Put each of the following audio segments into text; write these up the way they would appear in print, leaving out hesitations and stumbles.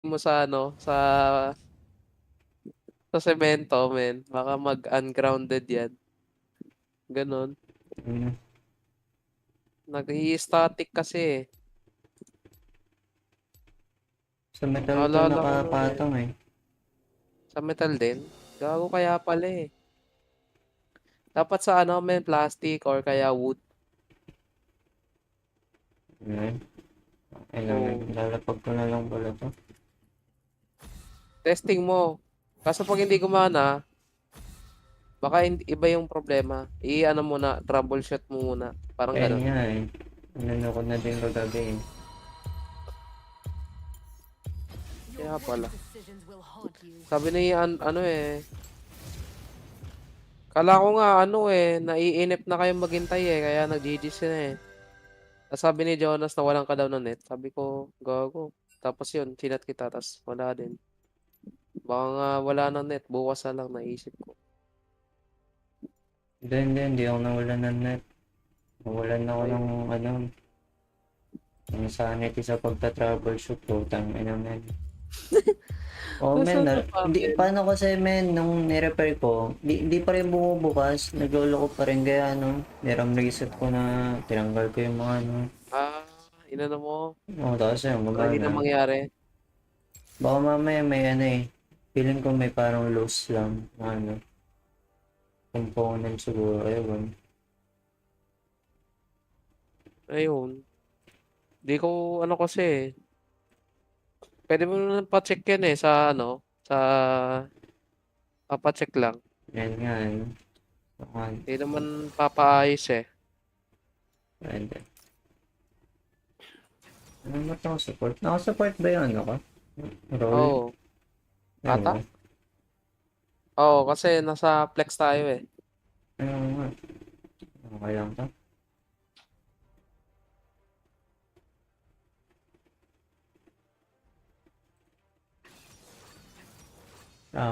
mo sa ano, sa semento, men. Baka mag-ungrounded yan. Ganon. Ano, Nag-i-static kasi eh. sa metal to Naalala ko nun eh. nakapatong eh. Sa metal din. Gago kaya pala eh. Dapat sa ano, men, plastic or kaya wood. Ayan. Ay lang, Oh, lalapag ko na lang pala to. testing mo. Kaso pag hindi gumana, baka iba yung problema. I-ano muna, troubleshoot mo muna. Parang Ayun ganon. nga eh. Inano ko na din kagabi eh. Kaya pala. Sabi ni ano eh. Kala ko nga ano eh, naiinip na kayong maghintay eh, kaya nag-GG na eh. Tapos sabi ni Jonas na walang ka daw ng net. Sabi ko, gago. Tapos yun, chinat kita, tapos wala din. Baka nga wala ng net, bukas na lang naisip ko. Hindi ako nawalan ng net. Nawalan ako ng Ayun. ano, ng sanity sa pagta-troubleshoot ko. Tangina men. Oh men, Nasaan ka pa, hindi, Ben? paano kasi men, nung ni-repair ko, di pa rin bumubukas, naglolo ko pa rin kaya ano, niram reset ko na, tinanggal ko yung mga ano, Ah, inano mo? tapos yun, Para hindi gumana. na mangyari. Baka mamaya may ano eh, feeling ko may parang loose lang, na ano, component siguro, ayun. Ayun. Di ko, ano kasi eh. Pwede mo na pa-check yan eh, sa ano, sa, papacheck lang. Yan nga eh, baka, Hindi naman papaayos eh. pwede. Ano ba ito support? Naka-support ba yun ako? Roll? Oo. Ayun Ata? ba? Oo, kasi nasa flex tayo eh. Ayun nga. Okay lang to.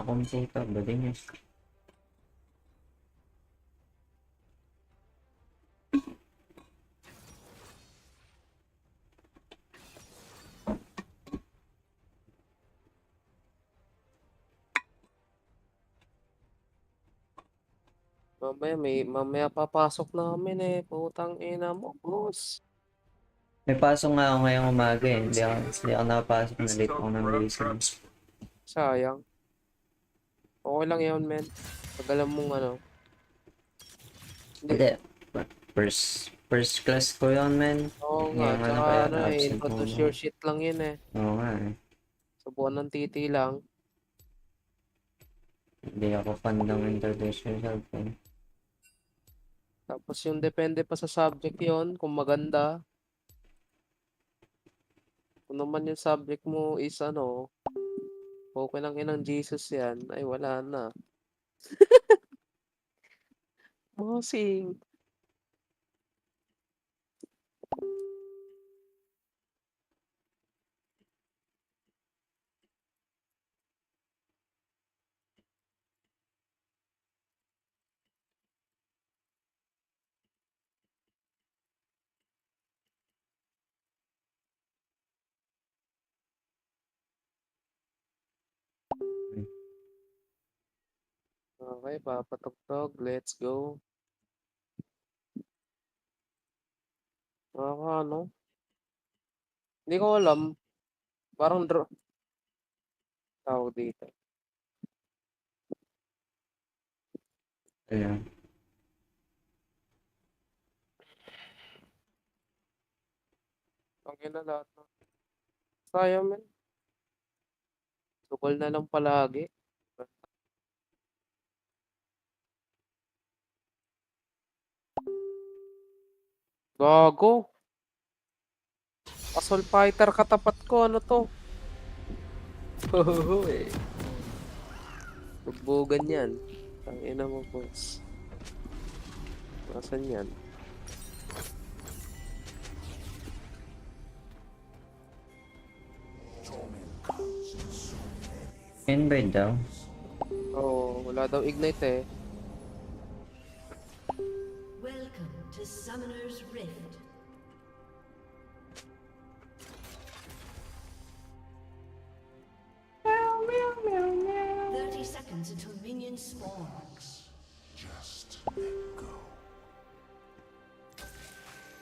Computer ba din yun? Mamaya papasok namin eh. Putang ina mo, boss. May pasok nga ako ngayong umaga eh. Hindi ako nakapasok na late ako ng gising. Sayang. Okay lang yun, men. Pag alam mong ano. Hindi. Hindi. First class ko yun, man. Oo nga. Ngayong ano Tsaka kaya ano eh, absent introduce muna. your shit lang yun eh. Oo nga eh. Subukan ng titi lang. Hindi ako fan ng introduce yourself eh. Tapos yung depende pa sa subject yon kung maganda. Kung naman yung subject mo is ano, okay lang inang Jesus yan, ay wala na. Bossing. Okay, papatugtog. Let's go. Ano? Hindi ko alam. Parang tawag dito. Ayun. Ang ina lahat. Sayang men. Sukol na lang palagi. Gago. Assault fighter katapat ko. Ano to? Hohoy. Bugbugan yan. Ang ina mo, boss. Nasaan yan? Invite daw. Oh, wala daw ignite eh. Welcome to Summoner's Rift. seconds until minions spawn.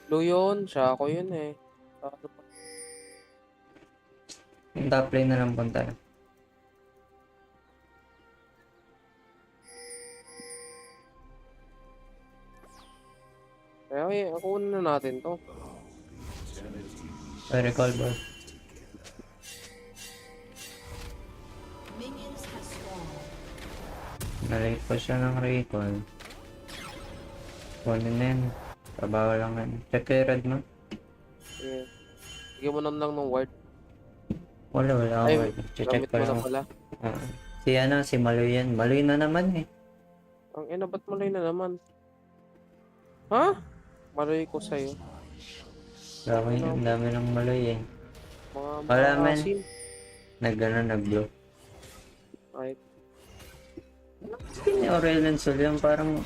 Blue yun, siya ako yun eh. Ano pa? Yung top lane na lang punta. Kaya okay, kunin na natin to. Ay, recall ball. Minions have spawned. Nalate pa siya ng recall. Kunin na yun. Trabaho lang yan. Check kay red mo. Sige. Bigyan mo lang ng ward. Wala akong Ay, word. Check gamit pa mo na lang. pala. Si Maloy yan. Maloy na naman eh. Ang ina, ba't malay na naman? Ha? Malay ko sa'yo. Ang dami ng Maloy eh. Mga Wala man. asim. Nag-blow. Ay, Skin ni Aurelion Sol yung parang...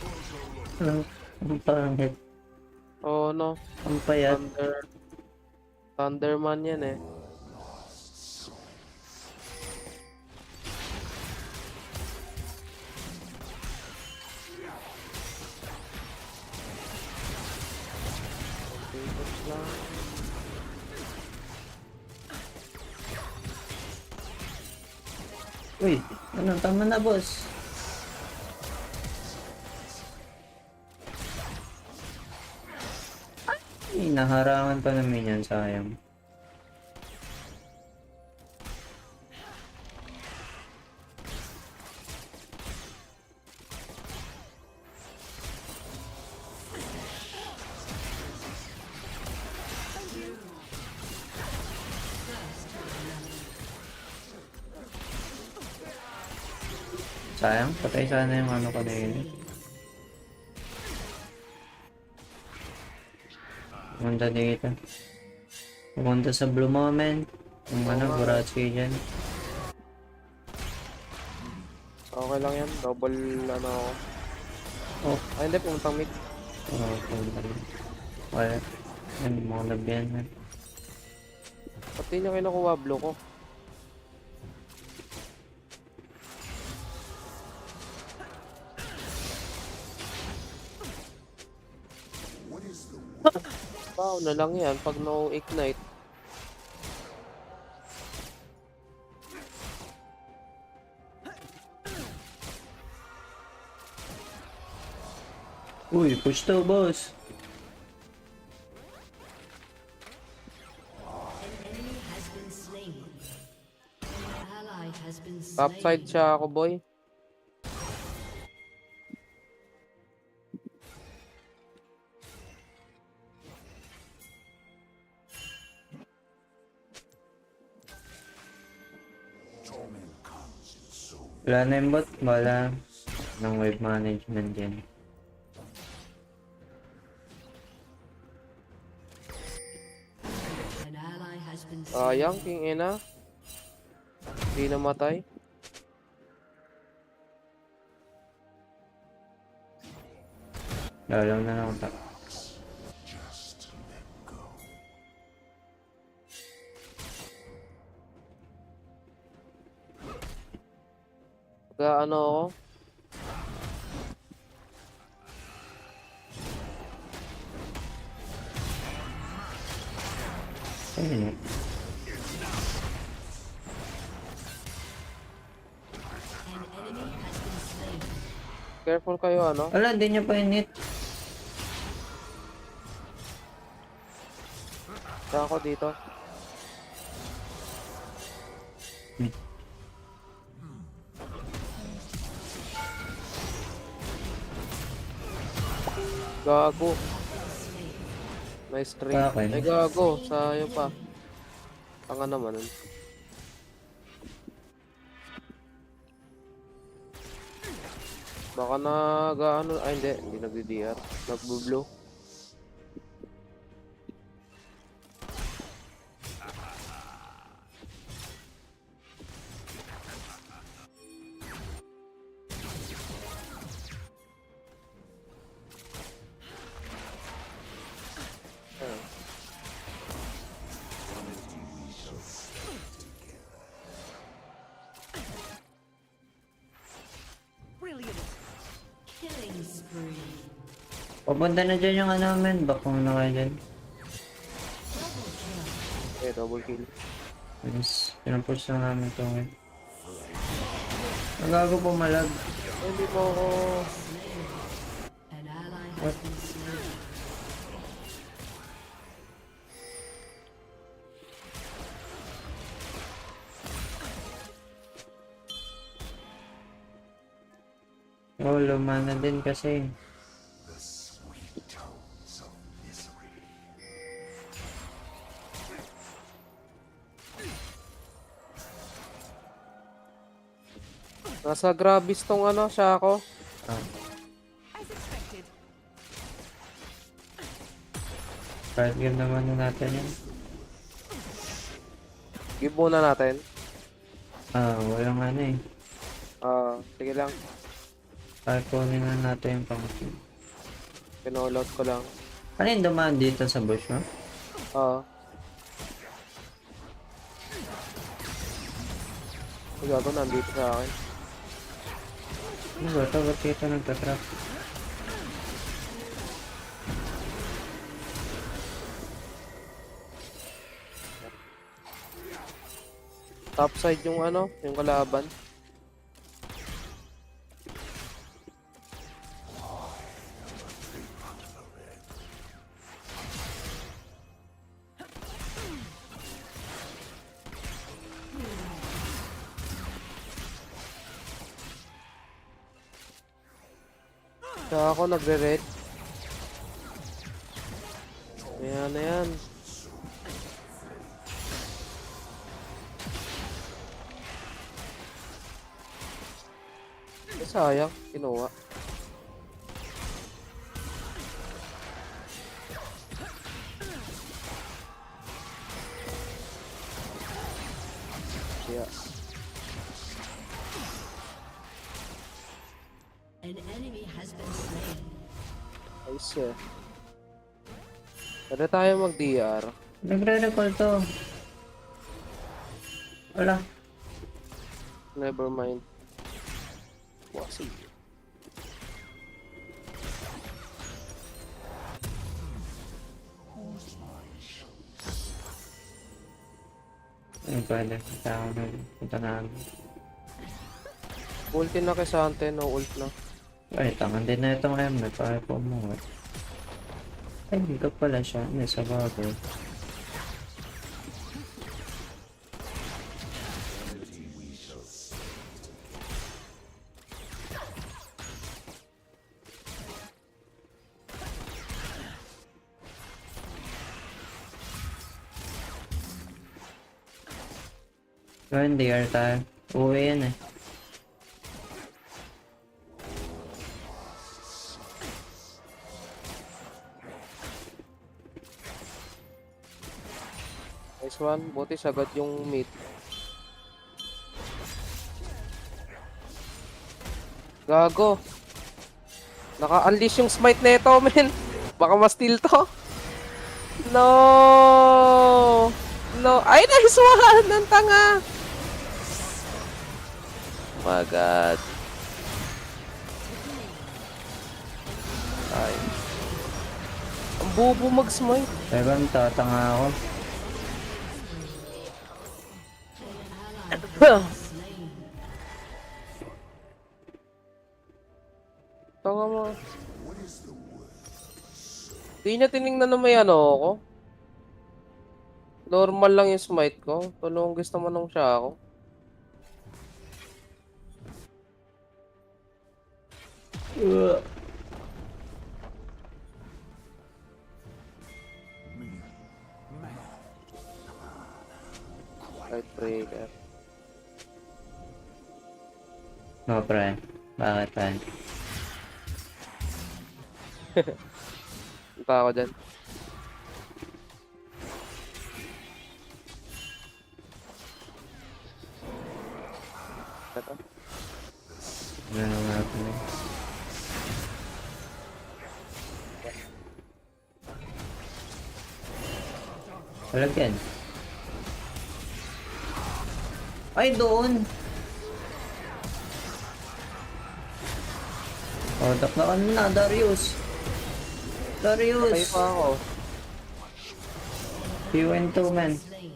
Ang pangit. oh no. Ang payat. Thunderman yan eh. Focus lang. Uy, ano, tama na boss. Ay, naharangan pa namin yan, sayang. Sayang, patay sana yung ano kanina. Pumunta dito. Pumunta sa Blue Moment. Yung Buratsi dyan. Okay lang yan. Double ano ako. Oh, Ay hindi, pumuntang mid. pumunta rin. Wala. Yan, mga labyan na. Pati niya kinukuha blue ko. Wow na lang yan pag no ignite. Uy, push to, boss. An enemy has been slain. An ally has been Top side slain. siya ako, boy. Wala na yung bot. Wala. Ng wave management dyan. An ally has been slain. Sayang, king ina. Hindi namatay. Lalaw na lang ta. Pagka ano ako. Ayun eh. An enemy has been slain. Careful kayo, ano. Wala, hindi niya pa init. Siya ako dito. Gago. Nice trade. Okay. Ay, gago. Sayo pa. Tanga naman. Baka nag-ano. Ay, hindi. Hindi nagdi-DR. Nagbo-blow. Papunta na dyan yung ano, men. Back mo na kayo dyan. Eh, double kill. Yes, pinupush lang namin ito ngayon. Nagago pumalag. Hindi mo ako... An ally has What? been slain. Oh, lumana din kasi. Nasa Gravis tong ano, siya ako. Ah, As expected. card game naman na natin yan. Give muna natin. Ah, walang ano eh. Sige lang. Card kunin na natin yung pang-team. Pinolout ko lang. Ano yung dumaan dito sa bush mo? Gago, nandito sa akin. Ano ba ito? Ba't ito nagtatrap? Topside yung ano, yung kalaban. Kaya ako nagre-red. Ayan na yan. Sayang, kinuha. Yeah. An enemy has been slain. Ayos eh. Pwede tayo mag-DR. Nagre-recall to. Wala. Never mind. Wasi. Ayun, pwede. Tao na. Punta na. Ulti na kay Sante, no ult na. Ay, tangan din na ito ngayon. May pare po mo. Ay, hindi ka pala siya. May sa bago. Ngayon, DR tayo. Uwi yan eh. Nice one. Buti sagad yung mid. Gago. Naka-unleash yung smite neto, men. Baka ma-steal to. No. No. Ay, nice one. Ang tanga. Oh my God. Ay. Ang bobo mag-smite. Teka, tatanga ako. Tanga mo. Di niya tinignan na may ano ako. Normal lang yung smite ko. Tulong gusto mo nung siya ako. Right breaker. No, pre. Bakit tayo? Punta ako dyan. Ito. Ano natin eh. Palagyan. Ay, doon! Oh, dak na ka na, Darius. Patay Darius! pa ako. UN2 man. Slain.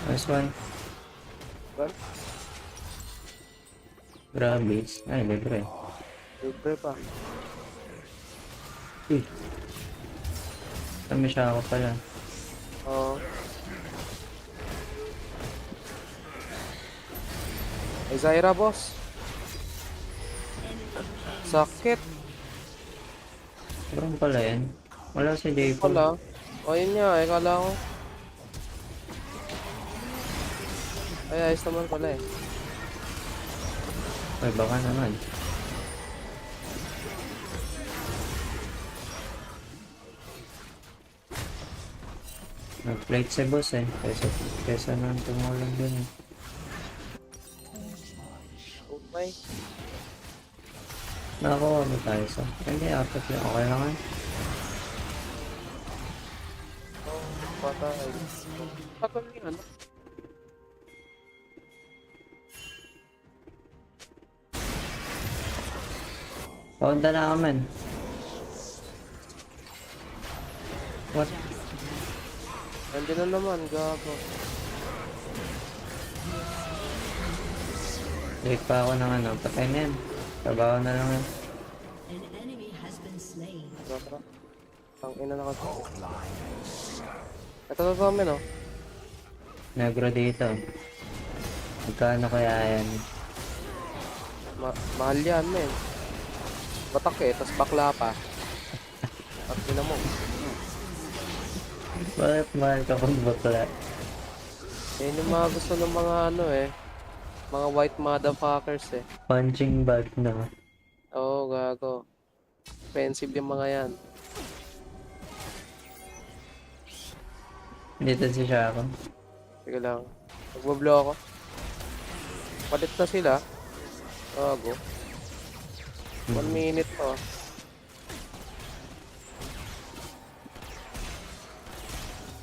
Nice one. Well, Grabe. Ay, libre. libre pa. Uy. Kami siya ako pala. Oo. Ay, Zaira, boss. Sakit. Parang pala yan. Wala si J4. Wala. O, yun nga. Ay, kala ko. Ay, ayos naman pala eh. Ay, baka naman. Nag-plate si boss eh. Kesa nang tumulong dun eh. Okay. Nakakuha ba tayo sa? Hindi, apat lang. Okay lang eh. Oh, patay. Patay niya, ano? Paunta na ka man. What? Nandiyan na naman, gago. Late pa ako ng ano. Patay na yan. Trabaho na lang yan. An enemy has been slain. Gago. Ang ina na kasi. Ito to kami, no? Negro dito. Magkano kaya yan? Mahal yan, men. Batak eh, tas bakla pa. At ina mo. Bakit mahal ka pag bakla? Yun yung mga gusto ng mga ano eh. Mga white motherfuckers eh. Punching bag na. Oo, gago. Expensive yung mga yan. Dito si Shako. Sige lang. Magbablo ako. Palit na sila. Gago. 1 minute to.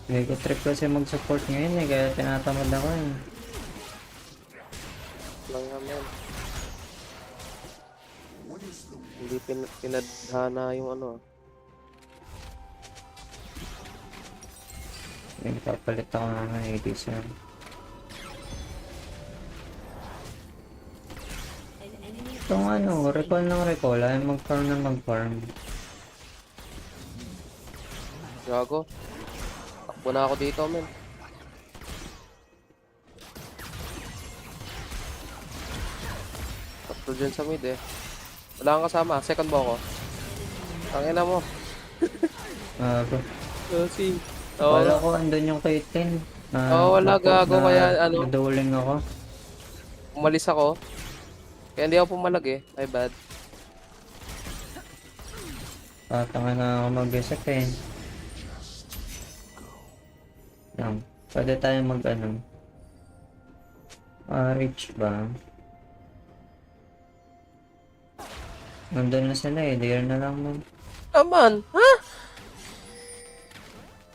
Hindi ko trip kasi mag-support ngayon eh. Kaya tinatamad ako eh. Lang naman. Hindi pinadhana yung ano. Hindi papalit ako ng 80s yan. An enemy Itong ano, recall ng recall. Ayaw mag-farm na mag-farm. Gago. Takbo na ako dito, men. Takbo dyan sa mid eh. Wala kang kasama. Second ba ako? Tangina mo. Bro. Kasi. Wala ko andun yung Caitlyn. Wala gago kaya ano. Naduling ako. Umalis ako. Kaya hindi ako pumalag eh. My bad. Tanga na ako mag-reset eh. Yan. Pwede tayo mag ano. Reach ba? Nandun na sila eh. Dare na lang man. Aman! Ha?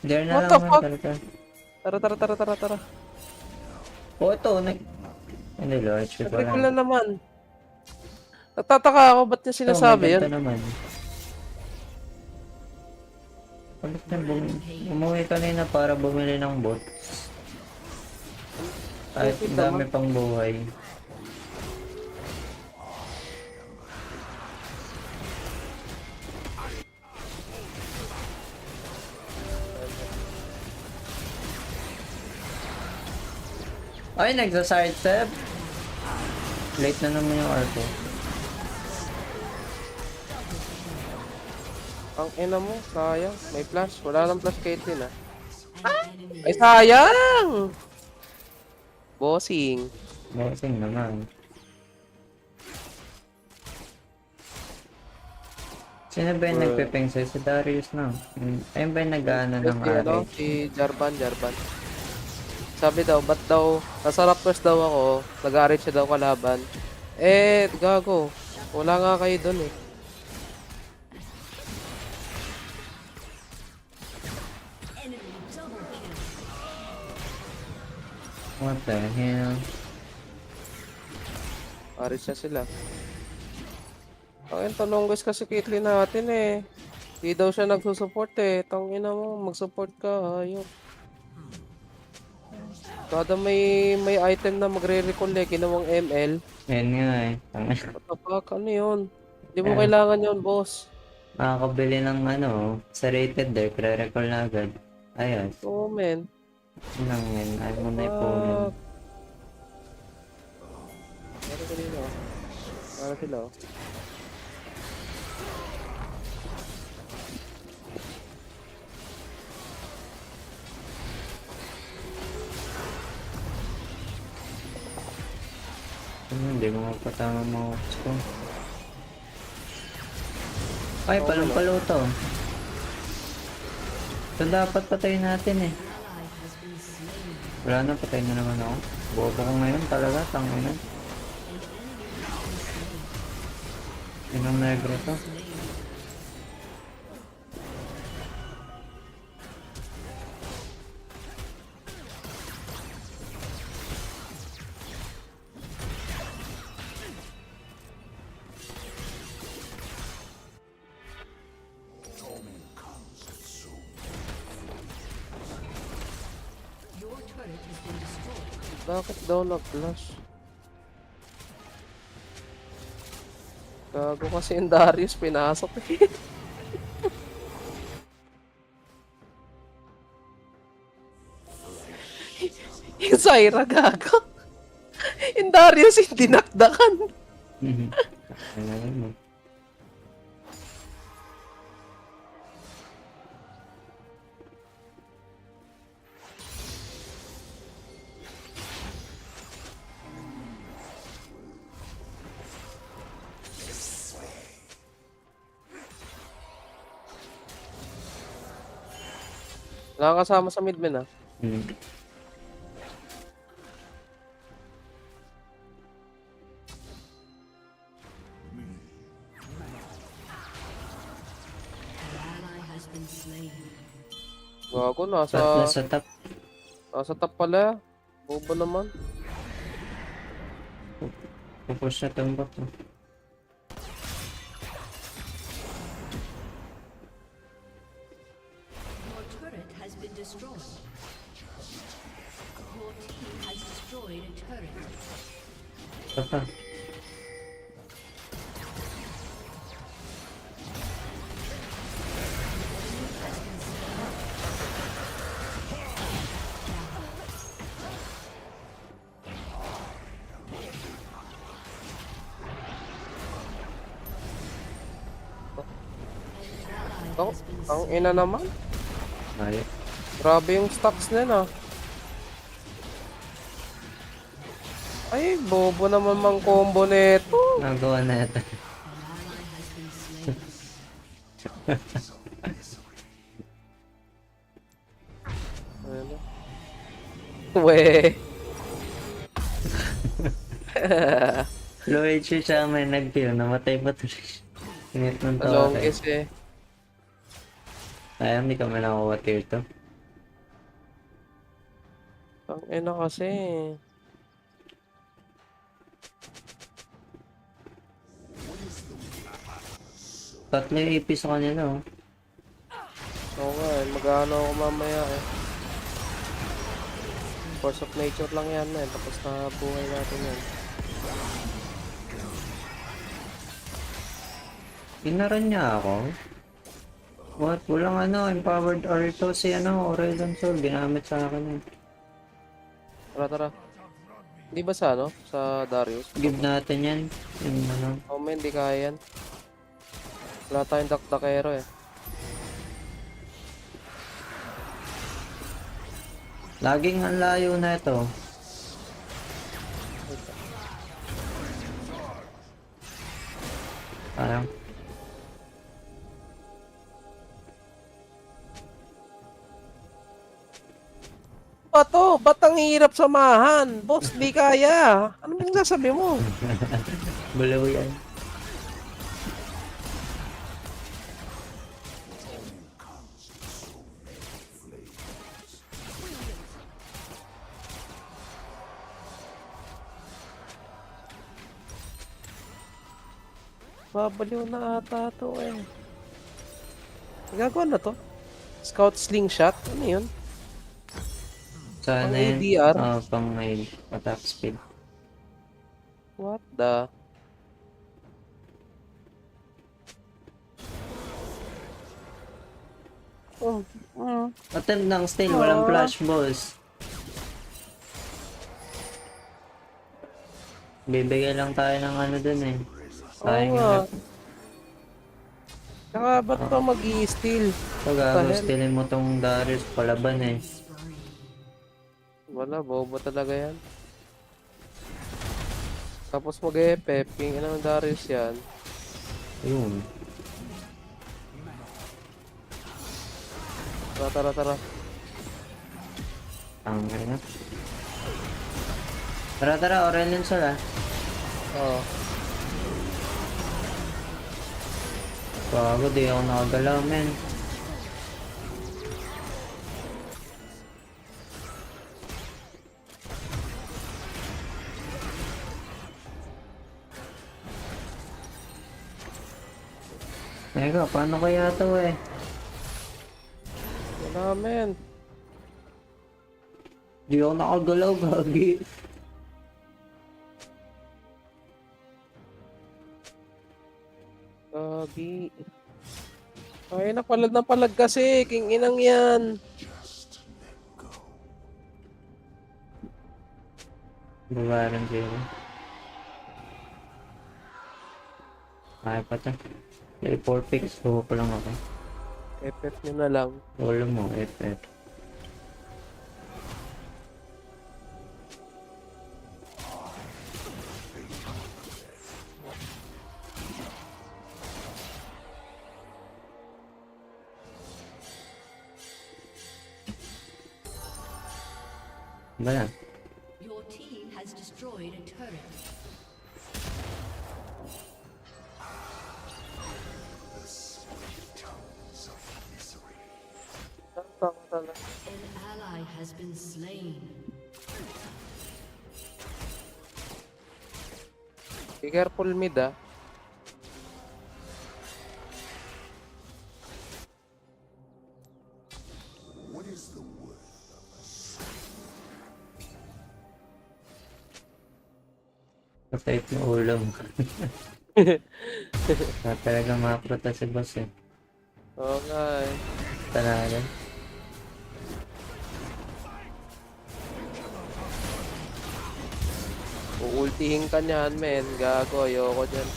Dare na What lang the man fuck? talaga. Tara. Oh, ito. Hindi, low HP pa Nag-recall lang. na naman. Nagtataka ako ba't niya sinasabi Ito, yun? may ganito naman. Ulit na umuwi kanina para bumili ng bot. Kahit Okay, dami pang buhay. Ay, nagsa-sidestep. Late na naman yung arco. Ang ina mo, sayang. May flash. Wala nang flash Caitlyn ah. an enemy Ay, sayang! Bossing. Bossing naman. Sino ba yung nagpiping sa'yo? Si Darius na. Ayun ba yung nag-ano ng Si, ano, RH? si Jarvan. Sabi daw, ba't daw, nasa Raptors daw ako, nag-aarate siya daw kalaban. Eh, gago. Wala nga kayo dun eh. enemy double kill. What the hell? Paris na sila. Ang tanong guys kasi Caitlyn natin eh. Di daw siya nagsusupport eh. Tangina mo, mag-support ka. Ayun. Kada may item na magre-recall eh, ginawang ML. Yan nga eh. What the fuck? Ano yun? Hindi mo Eh, kailangan yun, boss. makakabili ng ano, sa rated there, pre-recall na agad. Ayun, Oo, men. yun lang yan. Ayaw mo na ipunin. Fuck. Ano ka dito? Ano sila? Hindi mo mapatama mga ops ko. Ay, palang-palo to. Ito dapat patayin natin eh. Wala na, patayin na naman ako. Bobo ko ngayon talaga, tangin na. Inang negro to. Your turret has been destroyed. Bakit daw nag-flash? Gago kasi yung Darius pinasok eh. Yung Syra gago. Yung Darius yung dinakdakan. Ano yun mo? Nakakasama sa midman ah. An ally has been slain. Gago, Sa top. nasa top pala. Bobo naman. Pupush na itong bot. Your turret has been destroyed. Your team has destroyed a turret. Ito pa. Ang ina naman. Ayos. Grabe yung stocks nila. Ay, bobo naman mang combo nito. Nagawa na ito. An ally has been slain. Ano? We. Low HP siya may nag-kill. Namatay pa ito. Init ng Long tawa kiss eh. Ayaw, hindi kami nakakuha tier 2. Ang ina kasi. Tatlo yung AP sa kanila oh. Oo nga eh, mag-ano ako mamaya eh. Force of nature lang yan eh, tapos na buhay natin yan. Inaran niya ako. What? Walang ano, empowered or ito si ano, Aurelion Sol, ginamit sa akin eh. Tara, tara. Hindi ba sa ano? Sa Darius? Give natin yan. Yung ano. Oh man, hindi kaya yan. Wala tayong dakdakero eh. Laging ang layo na ito. Parang. Bato, ba't ang hirap samahan? Boss, di kaya. Ano bang sasabi mo? Bulaw yan. Babaliw na ata to eh. Gagawa na to? Scout slingshot? Ano yun? Sana Pang yun. ADR? Pang may attack speed. What the? Oh, Attempt ng steal, walang Aww. flash, boss. Bibigay lang tayo ng ano dun eh. Oo Sayang nga. yung rep. Tsaka ba't pa mag-i-steal? So, What the gago, hell? stealin mo tong Darius palaban eh. Wala, bobo talaga yan. Tapos mag-e-pep, king ng Darius yan. Ayun. Tara, tara, tara. Ang na. Tara, tara, Aurelion Sol ah. Oo. Gago, di ako nakagalaw, men. Teka, paano kaya to eh? Wala, men. Di ako nakagalaw, gagi. Gagi. Ay, napalag na palag kasi. King inang yan. Babaran zero. Kaya pa to. 4 picks, suho pa lang ako. E-pep nyo na lang. Wala mo, FF. Ba na? Your team has destroyed a turret. Tama talaga. An ally has been slain. Be careful mid ah. Kapait na ulam. Talaga makaprota si boss eh. Oo nga eh. Talaga. Uultihin ka niyan, men. Gago, ayoko dyan.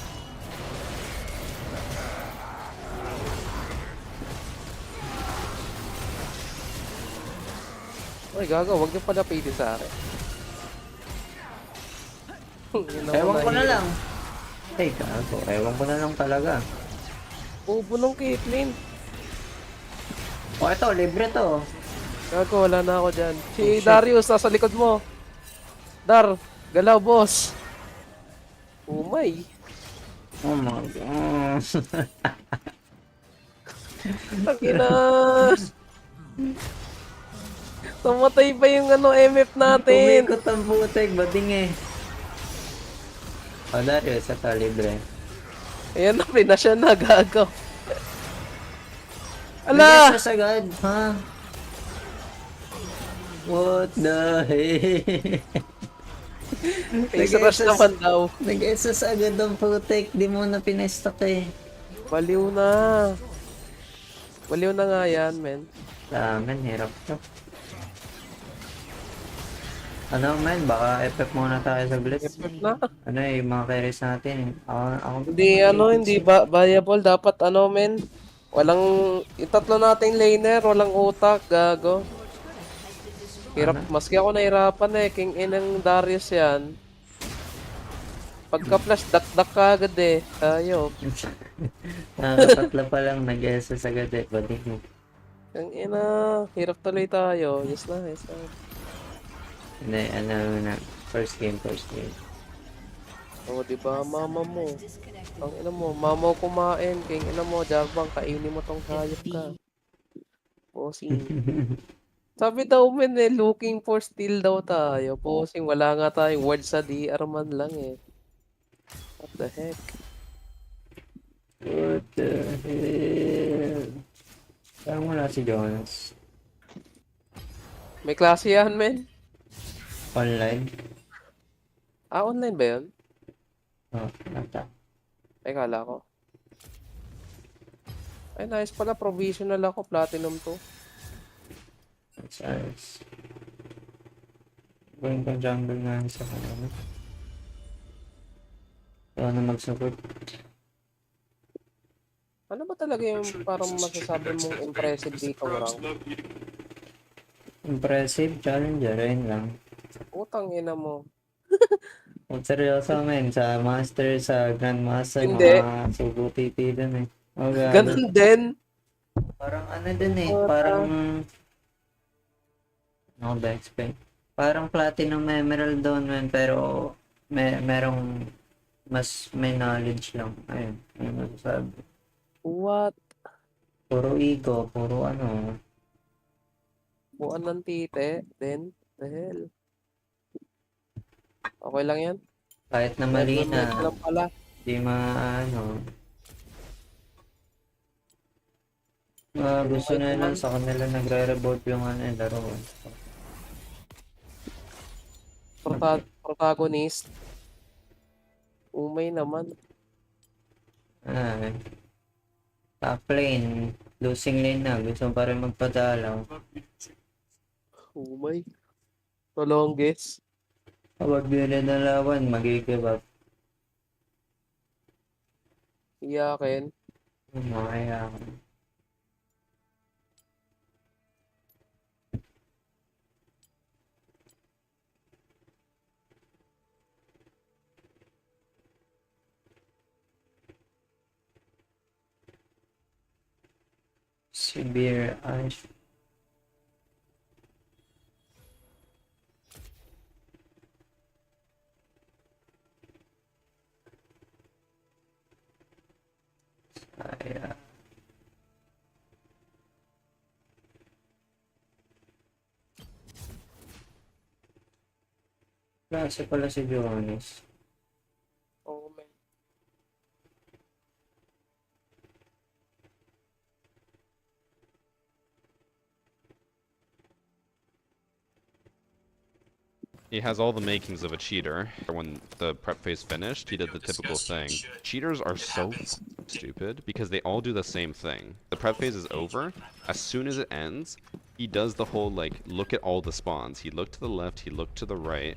Uy, gago, wag niyo pala pili sa akin. Ewan ko na lang. Ay, gago. Ewan ko na lang talaga. Ubo ng Caitlyn. O, ito, libre to. Gago, wala na ako dyan. Si Darius, nasa likod mo. Dar, galaw, boss. Umay. Oh my God. Tangina. Tumatay pa yung MF natin. Umikot ang putek, bading eh. O, Darius, ito, libre. Ayan na, na siya na, gago. Ala! Nag-SS agad, ha? What the heck? Face rush naman daw. Nag-SS agad ang putek, di mo na pinestock eh. Baliw na. Baliw na nga yan, men. Daman, hirap to. Ano man, baka FF muna tayo sa Blitz. FF na. Ano eh, yung mga carries natin. Ako Hindi, hindi viable. Dapat, men. Walang, itatlo nating laner, walang utak, gago. Hirap, maski ako nahirapan eh. King inang Darius yan. Pagka-flash, dak-dak ka agad eh. Tayo. Nakakatla pa lang, nag-SS agad eh. Bading mo. King ina, hirap tuloy tayo. Yes na, yes na. Hindi, ano na. First game. Oo, diba, mama mo. Ang ina mo, mama mo kumain. King ina mo, Jabang, kainin mo tong hayop ka. Posing. Sabi daw men looking for steal daw tayo. Posing, wala nga tayong word sa DR man lang eh. What the heck? What the hell? Parang wala si Jonas. May klase yan, men. Online? Online ba yun? Oh, ata. Ay, kala ko. Ay, nice pala. Provisional ako. Platinum to. That's nice. Going kang jungle nga sa kanila. Kaya na mag-support. Ano ba talaga yung parang masasabi mong impressive dito, Rang? Impressive challenger, ayun lang. Utang ina mo. Kung seryoso men, sa master, sa grandmaster, Hindi. mga sugo-titi dun eh. Oh, gago. Ganun din. Parang ano dun eh, parang... Puta. Ano ba explain? Parang platinum emerald doon men, pero merong mas may knowledge lang. Ayun, ayun masasabi. What? Puro ego, puro ano. Buwan ng tite. Then, the hell. Okay lang yan. Kahit na mali Never na, met lang pala. di ano. Gusto Kahit na lang naman. sa kanila nagre-revolt yung ano, laro. Protagonist. Umay naman. Ah, top lane, losing lane na, gusto pa rin magpadalaw. Umay. The longest. Kapag di rin nalawan, mag-give up. Iyakin. Makaya ako. Severe ice. Kaya. Klase pala si Jonas. Oh, man. He has all the makings of a cheater. When the prep phase finished, he did the typical thing. Cheaters are so stupid because they all do the same thing. The prep phase is over. As soon as it ends, he does the whole, like, look at all the spawns. He looked to the left, he looked to the right,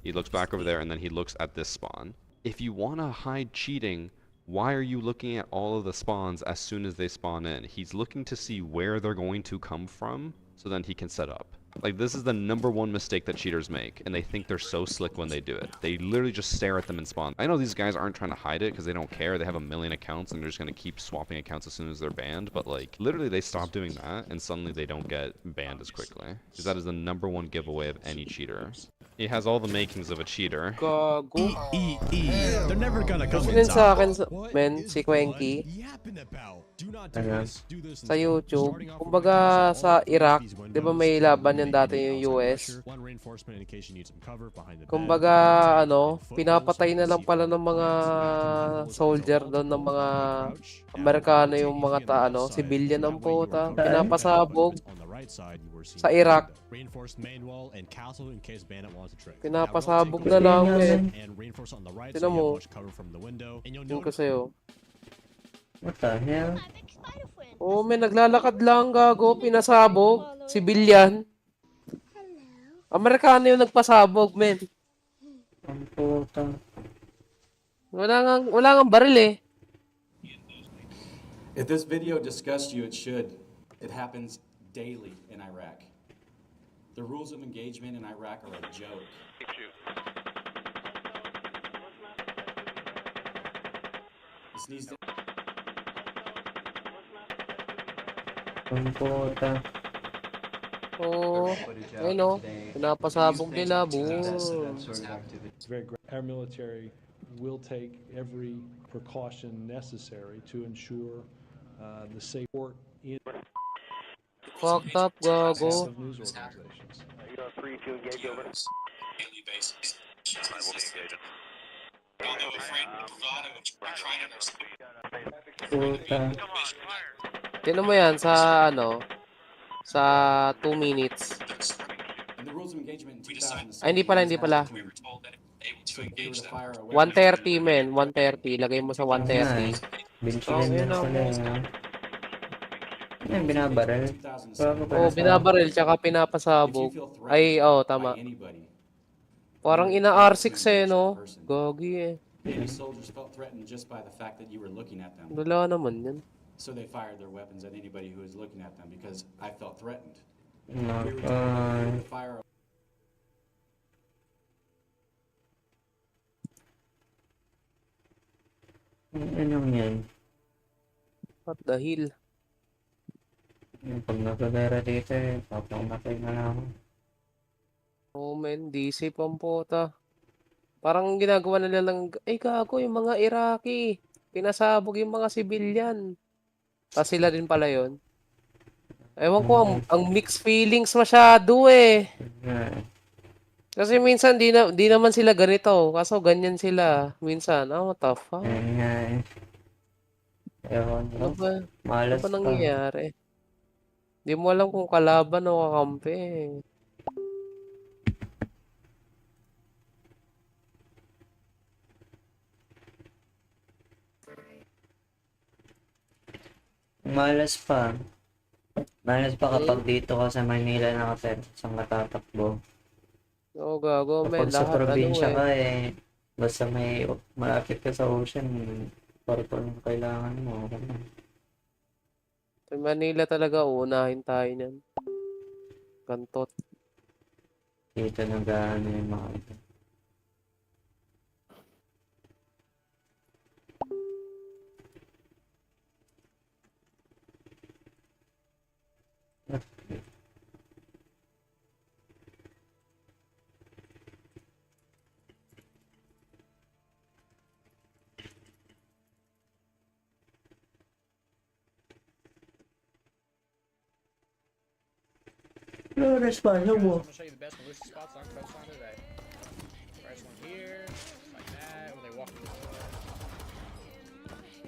he looks back over there, and then he looks at this spawn. If you want to hide cheating, why are you looking at all of the spawns as soon as they spawn in? He's looking to see where they're going to come from so then he can set up. Like, this is the #1 mistake that cheaters make, and they think they're so slick when they do it. They literally just stare at them and spawn. I know these guys aren't trying to hide it because they don't care. They have a million accounts and they're just going to keep swapping accounts as soon as they're banned, but like, literally they stop doing that and suddenly they don't get banned as quickly. Because that is the #1 giveaway of any cheater. He has all the makings of a cheater. Gago. They're never gonna come Gusto din sa inside. akin, men, si Quenky. Ano? Sa YouTube. Kumbaga sa Iraq, di ba may laban yan dati yung US? Kumbaga, pinapatay na lang pala ng mga soldier doon ng mga Amerikano yung mga civilian ang puta. Pinapasabog sa Iraq. Pinapasabog na lang eh. Tinan mo. Yung ko sa'yo. What the hell? Oo, may naglalakad lang gago. Pinasabog. Civilian. Amerikano yung nagpasabog, men. Ang puta. Wala nga baril eh. If this video disgusts you, it should. It happens daily in Iraq. The rules of engagement in Iraq are a joke. This needs to... Ang puta. Oo. Ayun o. Pinapasabog nila. Boom. Our military will take every precaution necessary to ensure the support in Fucked up, gago. of news organizations. Although afraid of bravado, trying to Puta. Tingnan mo yan sa ano, sa 2 minutes. And the rules of engagement in Ay, 2007 hindi pala, always hindi has pala. between. So if you were to fire a weapon 130 men, 130. Lagay mo sa Yun nga eh. 130. Binchinin Tangina lang sila mo. eh. Yan, binabaril. Bago pa Oh, nasa... binabaril tsaka If you pinapasabog. feel Ay, threatened tama. by anybody, Parang you're ina-R6 to eh, engage that no? person. Gogi eh. Maybe soldiers felt threatened just by the fact that you were looking at them. Wala naman yan. So they fired their weapons at anybody who was looking at them because I felt threatened. We No, were told that if we were to fire a anong yan? What the hell? Yung pag nagkagara dito eh, papamatay na lang ako. Oh man, DC pampota. Parang ginagawa nila lang, ay gago yung mga Iraqi. Pinasabog yung mga civilian. Tapos sila din pala yun. Ewan ko, ang mixed feelings masyado eh. Nga eh. Kasi minsan di naman sila ganito. Kaso ganyan sila. Minsan, what the fuck? Ayun nga eh. Ewan Ano ko. ba? Ano Malas ba pa. nangyayari? Di mo alam kung kalaban o kakampi eh. Malas pa. Malas pa kapag dito ka sa Manila nakatero sa matatakbo. Oo, gago, men. Kapag sa Lahat probinsya ano ka eh. eh, basta may malapit ka sa ocean, parang kailangan mo. Sa Manila talaga, uunahin tayo niyan. Kantot. Dito nag-ano yung mga ito. No response mo. I'm gonna show you the best malicious spots on Coast on today. First one here, like that, when they walk in the door.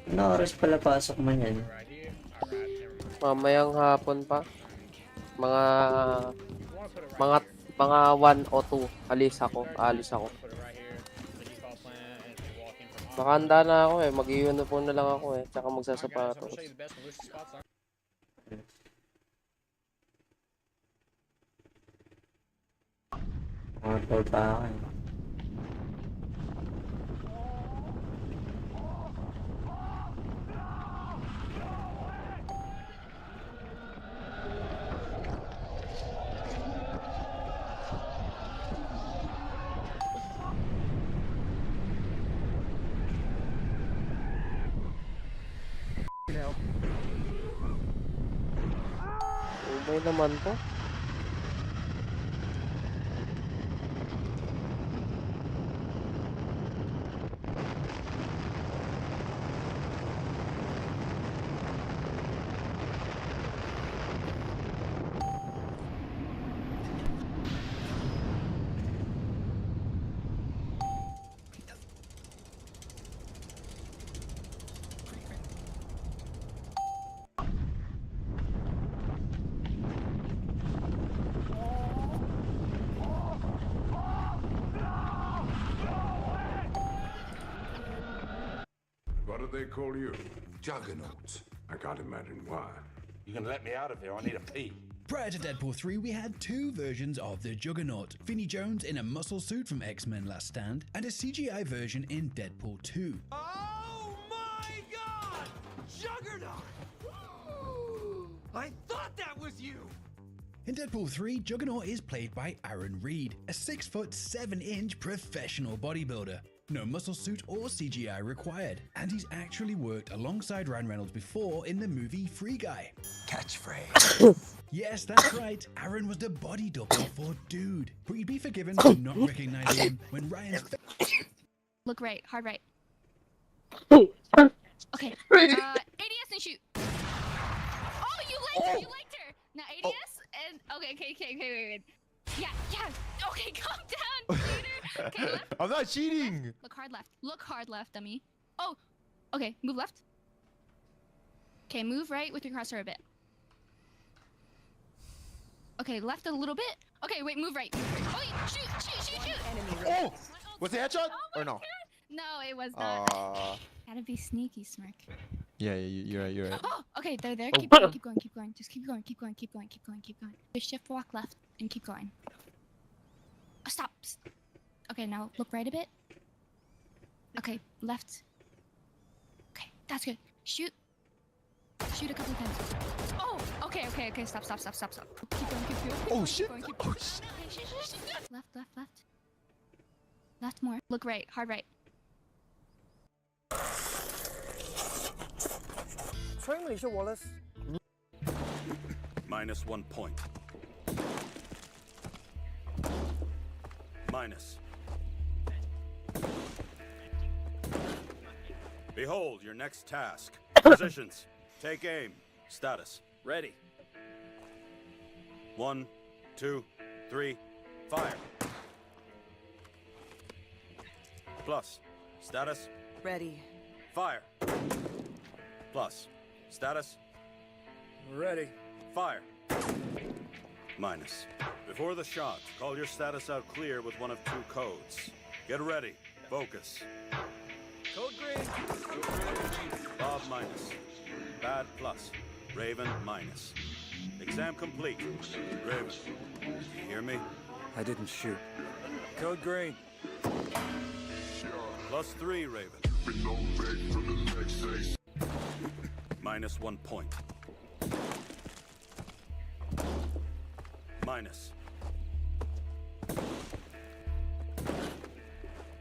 Ano oras pala pasok man yan? Right here. Alright, there we go. Mamayang hapon pa. Mga, You wanna put it right mga, here. mga 1 o 2. Alis ako. Alis ako. Put it right here. The default plan, and if they walk in from Makahanda na ako eh. Mag-uniform na lang ako eh. Tsaka Alright, guys, I'm gonna magsasapatos. show you the best malicious spots on. Mga tol pa ako eh. Umay naman to. What do they call you? Juggernauts. I can't imagine why. You gonna let me out of here? I need a pee. Prior to Deadpool 3, we had two versions of the Juggernaut. Vinnie Jones in a muscle suit from X-Men Last Stand, and a CGI version in Deadpool 2. Oh my god! Juggernaut! I thought that was you! In Deadpool 3, Juggernaut is played by Aaron Reed, a 6'7" professional bodybuilder. No muscle suit or CGI required, and he's actually worked alongside Ryan Reynolds before in the movie Free Guy. Catchphrase. Yes, that's right, Aaron was the body double for Dude, but you'd be forgiven for not recognizing him when Ryan's Look right, hard right. Okay. ADS and shoot. Oh, you liked her. You liked her. Now ADS and okay, wait. Yeah. Okay, calm down, cheater. Okay, left. I'm not cheating! Look hard left. Look hard left, dummy. Oh, okay, move left. Okay, move right with your crosshair a bit. Okay, left a little bit. Okay, wait, move right. Oh, shoot. Oh! Was it headshot? Or no? No, it was not. Gotta be sneaky, Smirk. Yeah, you're right. Oh, okay, they're there. Oh. Keep going. Just keep going. Just shift, walk left, and keep going. Oh, stop. Okay, now look right a bit. Okay, left. Okay, that's good. Shoot a couple of times. Oh, okay. Stop. Keep going. Oh shit! Keep Oh going. shit! Okay, shit. Left more. Look right, hard right. -1 point. Minus. Behold your next task. Positions. Take aim. Status. Ready. 1, 2, 3, fire. Plus. Status. Ready. Fire. Plus. Status. Ready. Fire. Minus. Before the shot, call your status out clear with one of 2 codes. Get ready. Focus. Code green. Bob minus. Bad plus. Raven minus. Exam complete. Raven. You hear me? I didn't shoot. Code green. +3, Raven. -1 point. Minus.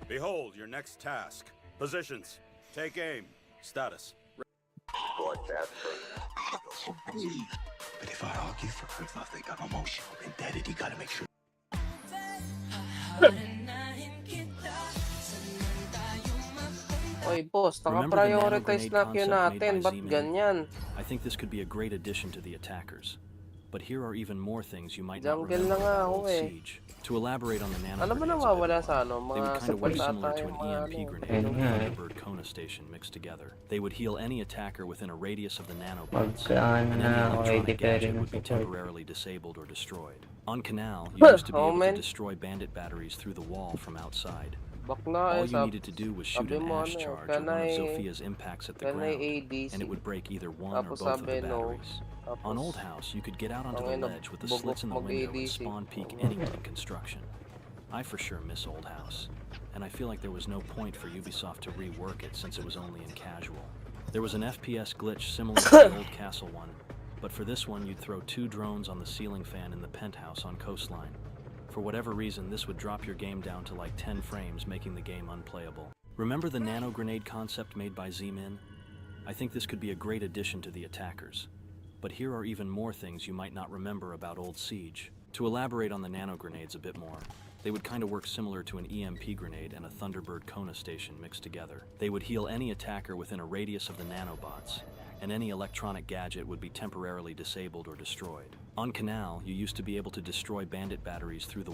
Behold your next task. Positions. Take aim. Status. But if I argue for proof, I think I'm emotional indebted. You gotta make sure. Oy, boss, naka-prioritize na yun natin. Ba't ganyan? I think this could be a great addition to the attackers. But here are even more things you might not Jungle remember na nga about ako old eh. Siege. To elaborate on the nano Ano ba grenades a bit nawawala more, sa ano? they would Mga kind of work support similar ata to yung an mga EMP ano. grenade and a Thunderbird Kona station mixed together. They would heal any attacker within a radius of the nanobots, Pagkaan and any na ako ay electronic gadget would be support. temporarily disabled or destroyed. On Canal, you used to be Oh, able to man. destroy bandit batteries through the wall from outside. Bakla All eh, you needed to do was shoot sabi an mo ash ano, charge or one of kanay- Zophia's impacts at the kanay ground, ADC. and it would break either one or Tapos both of sabi the no. batteries. Tapos, On Old House, you could get out onto the Tangina, ledge with the bugok slits in the window and mag-ADC. spawn peek anyone in construction. I for sure miss Old House, and I feel like there was no point for Ubisoft to rework it since it was only in casual. There was an FPS glitch similar to the old castle one, but for this one you'd throw 2 drones on the ceiling fan in the penthouse on Coastline. For whatever reason, this would drop your game down to like 10 frames, making the game unplayable. Remember the nano grenade concept made by Z-Min? I think this could be a great addition to the attackers. But here are even more things you might not remember about Old Siege. To elaborate on the nano grenades a bit more, they would kind of work similar to an EMP grenade and a Thunderbird Kona station mixed together. They would heal any attacker within a radius of the nanobots, and any electronic gadget would be temporarily disabled or destroyed. On Canal, you used to be able to destroy bandit batteries through the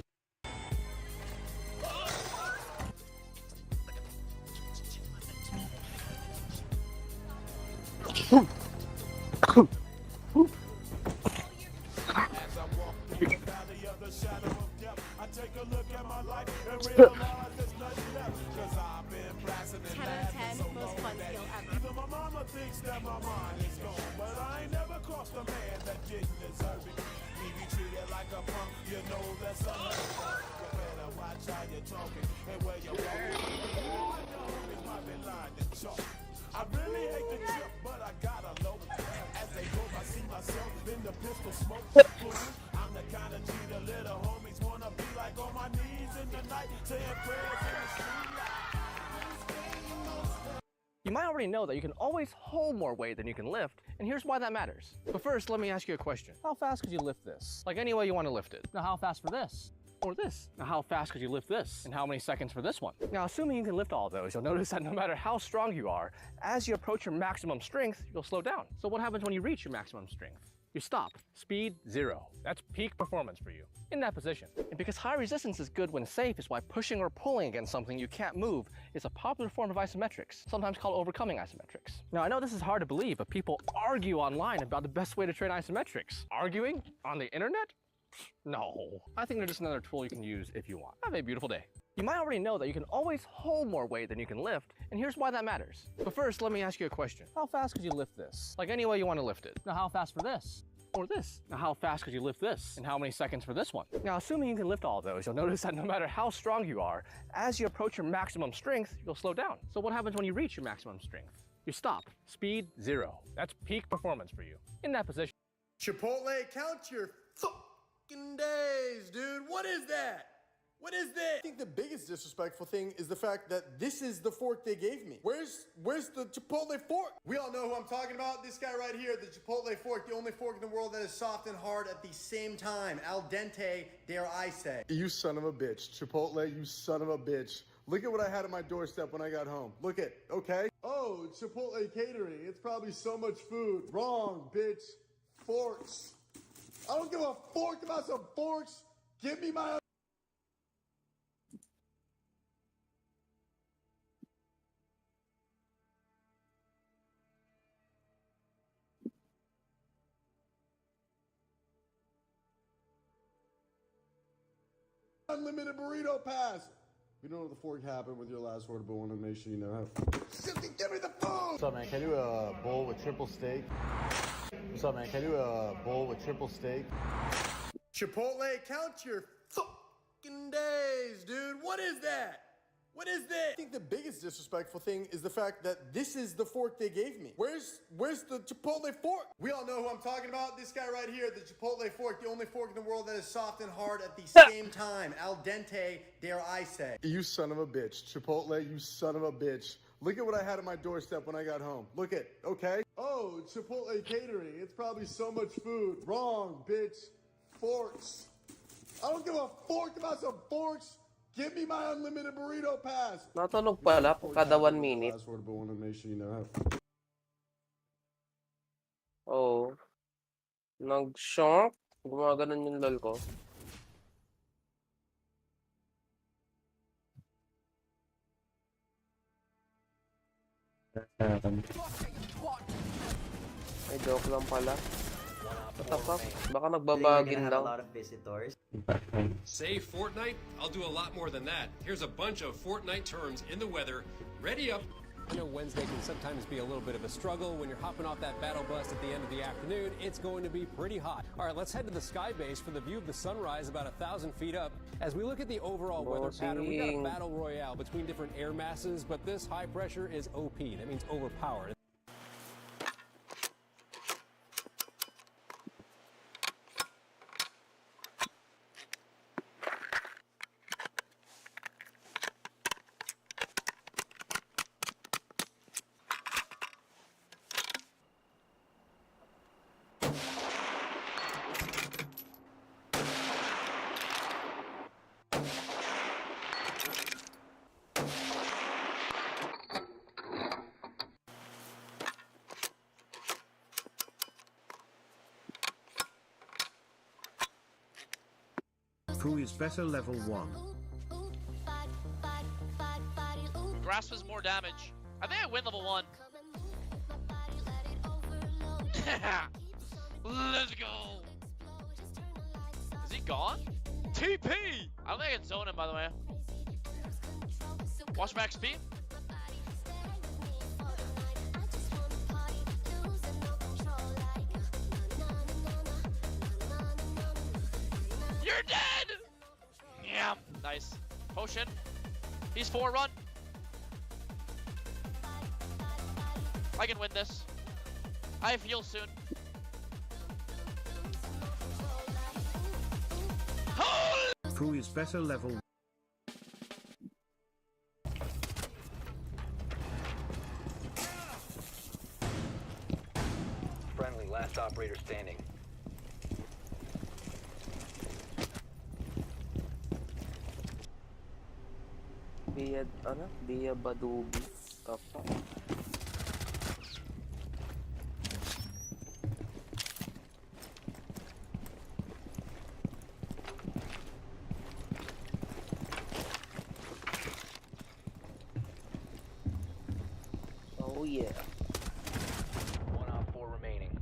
You might already know that you can always hold more weight than you can lift, and here's why that matters. But first, let me ask you a question. How fast could you lift this? Like any way you want to lift it. Now how fast for this? Or this? Now how fast could you lift this? And how many seconds for this one? Now assuming you can lift all those, you'll notice that no matter how strong you are, as you approach your maximum strength, you'll slow down. So what happens when you reach your maximum strength? you stop. Speed 0. That's peak performance for you. In that position. And because high resistance is good when safe is why pushing or pulling against something you can't move is a popular form of isometrics, sometimes called overcoming isometrics. Now I know this is hard to believe, but people argue online about the best way to train isometrics. Arguing? On the internet? No. I think they're just another tool you can use if you want. Have a beautiful day. You might already know that you can always hold more weight than you can lift, and here's why that matters. But first, let me ask you a question. How fast could you lift this? Like any way you want to lift it. Now how fast for this? Or this? Now how fast could you lift this? And how many seconds for this one? Now assuming you can lift all those, you'll notice that no matter how strong you are, as you approach your maximum strength, you'll slow down. So what happens when you reach your maximum strength? You stop. Speed 0. That's peak performance for you. In that position. Chipotle, count your fucking days, dude. What is that? What is this? I think the biggest disrespectful thing is the fact that this is the fork they gave me. Where's the Chipotle fork? We all know who I'm talking about. This guy right here, the Chipotle fork, the only fork in the world that is soft and hard at the same time. Al dente, dare I say. You son of a bitch. Chipotle, you son of a bitch. Look at what I had at my doorstep when I got home. Look at, okay? Oh, Chipotle catering. It's probably so much food. Wrong, bitch. Forks. I don't give a fork about some forks. Give me my... unlimited burrito pass. If you don't know what the fork happened with your last order, but want to make sure you know how. Give me the phone! What's up, man? Can I do a bowl with triple steak? What's up, man? Can I do a bowl with triple steak? Chipotle, count your fucking days, dude. What is that? What is this? I think the biggest disrespectful thing is the fact that this is the fork they gave me. Where's the Chipotle fork? We all know who I'm talking about. This guy right here, the Chipotle fork, the only fork in the world that is soft and hard at the same time. Al dente, dare I say. You son of a bitch. Chipotle, you son of a bitch. Look at what I had at my doorstep when I got home. Look at, okay? Oh, Chipotle catering. It's probably so much food. Wrong, bitch. Forks. I don't give a fork about some forks. Give me my unlimited burrito pass. Natunog pala kada 1 minute. Last order, but want to make sure you know how. Oo. Nag-shock. Gumaganon yung lol ko. Ay, joke lang pala. What the fuck? Baka nagbabagin lang. Say Fortnite? I'll do a lot more than that. Here's a bunch of Fortnite terms in the weather. Ready up. I know Wednesday can sometimes be a little bit of a struggle. When you're hopping off that battle bus at the end of the afternoon, it's going to be pretty hot. All right, let's head to the sky base for the view of the sunrise about 1,000 feet up. As we look at the overall weather pattern, we've got a battle royale between different air masses, but this high pressure is OP. That means overpowered. Who is better level 1? Grasp is more damage. I think I win level 1. Let's go. Is he gone? TP! I don't think I can zone him, by the way. Watch max speed. You're dead! Yeah, nice. Potion. He's 4 run. I can win this. I have heal soon. Who is better level 1? Friendly, last operator standing. Bia Badubi. yeah. 1 out 4 remaining.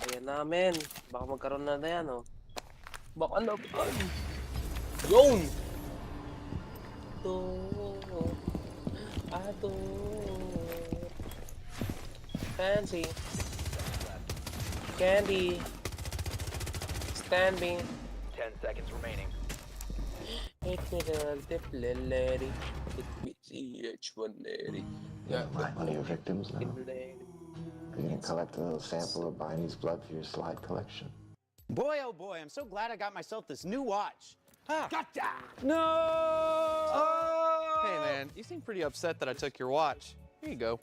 Ayan namin. Baka magkaroon na yan, oh. Baka na ba? Yun! Ato. Fancy. Candy. Standing. 10 seconds remaining. It will dip lady. It beats EH1 lady. Yeah, one of your victims now. You're gonna collect a little sample of Biney's blood for your slide collection. Boy, oh boy, I'm so glad I got myself this new watch. Ah. Gotcha! No! Hey man, you seem pretty upset that I took your watch. Here you go.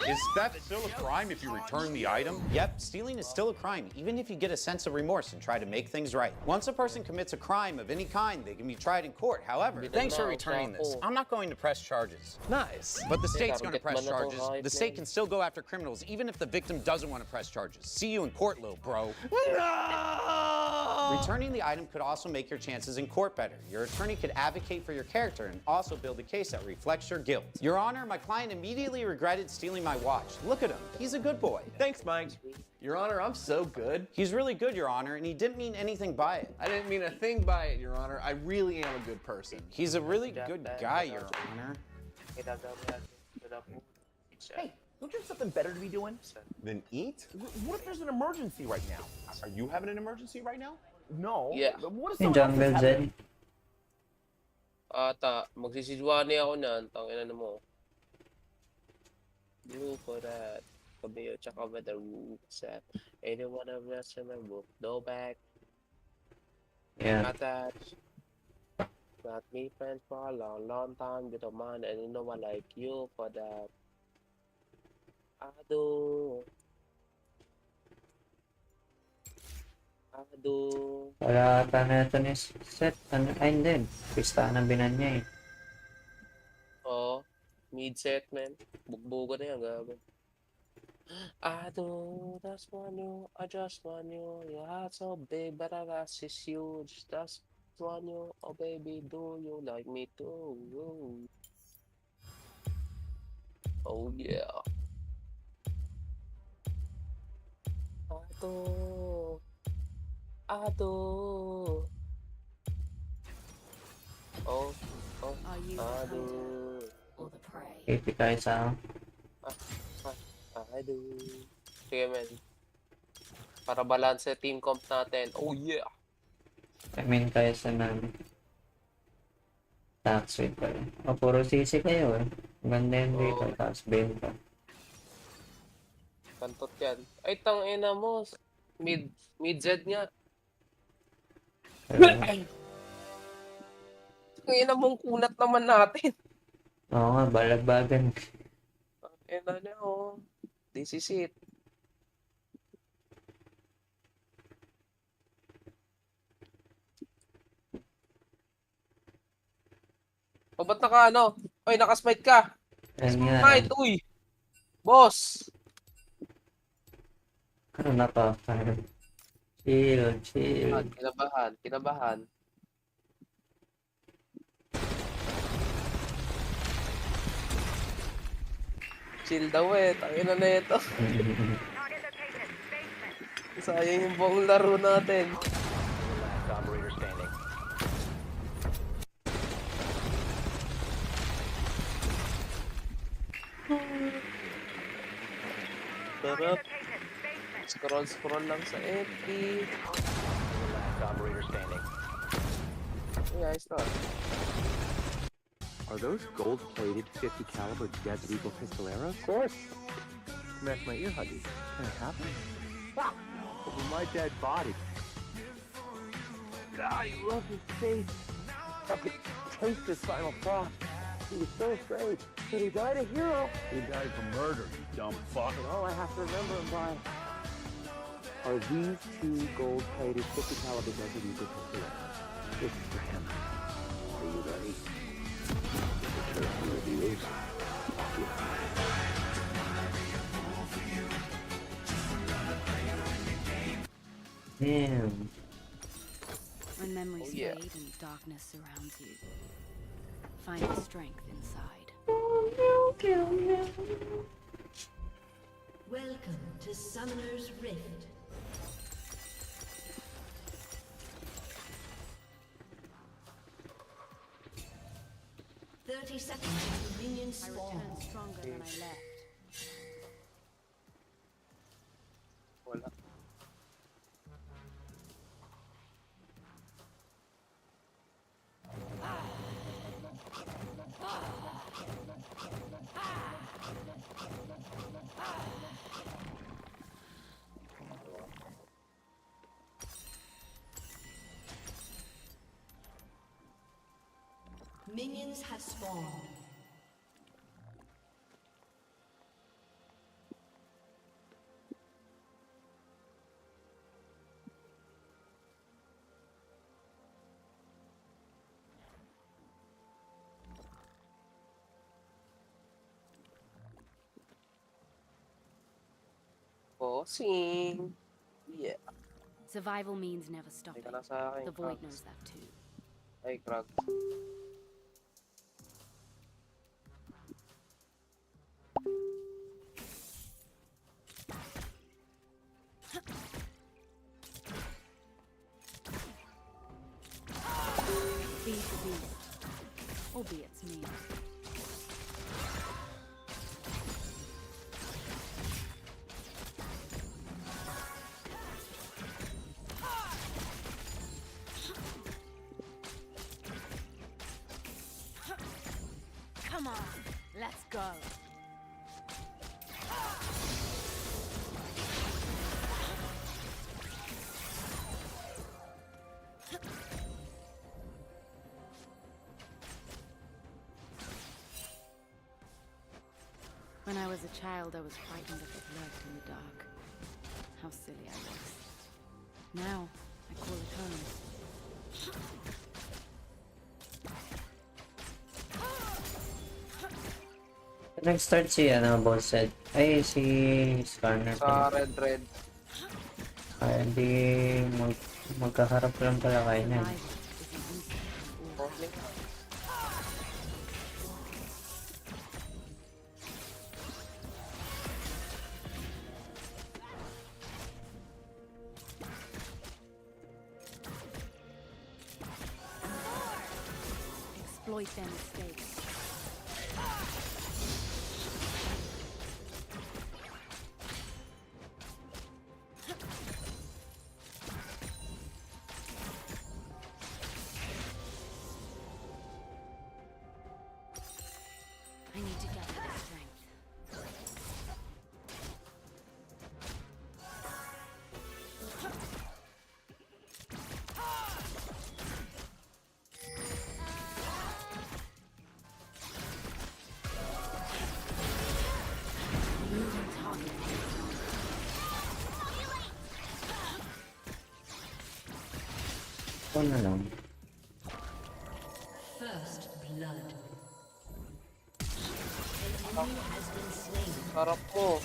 Is theft still a crime if you return the item? Yep, stealing is still a crime, even if you get a sense of remorse and try to make things right. Once a person commits a crime of any kind, they can be tried in court. However, thanks for returning this. I'm not going to press charges. Nice. But the state's going to press charges. The state can still go after criminals, even if the victim doesn't want to press charges. See you in court, little bro. No! Returning the item could also make your chances in court better. Your attorney could advocate for your character and also build a case that reflects your guilt. Your Honor, my client immediately regretted stealing my watch. Look at him. He's a good boy. Thanks, Mike. Your Honor, I'm so good. He's really good, Your Honor, and he didn't mean anything by it. I didn't mean a thing by it, Your Honor. I really am a good person. He's a really good guy, Your Honor. Hey, don't you have something better to be doing? Then eat? What if there's an emergency right now? Are you having an emergency right now? No. Yeah. What if Yung someone else jungle is having... Zen. Ata, magsisidwani ako niyan. Tangina na mo. You for that. Kabeo tsaka with the roots at anyone of us in the book. No back. Yeah. Not that. Not me friends for a long, long time. With a man and you know I like you for that. I do. Wala ata na ito ni set. Ano, ay hindi. Pista ng binan niya eh. Oo. Mid-set, man. Bugbugo na yan, gabi. I do, that's one you, I just want you. Your heart's so big, but I got is huge. That's one you, oh baby, do you like me too? Oh yeah. I do. Oh, I do. Happy tayo sa I do. Sige, man. Para balance sa team comp natin. Oh, yeah! I mean tayo sa namin. Tax rate pa rin. O, puro sisi kayo eh. Ganda yung dito. Tapos benta. Kantot yan. Ay, tangina mo. Mid-Z nga. Tangina mong kunat naman natin. Oo nga, balagbagan. Tangina niya, oh. This is it. O, ba't ano? Oy, nakasmite ka. Smite, uy. Boss. Ano na to? Chill. Kinabahan. Chill daw eh. Tangina na ito. Sayang yung buong laro natin. Sarap. Scroll lang sa FB. Yeah, it's not. Are those gold-plated 50 caliber Desert Eagle Pistoleros? Of course. Smash my ear huggies. Can it happen? Ah! Over my dead body. God, he loves his face. I could taste his final frost. He was so afraid. But he died a hero. He died for murder, you dumb fuck. And all I have to remember him by are these two gold-plated 50 caliber Desert Eagle Pistoleros. This is for him. Are you ready? Damn. When memories fade and darkness surrounds you, find the strength inside. Welcome to Summoner's Rift. Thirty seconds until minions spawn. Stronger than I left. Wala. Minions have spawned. Bossing. Yeah. Survival means never stopping. Teka na sa akin, The void Krags. knows that too. Ay, Krags. Feed the beast. Albeit it's me. Come on, let's go. When I was a child, I was frightened of what lurked in the dark. How silly I was. Now, I call it home. Nag-start si, boss said. Ay, si Skarner. Sa red. Kaya di magkaharap lang pala kayo na. Okay. Exploit their mistakes. I need to gather their strength. Moving target. Ito na lang. First blood. An enemy has been slain. Sarap mo.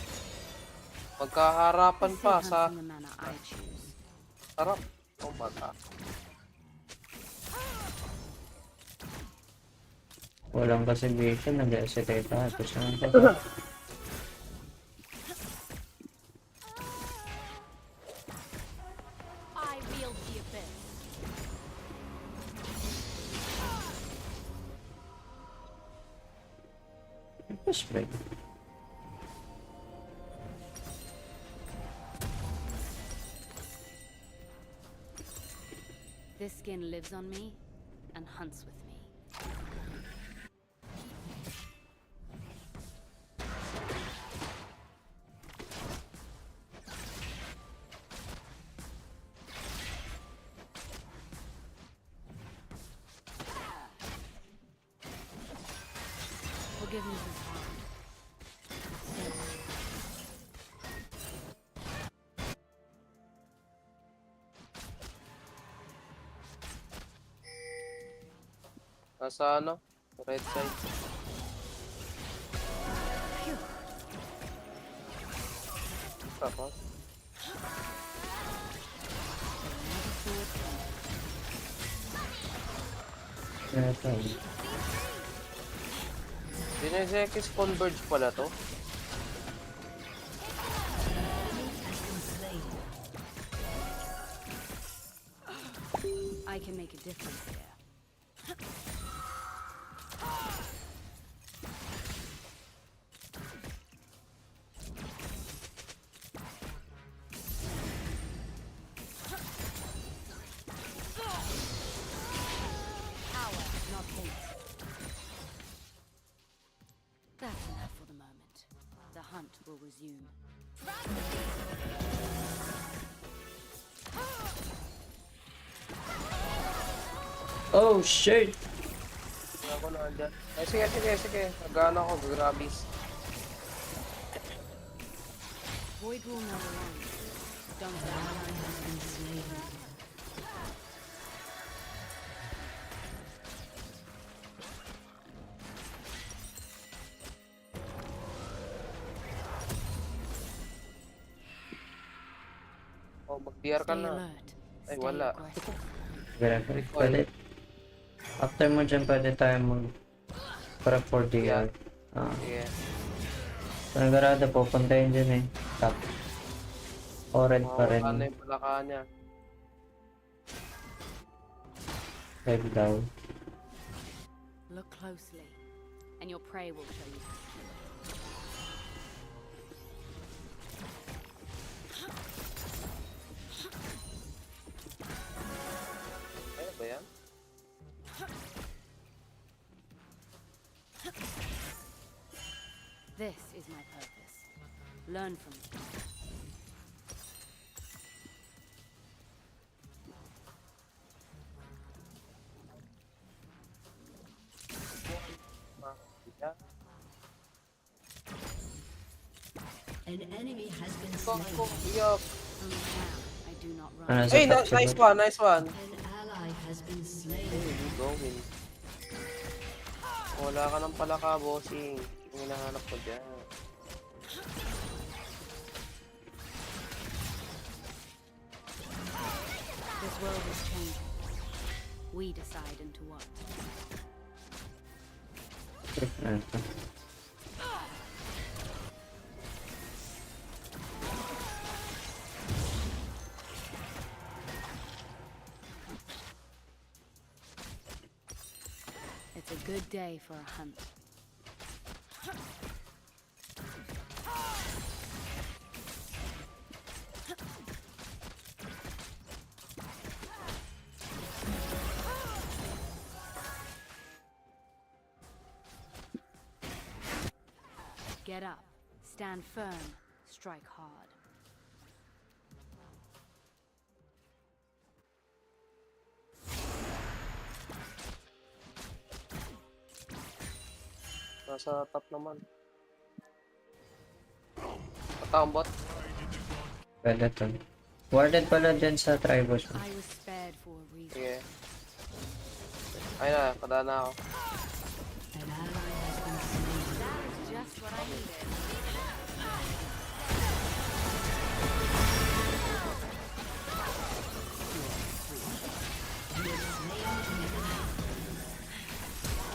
Magkaharapan pa sa... The manner I choose. Sarap. Oh my God. Walang kasi vision, nag-eseketa. Tapos naman pa. I wield the abyss. Push break. This skin lives on me and hunts with me. Forgiveness is hard. Nasa ano? Right side. Tapos. Dinezekis Converge pala to. I can make a difference here. Power, not hate. That's enough for the moment. The hunt will resume. Oh, shit! Hindi ako nandyan. Ay, sige. Nagana ako, grabis. Void will never end. Don't ally has been slain. Oh, mag-DR ka Stay na. alert. Ay, Stay wala. aggressive. Pwede. After mo dyan, pwede tayo para for DR. Sige. Panagarada po, puntayin dyan eh. Top. Ored pa rin. Ano yung palaka niya? 5 daw. Look closely, and your prey will show you. Ano ba yan? This is my purpose. Learn from me. An enemy has been slain. Yup. Only now I do not run. Hey, nice one. An ally has been slain. Hey, you going. Wala ka ng palaka, bossing. Yung hinahanap ko dyan. This world is changing. We decide into what. It's a good day for a hunt. Get up, stand firm, strike hard. Nasa top naman. Patawang bot. Pwede to. Warded pala dyan sa tribos mo. I was spared for a reason. Sige. Ayun na, kada na ako. An ally has been slain. That is just what I needed.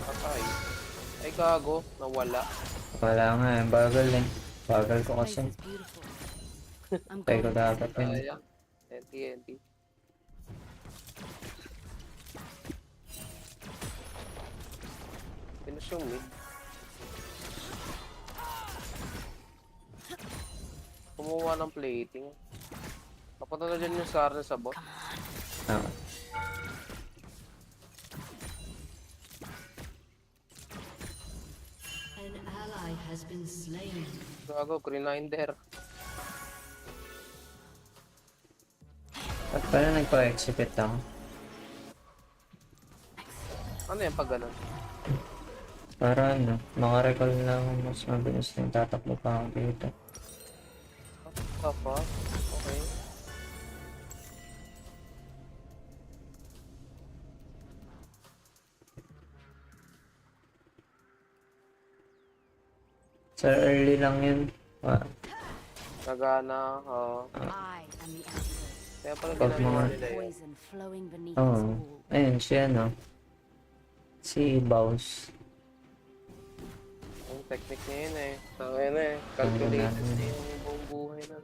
Patay. Ay, gago. Nawala. Wala nga eh. Bagal eh. Bagal ko kasi. Place is beautiful. I'm Tayo ko going dapat to yun. Ayan. NT. Finish yung mid. Kumuha ng plating. Napunta na dyan yung Scarlet sa bot. Ah. An ally has been slain. Gago, grinder. At pala nagpa-execute ako. Ano yan pag ganun? Para ano, makarecall lang mas mabilis na yung tatakbo pa ako dito. Tapos, okay. Sa early lang yun. Nagana, I am the antidote. Kaya pala Pag ginagawa mga- nila yun. Poison flowing beneath Oo. this wall. Ayun, si ano. Si Baus. Technique niya yun eh. Tangay na eh. Calculated na yung buong buhay na.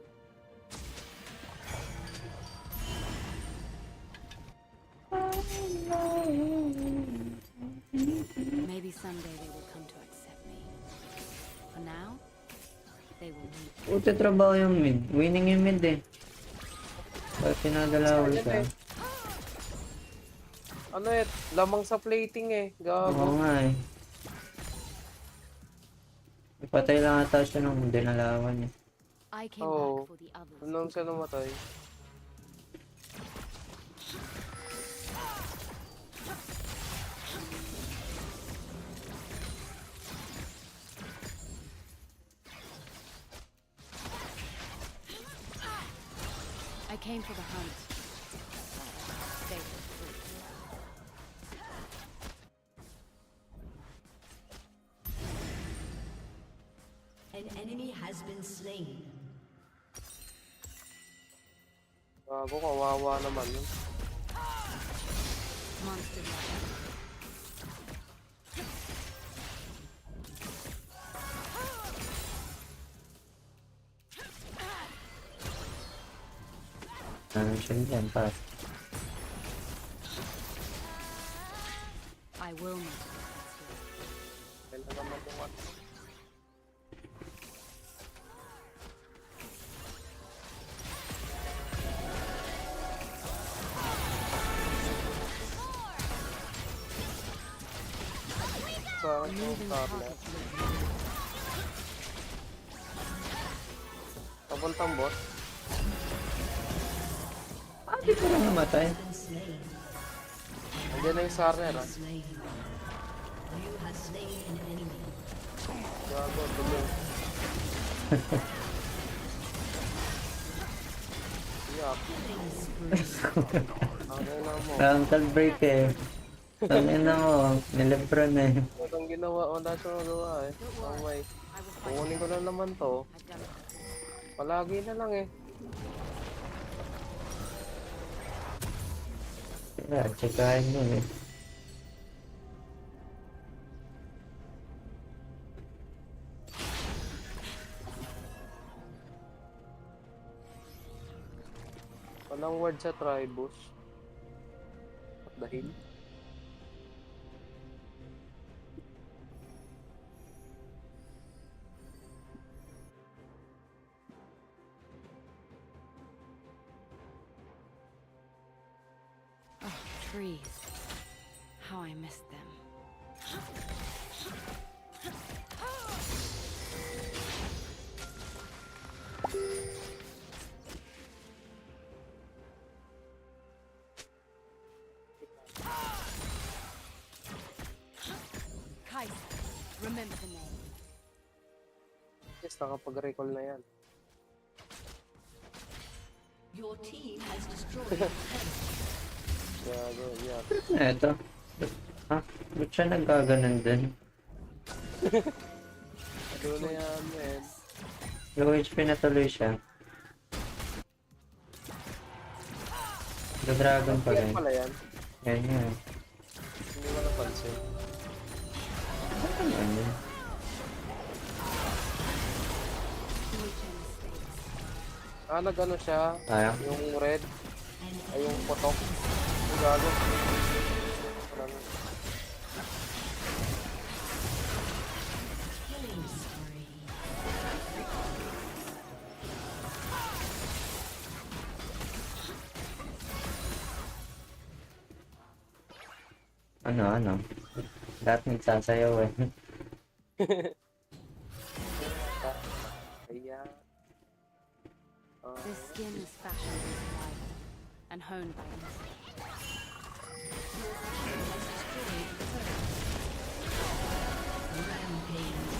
Maybe someday they will come to accept me. For now, they will weep. Puti trabaho yung mid. Winning yung mid eh. Bakit pinadalawal ka? Ano eh, lamang sa plating eh. Oo Gago. nga eh. Ipatay lang ata siya nung dinalawan niya. I came Oo. back for the others. Nung siya namatay. I came for the hunt. They were free. An enemy has been slain. Gago, kawawa naman yun. Monster love. Ano siya dyan pa? I will not. Ganda naman yung ano. Sa yung tablet. Papuntang bot. Di ko lang namatay. Andiyan na yung Sarner ah. You have slain an enemy. Gago, tuloy. Yuck. Ano na mo? Frontal break eh. Tangin na mo, nilibran eh. Itong ginawa, wala siya magawa eh. Oh my. Kukunin ko na naman to. Palagi na lang eh. Kaya, tsekahin mo eh. Walang word sa tribus. At dahil. Oh, trees. How I missed them. Kaiser, remember the name. Yes, nakapag-recall na yan. Your team has destroyed. Gago, yuck. Eto. Ha? Ba't siya nagkaganon din? Doon na yan, man. Low HP na tuloy siya. The dragon pa rin. Pala yan. Yan yan. Hindi ko napansin. Ano naman yun? Ah, nag-ano siya? Ayaw. Yung red. Ay, yung potok. Yung gago. Ano? Lahat nagsasayaw eh. Ayan. This skin is fashioned with light and honed by instinct. Rampage.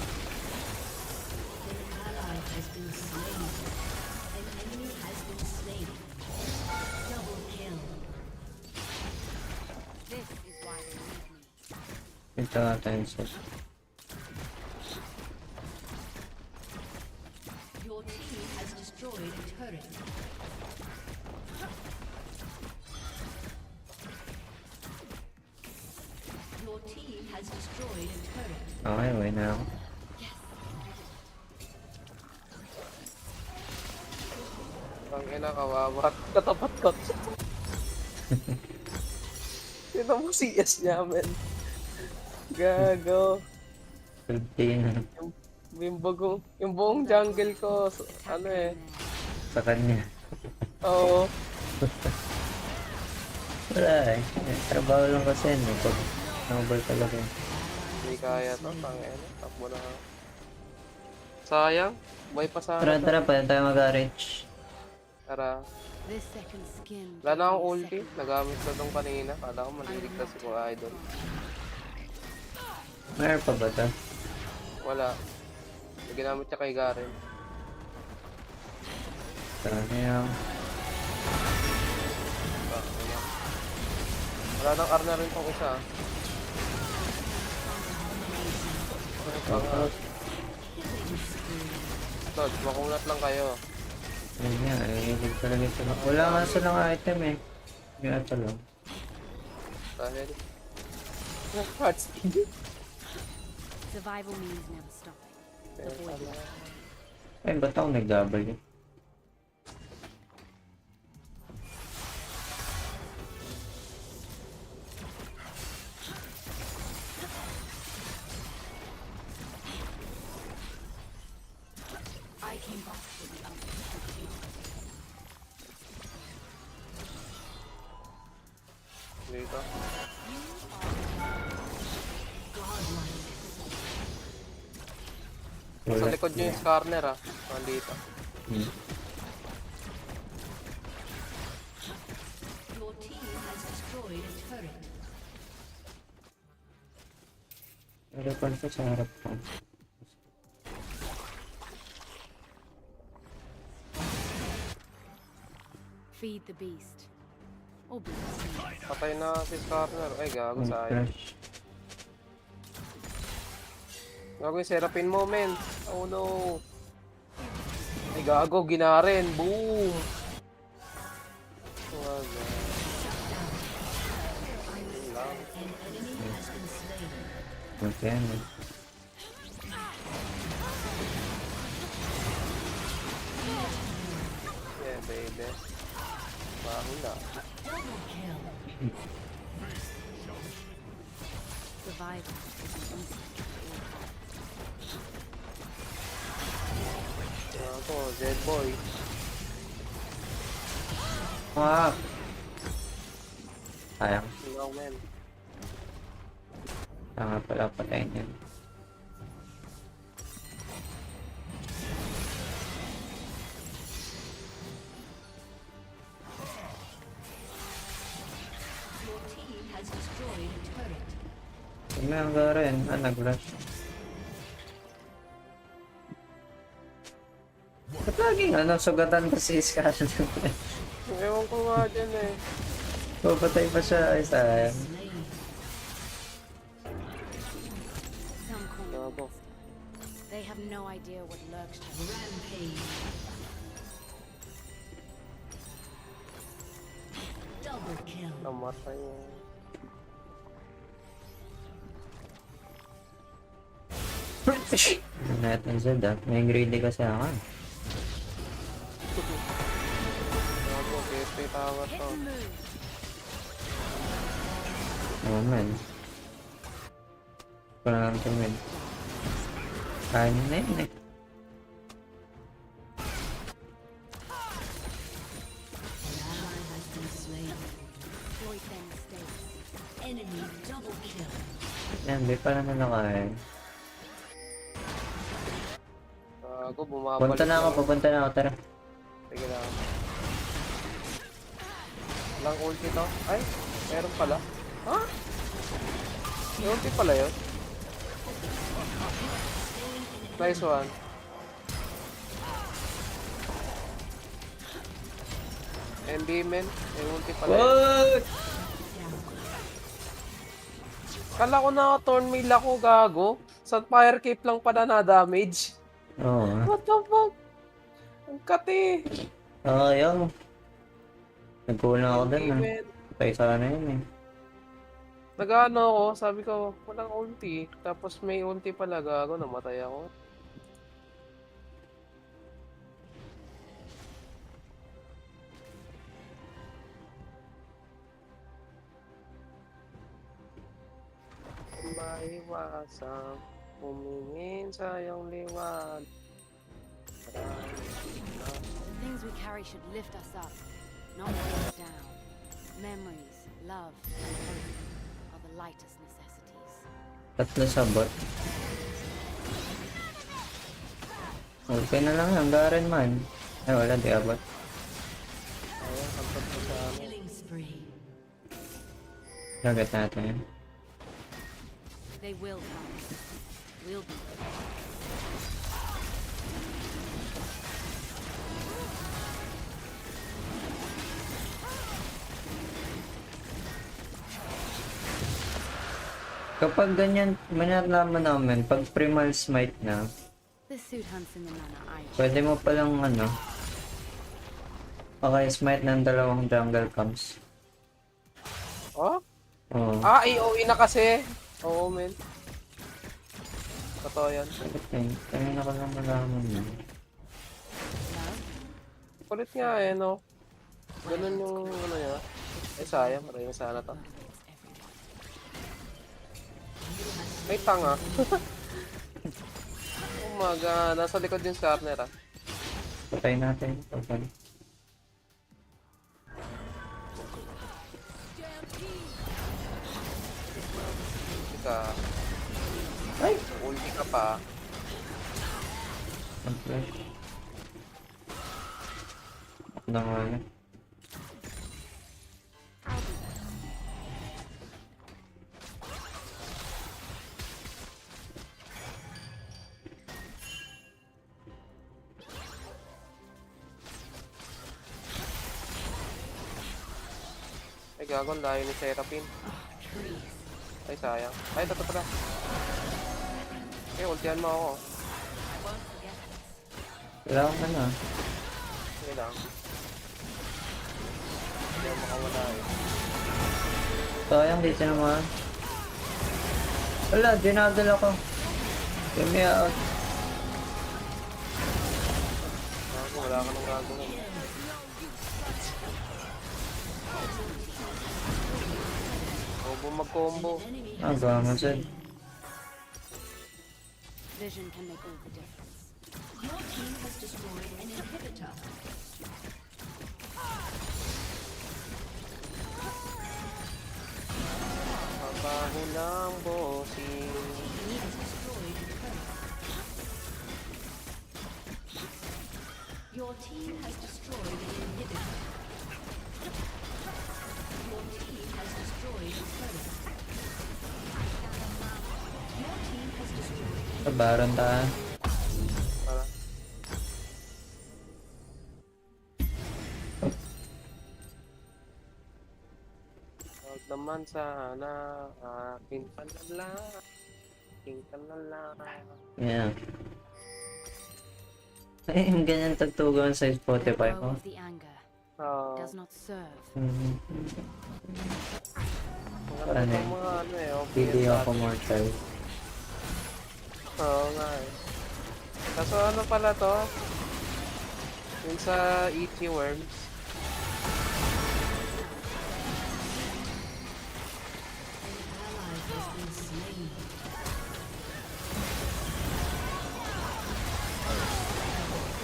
An ally has been slain. An enemy has been slain. Double kill. This is why they need me. Ito ata yung set. Your team has destroyed a turret. Your team has destroyed a turret. Okay, wait na ako. Yes, Ay na, kawawa. Katapat ko. Sino mo CS niya, men? Gago. Yung buong jungle ko, ano eh. Sa kanya. Oo. Wala eh. Trabaho lang kasi yun eh. Pag number talaga. Hindi kaya to, tangina. Takbo na. Sayang. Buhay pa sana. Tara, pwede tayo mag-arrange. Tara. This second skin. Wala na akong ulti. Nagamit ko nung kanina. Kala ko maliligtas ko idol. Meron pa ba ito? Wala. Ginamit siya kay Garen. Sayang. Wala nang R na rin tong isa. Tod, makunat lang kayo. Ayun nga, hilig talaga sila. Wala nga silang item eh. Yung ito lang. Dahil. Heart speed. Survival means never stopping. Avoid it. Ay, ba't ako nag-double yun? I came back for the Dito. Sa likod nyo yung Skarner ah. Nandito. Your team has destroyed a turret. Pero pa sa harap ko. Feed the beast. Or be Patay na si Skarner. Ay, gago sayang. Gago yung Seraphine mo, men. Oh no. Ay, gago. Ginaren. Boom. Gago. Okay, man. Yeah, baby. Mahula. survival is an instinct. Ako, dead boy. Wow. Sayang. No, man. Tanga pala patayin yan. Your team has destroyed a turret. Tingnan ka rin. Nag-rush. Ba't laging sugatan pa si Scarlet? Ewan ko nga dyan eh. Papatay pa siya. Ay, sayang. Some call they have no idea what lurks. Rampage. Double kill. Namatay yun. Natin Zed ah. May greedy kasi ako. Ako, KSP tower to. Oh man. Parang lang tumid. Kaya na yun eh. Exploit their mistakes. Enemy double kill. Yan, di pa naman nakaya. Ako, bumabalik. Pupunta na ako, tara. Sige lang. Walang ulti to? Ay, meron pala. Ha? May ulti pala yun? Nice one. MB men, may ulti pala yun. What? Kala ko naka-thornmail ako, gago. Sa fire cape lang pala na-damage. Oo. What the fuck? Ang kati. Yung. Nagkulang ako dun ah. Patay sana yun eh. Nag-ano ako, sabi ko, walang ulti. Tapos may ulti pala, gago, namatay ako. maiwasang humingin sa iyong liwan. The things we carry should lift us up, not weigh us down. Memories, love, and hope are the lightest necessities. Tatlo sabot. Okay na lang yan, Garen man. Ay, wala, di abot. Ayun, kampat ko sa ano. Killing spree. Lagat natin yan. They will come. We'll be there. Kapag ganyan, manalaman namin, pag primal smite na, This suit hunts in the manner I pwede mo palang ano, okay, smite ng dalawang jungle camps. Oh? Oo. Ah, AOE na kasi. Oo, men. Totoo yan. Kaya na ko lang malaman yun. Kulit nga eh, no? Ganun yung ano niya. Eh, sayang. Maraming sana to. May tanga. Umaga. Nasa likod yung Skarner, ah. Patay natin. Okay. Ka. Ay! Ulti ka pa. Okay. Na nga yan. Ay, gagon. Dahil ni Seraphine. Ay, sayang. Ay, ito pala. Okay, ultihan mo ako. Kailangan ka na. Okay lang. Hindi ako makawala eh. Sayang dito naman. Wala, dinadal ako. Give me out. Gago, wala ka nang gagawin. Combo mag-combo. Ah, gama sa'yo. Vision can make all the difference. Your team has destroyed an inhibitor. Mabaho ng bossing. Your team has destroyed an inhibitor. Your team has destroyed a turret. Your team has destroyed Sabaran tayo. Para. Huwag naman sana aking panala. Aking panala. Yeah. Ay, yung ganyan tagtugan sa Spotify Let go ko. of the anger. Does not serve. Ano eh? Mga ano eh. Hindi ako mortal. Oo nga eh. Kaso ano pala to? Yung sa Itchy Worms.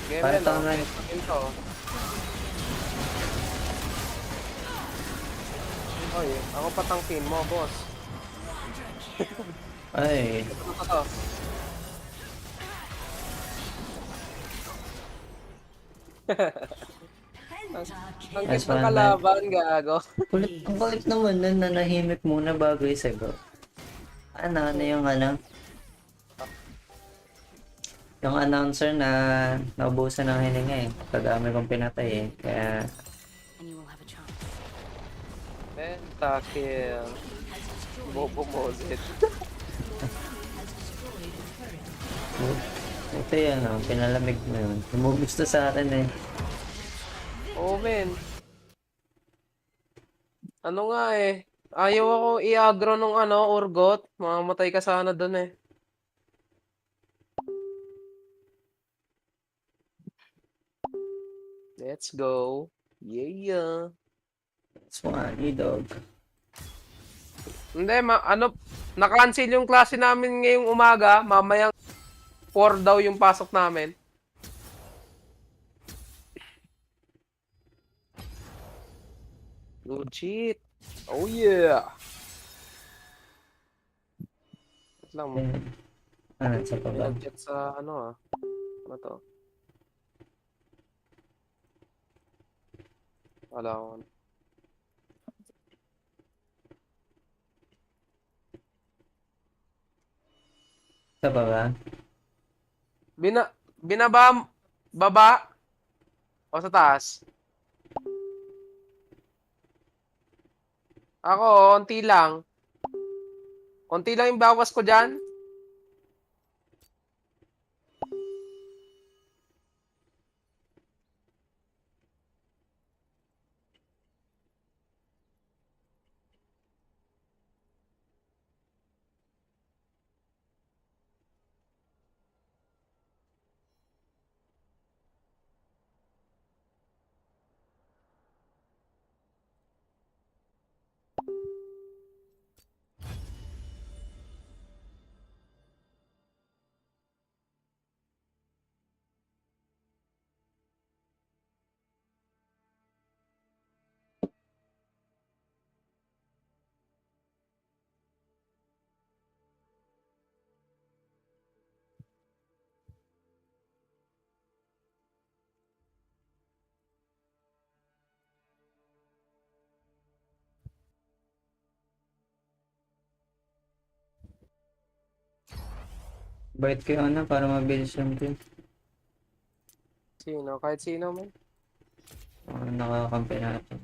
Game Para yan, tama oh. yun. Ito. Oy, ako patangkin mo, boss. Ay. Ito. Ang Nice cute ng one, kalaban, gago. Ang kulit naman nun, nanahimik muna bago isagot. Ano yung ano? Yung announcer na naubusan ng hininga eh. Kadami kong pinatay eh. Kaya And you will have a chance. Pentakill. Bobo Moset. ito yan oh, pinalamig mo yun. Umugusto sa akin eh. Oo, men. Ano nga eh. Ayaw ako i-aggro nung ano, Urgot. Mamamatay ka sana dun eh. Let's go. Yeah. That's one, dog. Hindi, na-cancel yung klase namin ngayong umaga. Mamayang 4 daw yung pasok namin. Good shit. Oh yeah. Wait lang. Sa May baba. nag-chat sa ano Ano to? Wala ko. Sa baba. Binaba, baba, o sa taas? Ako, onti lang. Onti lang yung bawas ko dyan. Bait kayo na para mabilis yung team. Sino? Kahit sino man. Nakakampi natin.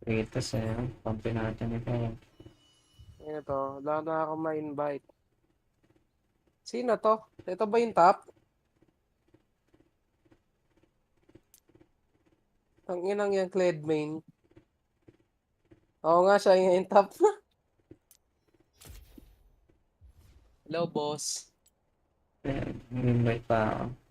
Ritas kampi natin ito. Ano to? Wala na ako ma-invite. Sino to? Ito ba yung top? Ang inang yung Cledmain. Oo nga, siya yung top. Hello, boss. Invite pa ako.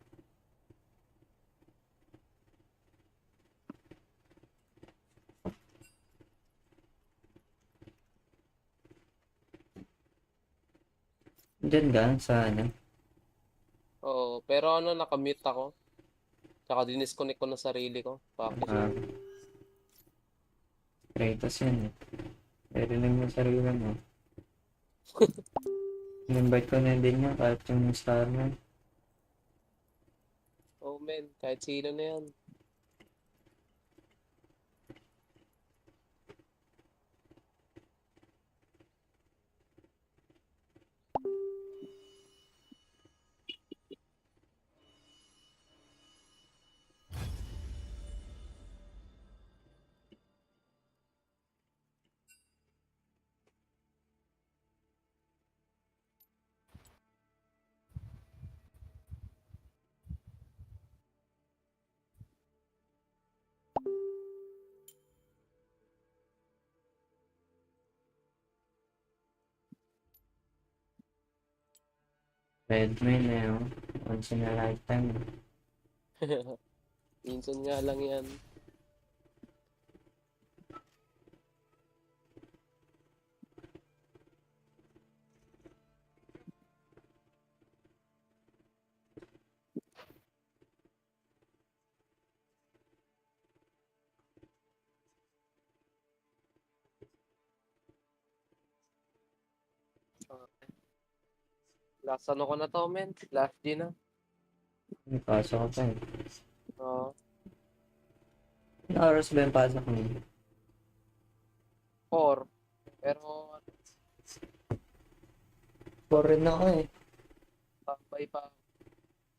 Diyan ka sa ano? Oo, pero nakamute ako. Tsaka dinisconnect ko na sarili ko. Bakit? Ritas yan eh. Narinig mo sarili mo. Invite ko na din niya kahit yung star mo. Oh man, kahit sino na yan. Redman once in a lifetime. Minsan nga lang yan. Last ano ko na to, men. Last G na. May pasok ko pa eh. Oo. Ilang oras ba yung pasok mo? 4. Pero, 4 rin ako eh. tambay pa.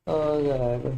Oo, gago.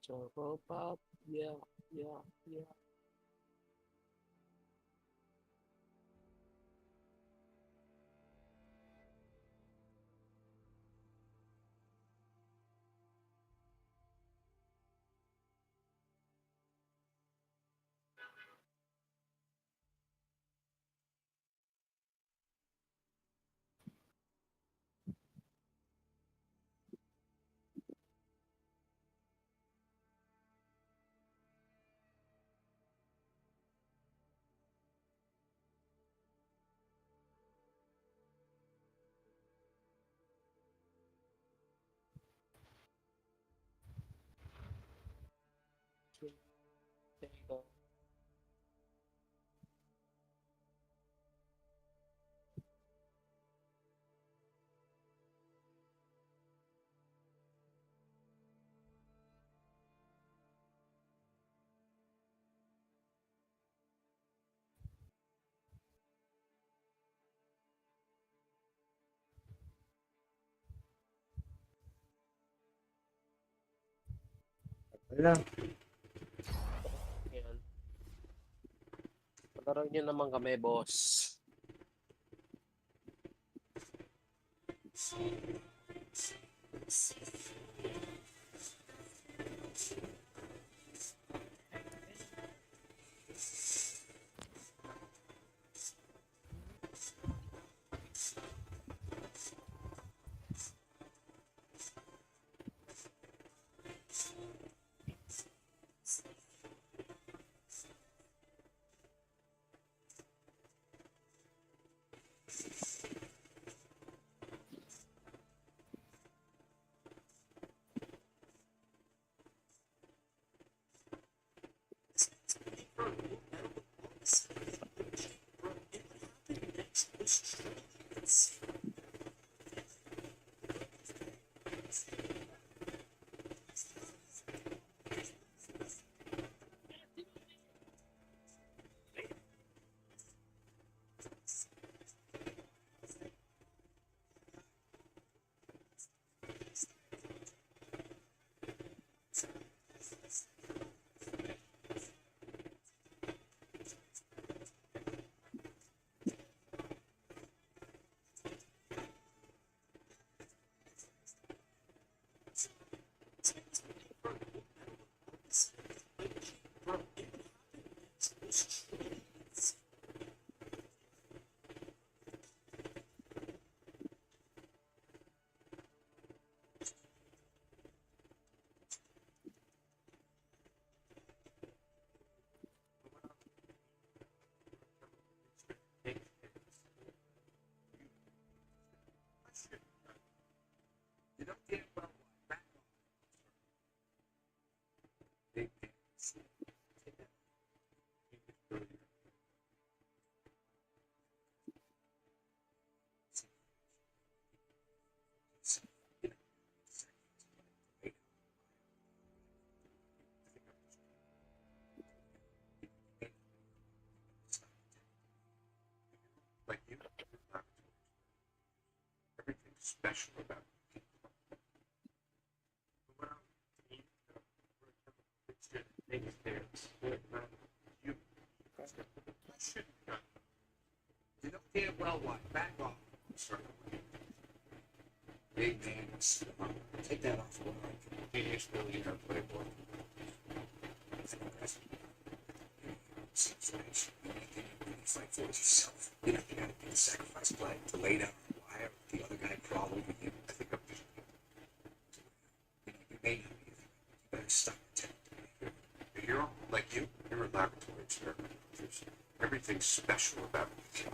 Choco pop. Yeah, yeah, yeah. There you go. Wala. Yan. Palaroin nyo naman kami, boss. Like you, everything special about it. Well, it's good things there. You shouldn't. You know damn well why. Back off. Sir. Big names. Take that off. Genius billionaire playboy. Fight for yourself. You know, you gotta be the sacrifice play to lay down on the wire. The other guy crawl over you. I think I'm just, you know, you may not be. You better stop pretending. A hero like you, you're a laboratory experiment. There's everything special about you.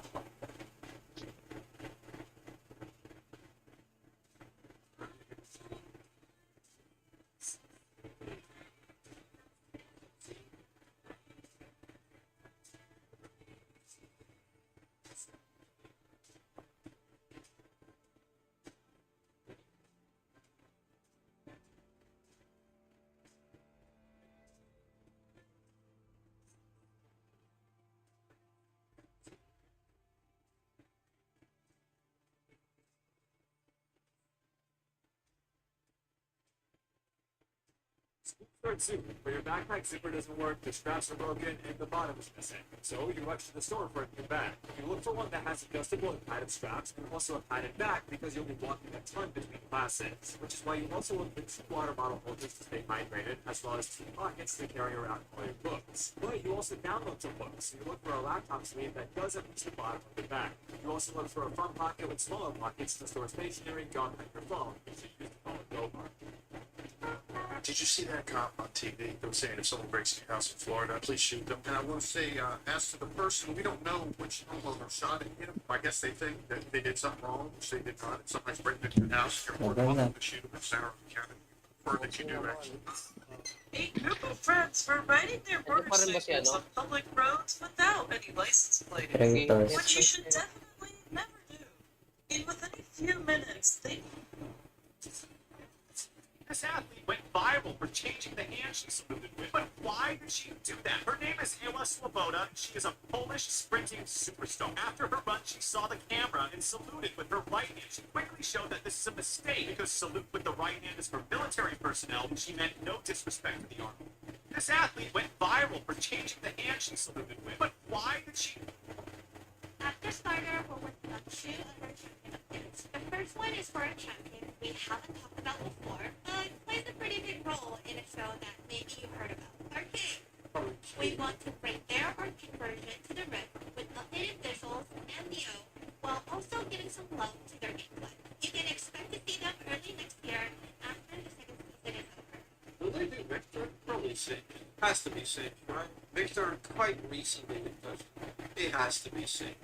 Third suit, but your backpack zipper doesn't work, the straps are broken, and the bottom is missing. So you rush to the store for a new bag. You look for one that has adjustable and padded straps, and also a padded back because you'll be walking a ton between classes. Which is why you also look for 2 water bottle holders to stay hydrated, as well as 2 pockets to carry around all your books. But you also download some books, so you look for a laptop sleeve that doesn't reach the bottom of the bag. You also look for a front pocket with smaller pockets to store stationery, gum, and your phone, which you use to call a go bar. Did you see that cop on TV that was saying if someone breaks into your house in Florida, please shoot them? And I want to say, as to the person, we don't know which homeowner shot at him. I guess they think that they did something wrong, which they did not. If somebody's breaking into your house, you're more than welcome to shoot them. If Sarah County, prefer that you do, actually. A group of friends were riding their motorcycles on public roads without any license plating, which you should definitely never do. In within a few minutes, they This athlete went viral for changing the hand she saluted with. But why did she do that? Her name is Ela Swoboda. She is a Polish sprinting superstar. After her run, she saw the camera and saluted with her right hand. She quickly showed that this is a mistake because salute with the right hand is for military personnel. She meant no disrespect to the army. This athlete went viral for changing the hand she saluted with. But why did she? After starter, we're with two other champion updates. The first one is for a champion we haven't talked about before, but plays a pretty big role in a show that maybe you heard about. Arcade. We want to bring their arcade version to the Rift with updated visuals and Neo, while also giving some love to their gameplay. You can expect to see them early next year after the second season is over. Will they do Victor? Probably safe. Has to be safe, right? Victor quite recently because it has to be safe.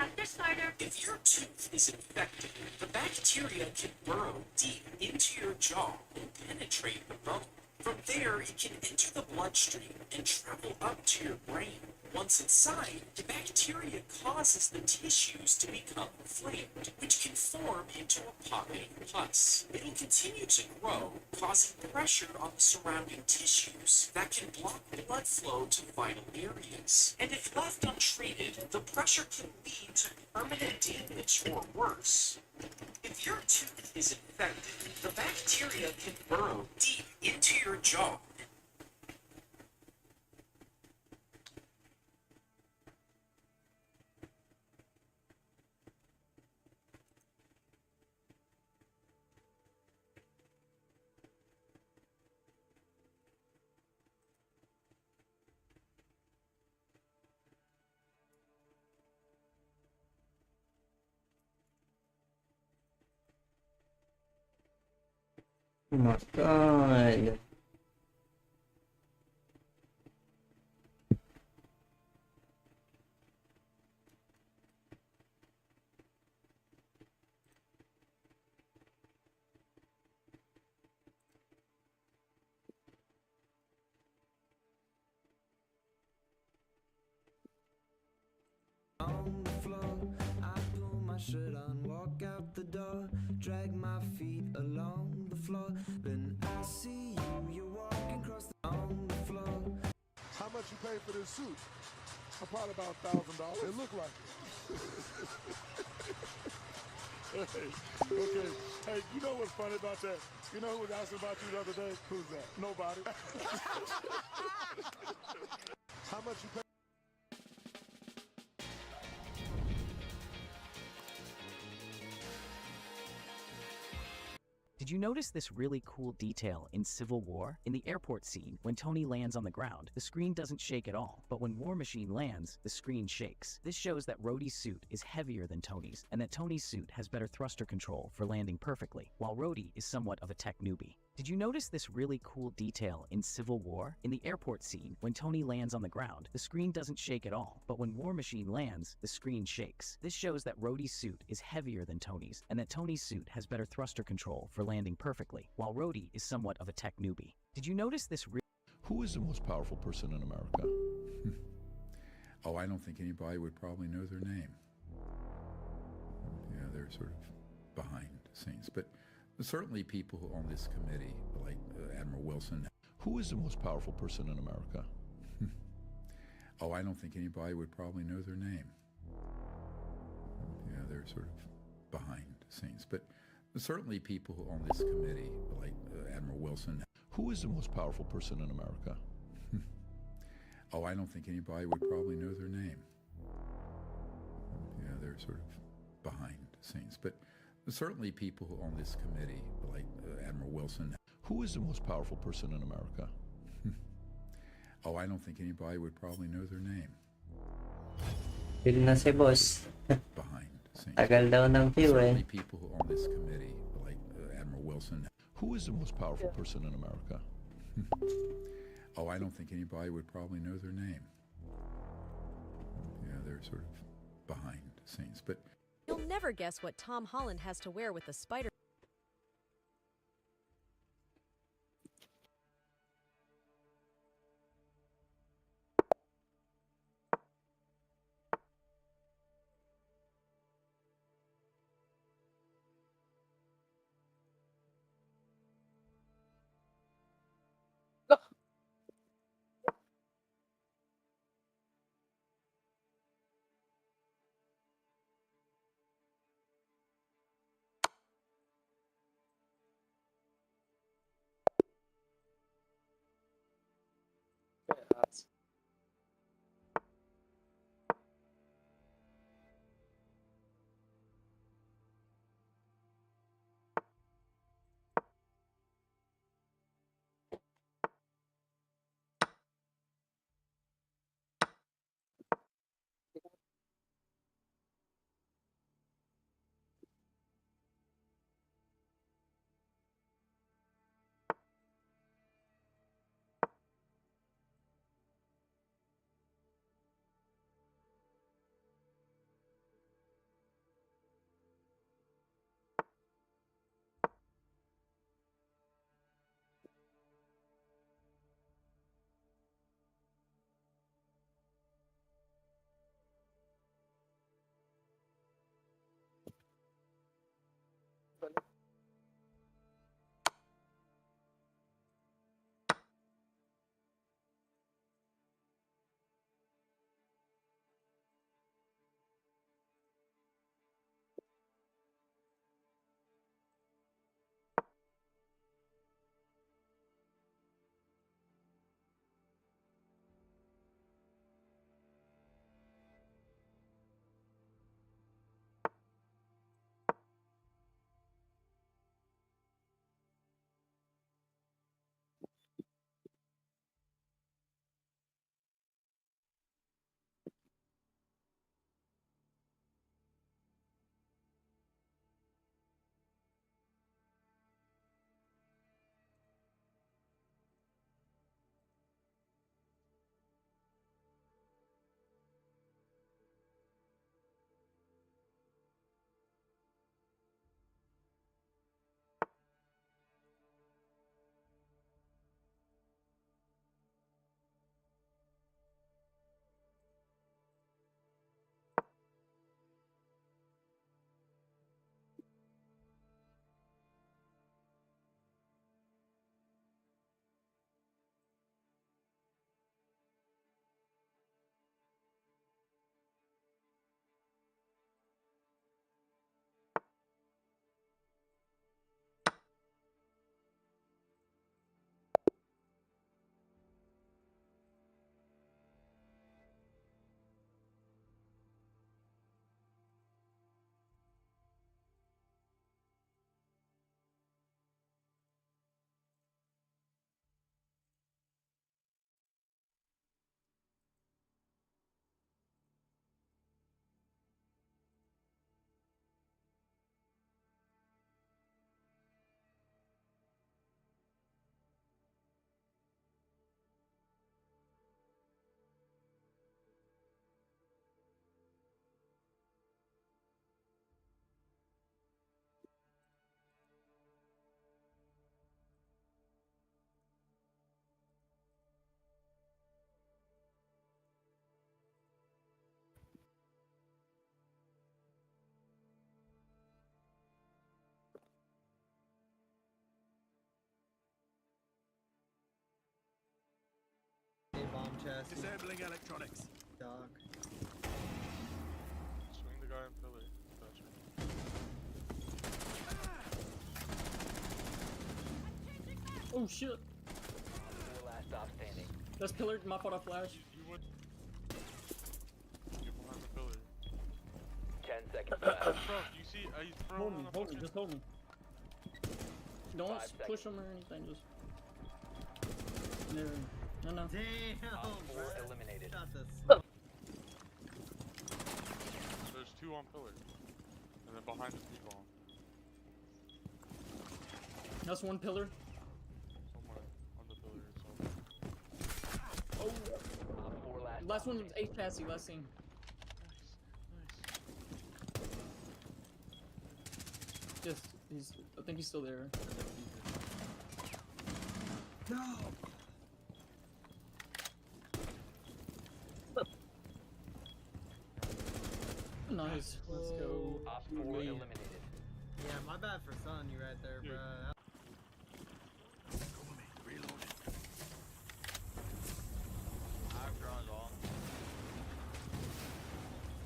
After starter, if your tooth is infected, the bacteria can burrow deep into your jaw and penetrate the bone. From there, it can enter the bloodstream and travel up to your brain. Once inside, the bacteria causes the tissues to become inflamed, which can form into a pocket of pus. It'll continue to grow, causing pressure on the surrounding tissues that can block blood flow to vital areas. And if left untreated, the pressure can lead to permanent damage or worse. If your tooth is infected, the bacteria can burrow deep into your jaw. Oh my god. On the floor, I pull my shirt on, walk out the door, drag my feet along the floor. Then I see you, you're walking across the on the floor. How much you pay for this suit? Probably about $1,000. It looked like it. Okay. Hey, you know what's funny about that? You know who was asking about you the other day? Who's that? Nobody. How much you pay? Did you notice this really cool detail in Civil War? In the airport scene, when Tony lands on the ground, the screen doesn't shake at all. But when War Machine lands, the screen shakes. This shows that Rhodey's suit is heavier than Tony's, and that Tony's suit has better thruster control for landing perfectly, while Rhodey is somewhat of a tech newbie. Did you notice this really cool detail in Civil War? In the airport scene, when Tony lands on the ground, the screen doesn't shake at all. But when War Machine lands, the screen shakes. This shows that Rhodey's suit is heavier than Tony's, and that Tony's suit has better thruster control for landing perfectly, while Rhodey is somewhat of a tech newbie. Did you notice this Who is the most powerful person in America? Oh, I don't think anybody would probably know their name. Yeah, they're sort of behind the scenes. But certainly people who on this committee, like Admiral Wilson. Who is the most powerful person in America? Oh, I don't think anybody would probably know their name. Yeah, they're sort of behind the scenes. But certainly people who on this committee, like Admiral Wilson. Who is the most powerful person in America? Oh, I don't think anybody would probably know their name. Yeah, they're sort of behind the scenes. But certainly people who on this committee, like Admiral Wilson. Who is the most powerful person in America? Oh, I don't think anybody would probably know their name. Yun na si boss. Behind the scenes. Tagal daw ng view eh. Certainly people who on this committee, like Admiral Wilson. Who is the most powerful person in America? Oh, I don't think anybody would probably know their name. Yeah, they're sort of behind the scenes. But you'll never guess what Tom Holland has to wear with the spider. chassis. Disabling electronics. Dog. Swing the guy in pillar. Gotcha. Oh shit. Last stop standing. That's pillared. My fault. I flash. You would get behind the pillar. 10 seconds left. Bro, you see, he's thrown Hold on me. the Hold me. fucking... Just hold me. Don't 5 push seconds. him or anything. Just. There. No, no. Damn, Op 4 bro. eliminated. Shot the There's two on pillar. And then behind is people. That's one pillar. Somewhere on the pillar itself. Oh. Op 4 Last one was H chassis. Last scene. Just, I think he's still there. No. Nice. Let's go. Op 4 eliminated. Yeah, my bad for selling you right there, bro. I've drawn all.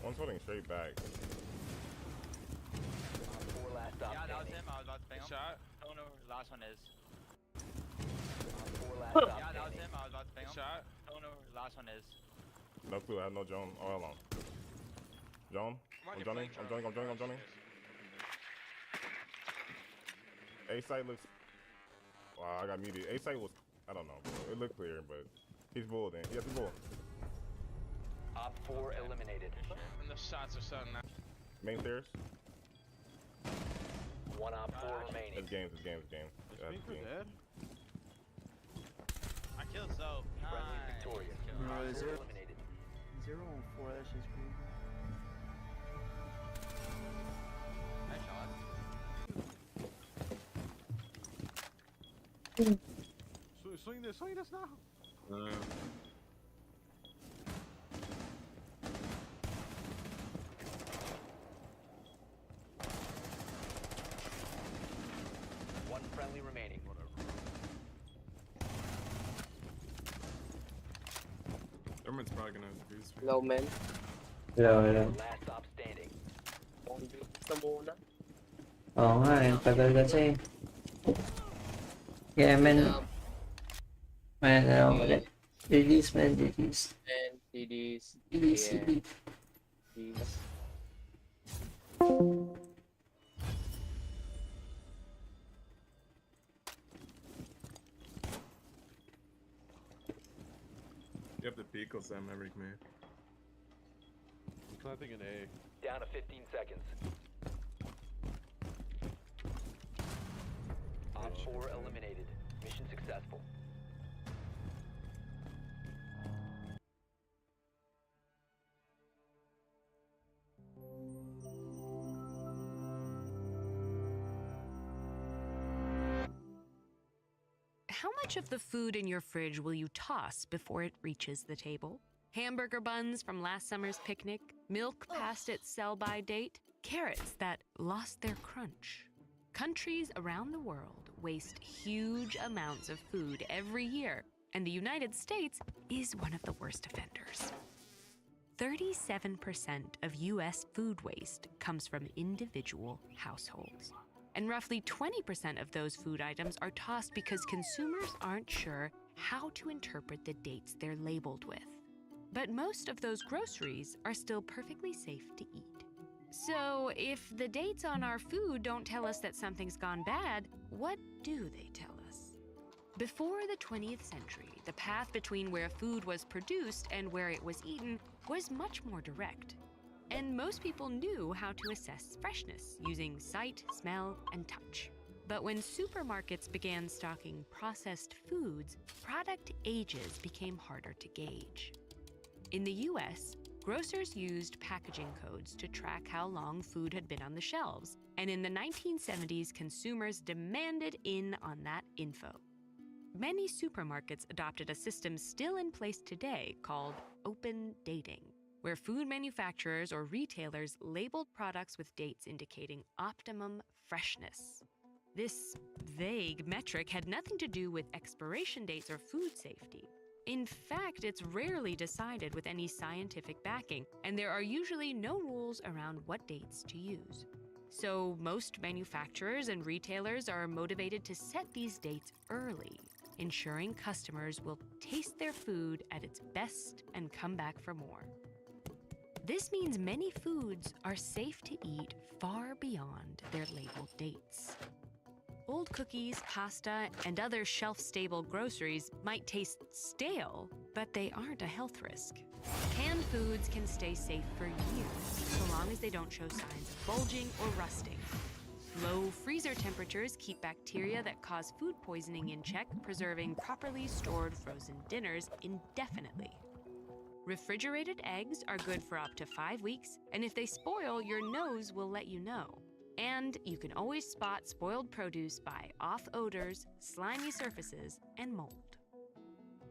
One's holding straight back. Op 4 last stop Yeah, that was standing. him. I was about to bang him. Shot. Don't know where the last one is. Op 4 last stop Yeah, that was standing. him. I was about to bang him. Shot. Don't know where the last one is. No clue, I have no Joan. Oh, hold on. Joan? I'm joining. A-site looks... Wow, I got muted. A-site was... I don't know, bro. It looked clear, but... He's bull then. Yes, he's bull. Op 4 eliminated. And the shots are shutting out. Main stairs. One Op 4 remaining. It's games. Is That's Pinker games. dead? I killed Zoe. Friendly Nice. victorious. Kill. Op is 4 it? eliminated. 0 and 4, that's just crazy. Nice shot. Swing this now. One friendly remaining. Everyone's probably gonna boost me. Low man. Wala. Last stop standing. Basta muna. Oo nga, yung tagal kasi. Yeah, man. Man, ulit. Release, man, release. And CDs. Release, Yeah. release. Yes. You have to peek or Sam Maverick man. I'm planting an A. Down to 15 seconds. Op 4 eliminated. Mission successful. How much of the food in your fridge will you toss before it reaches the table? Hamburger buns from last summer's picnic, milk past its sell-by date, carrots that lost their crunch. Countries around the world waste huge amounts of food every year, and the United States is one of the worst offenders. 37% of U.S. food waste comes from individual households. And roughly 20% of those food items are tossed because consumers aren't sure how to interpret the dates they're labeled with. But most of those groceries are still perfectly safe to eat. So if the dates on our food don't tell us that something's gone bad, what do they tell us? Before the 20th century, the path between where food was produced and where it was eaten was much more direct. And most people knew how to assess freshness using sight, smell, and touch. But when supermarkets began stocking processed foods, product ages became harder to gauge. In the US, grocers used packaging codes to track how long food had been on the shelves, and in the 1970s, consumers demanded in on that info. Many supermarkets adopted a system still in place today called open dating, where food manufacturers or retailers labeled products with dates indicating optimum freshness. This vague metric had nothing to do with expiration dates or food safety. In fact, it's rarely decided with any scientific backing, and there are usually no rules around what dates to use. So most manufacturers and retailers are motivated to set these dates early, ensuring customers will taste their food at its best and come back for more. This means many foods are safe to eat far beyond their labeled dates. Old cookies, pasta, and other shelf-stable groceries might taste stale, but they aren't a health risk. Canned foods can stay safe for years, so long as they don't show signs of bulging or rusting. Low freezer temperatures keep bacteria that cause food poisoning in check, preserving properly stored frozen dinners indefinitely. Refrigerated eggs are good for up to 5 weeks, and if they spoil, your nose will let you know. And you can always spot spoiled produce by off odors, slimy surfaces, and mold.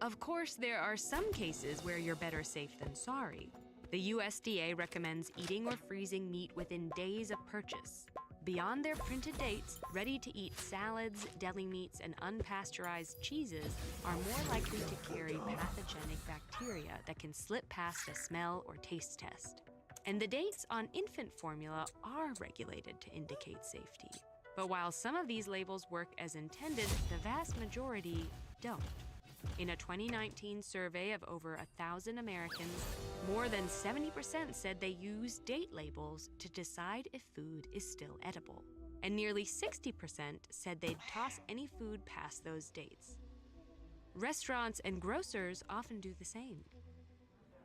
Of course, there are some cases where you're better safe than sorry. The USDA recommends eating or freezing meat within days of purchase. Beyond their printed dates, ready-to-eat salads, deli meats, and unpasteurized cheeses are more likely to carry pathogenic bacteria that can slip past a smell or taste test. And the dates on infant formula are regulated to indicate safety. But while some of these labels work as intended, the vast majority don't. In a 2019 survey of over 1,000 Americans, more than 70% said they use date labels to decide if food is still edible. And nearly 60% said they'd toss any food past those dates. Restaurants and grocers often do the same.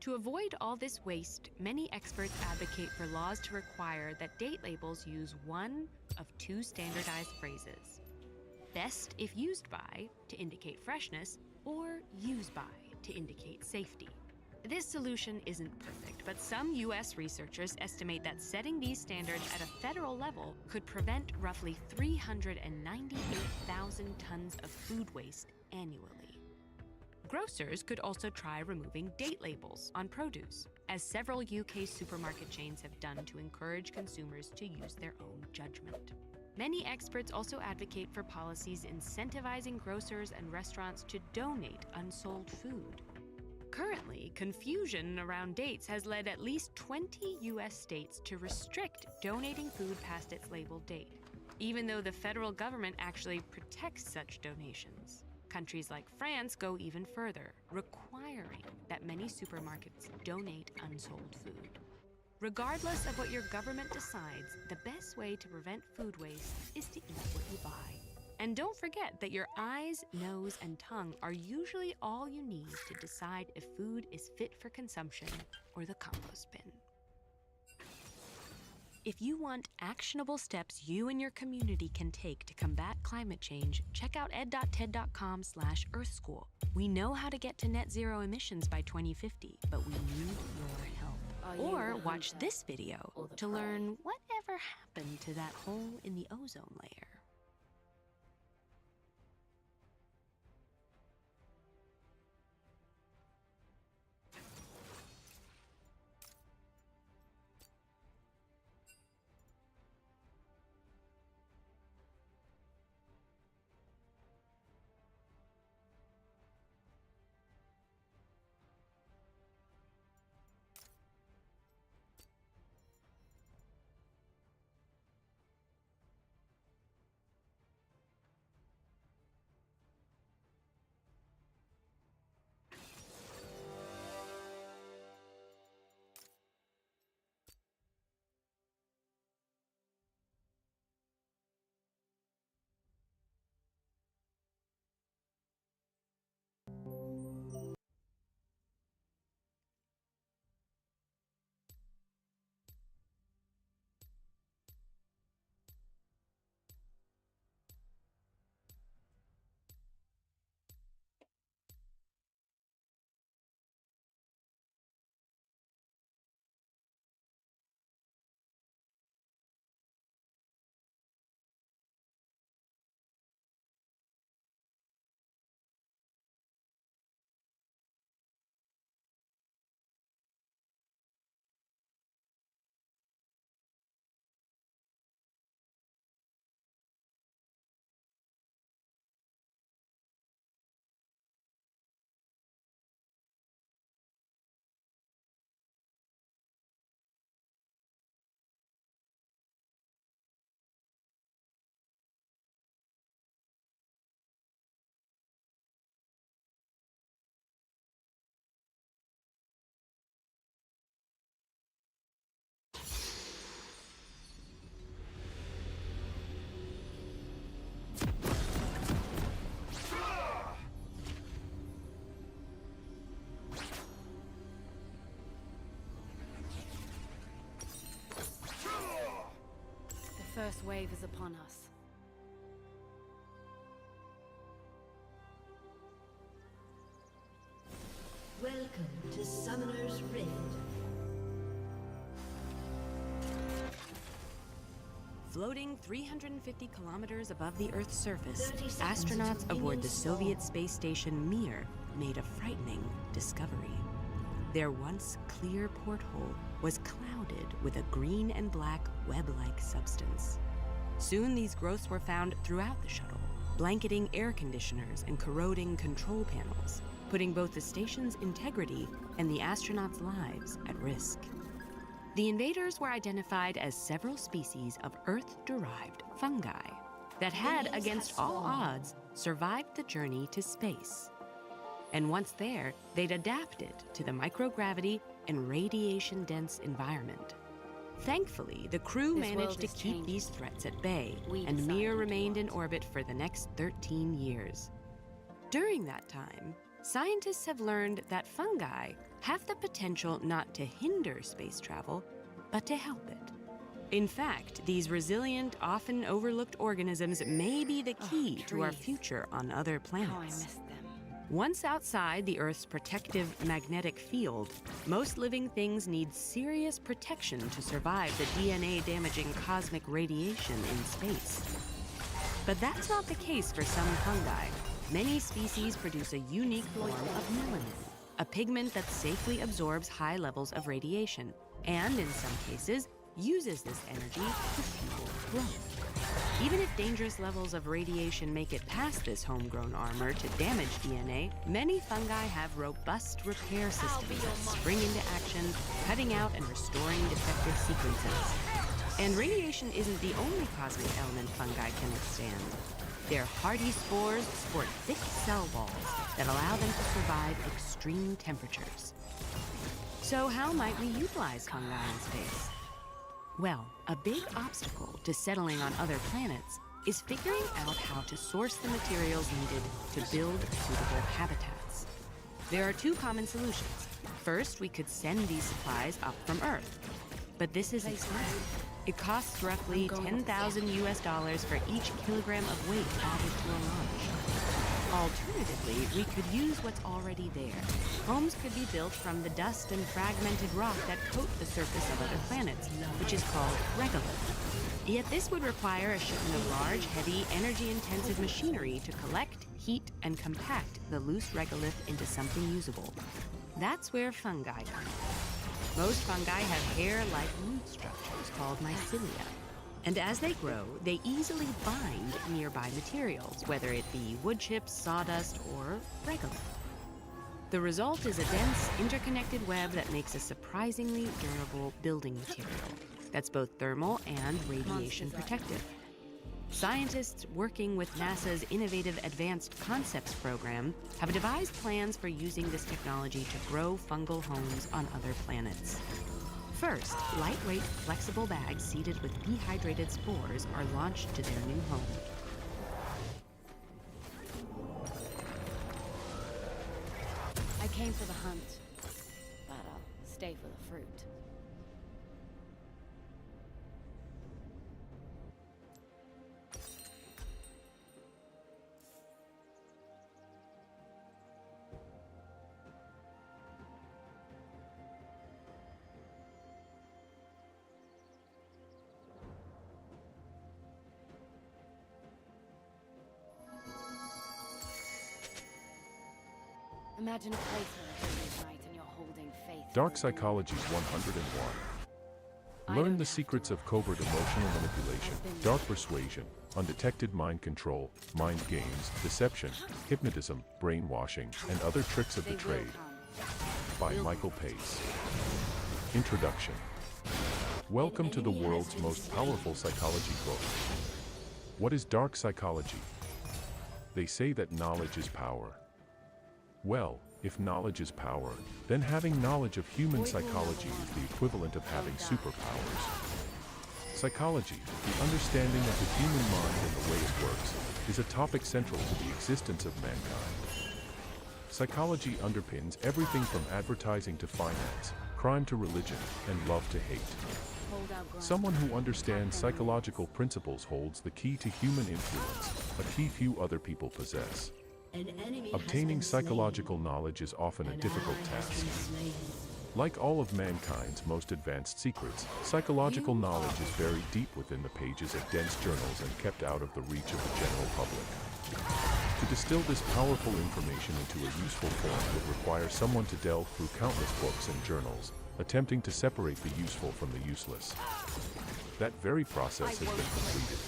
To avoid all this waste, many experts advocate for laws to require that date labels use one of two standardized phrases. Best if used by, to indicate freshness, or use by, to indicate safety. This solution isn't perfect, but some U.S. researchers estimate that setting these standards at a federal level could prevent roughly 398,000 tons of food waste annually. Grocers could also try removing date labels on produce, as several UK supermarket chains have done to encourage consumers to use their own judgment. Many experts also advocate for policies incentivizing grocers and restaurants to donate unsold food. Currently, confusion around dates has led at least 20 U.S. states to restrict donating food past its labeled date, even though the federal government actually protects such donations. Countries like France go even further, requiring that many supermarkets donate unsold food. Regardless of what your government decides, the best way to prevent food waste is to eat what you buy. And don't forget that your eyes, nose, and tongue are usually all you need to decide if food is fit for consumption or the compost bin. If you want actionable steps you and your community can take to combat climate change, check out ed.ted.com/earthschool. We know how to get to net zero emissions by 2050, but we need your help. Or watch this video to learn whatever happened to that hole in the ozone layer. first wave is upon us. Welcome to Summoner's Rift. Floating 350 kilometers above the Earth's surface, 30 seconds astronauts until aboard the minions Soviet spawn. space station Mir made a frightening discovery. Their once clear porthole was clouded with a green and black web-like substance. Soon these growths were found throughout the shuttle, blanketing air conditioners and corroding control panels, putting both the station's integrity and the astronauts' lives at risk. The invaders were identified as several species of Earth-derived fungi that had, against all odds, survived the journey to space. And once there, they'd adapted to the microgravity and radiation-dense environment. Thankfully, the crew This managed world to is keep changing. these threats at bay, We and decide Mir what to remained in want. orbit for the next 13 years. During that time, scientists have learned that fungi have the potential not to hinder space travel, but to help it. In fact, these resilient, often overlooked organisms may be the key to our trees. future on other How I planets. miss them. Once outside the Earth's protective magnetic field, most living things need serious protection to survive the DNA-damaging cosmic radiation in space. But that's not the case for some fungi. Many species produce a unique form of melanin, a pigment that safely absorbs high levels of radiation, and in some cases, uses this energy to fuel growth. Even if dangerous levels of radiation make it past this homegrown armor to damage DNA, many fungi have robust repair systems that spring into action, cutting out and restoring defective sequences. And radiation isn't the only cosmic element fungi can withstand. Their hardy spores sport thick cell walls that allow them to survive extreme temperatures. So how might we utilize fungi in space? Well, a big obstacle to settling on other planets is figuring out how to source the materials needed to build suitable habitats. There are two common solutions. First, we could send these supplies up from Earth. But this is expensive. It costs roughly $10,000 for each kilogram of weight added to a launch. Alternatively, we could use what's already there. Homes could be built from the dust and fragmented rock that coat the surface of other planets, which is called regolith. Yet this would require a shipment of large, heavy, energy-intensive machinery to collect, heat, and compact the loose regolith into something usable. That's where fungi come in. Most fungi have hair-like root structures called mycelia. And as they grow, they easily bind nearby materials, whether it be wood chips, sawdust, or regolith. The result is a dense, interconnected web that makes a surprisingly durable building material that's both thermal and radiation protective. Scientists working with NASA's Innovative Advanced Concepts program have devised plans for using this technology to grow fungal homes on other planets. First, lightweight, flexible bags seeded with dehydrated spores are launched to their new home. I came for the hunt, but I'll stay for the fruit. Imagine a place where it's night and you're holding faith. Dark Psychology 101. Learn the secrets of covert emotional manipulation, dark persuasion, undetected mind control, mind games, deception, hypnotism, brainwashing, and other tricks of the trade. By Michael Pace. Introduction. Welcome to the world's most powerful psychology book. What is dark psychology? They say that knowledge is power. Well, if knowledge is power, then having knowledge of human psychology is the equivalent of having superpowers. Psychology, the understanding of the human mind and the way it works, is a topic central to the existence of mankind. Psychology underpins everything from advertising to finance, crime to religion, and love to hate. hold out ground. Someone who understands psychological principles holds the key to human influence, a key few other people possess. An enemy Obtaining has been psychological knowledge is often a difficult task. Like all of mankind's most advanced secrets, psychological knowledge is buried deep within the pages of dense journals and kept out of the reach of the general public. To distill this powerful information into a useful form would require someone to delve through countless books and journals, attempting to separate the useful from the useless. That very process has been completed.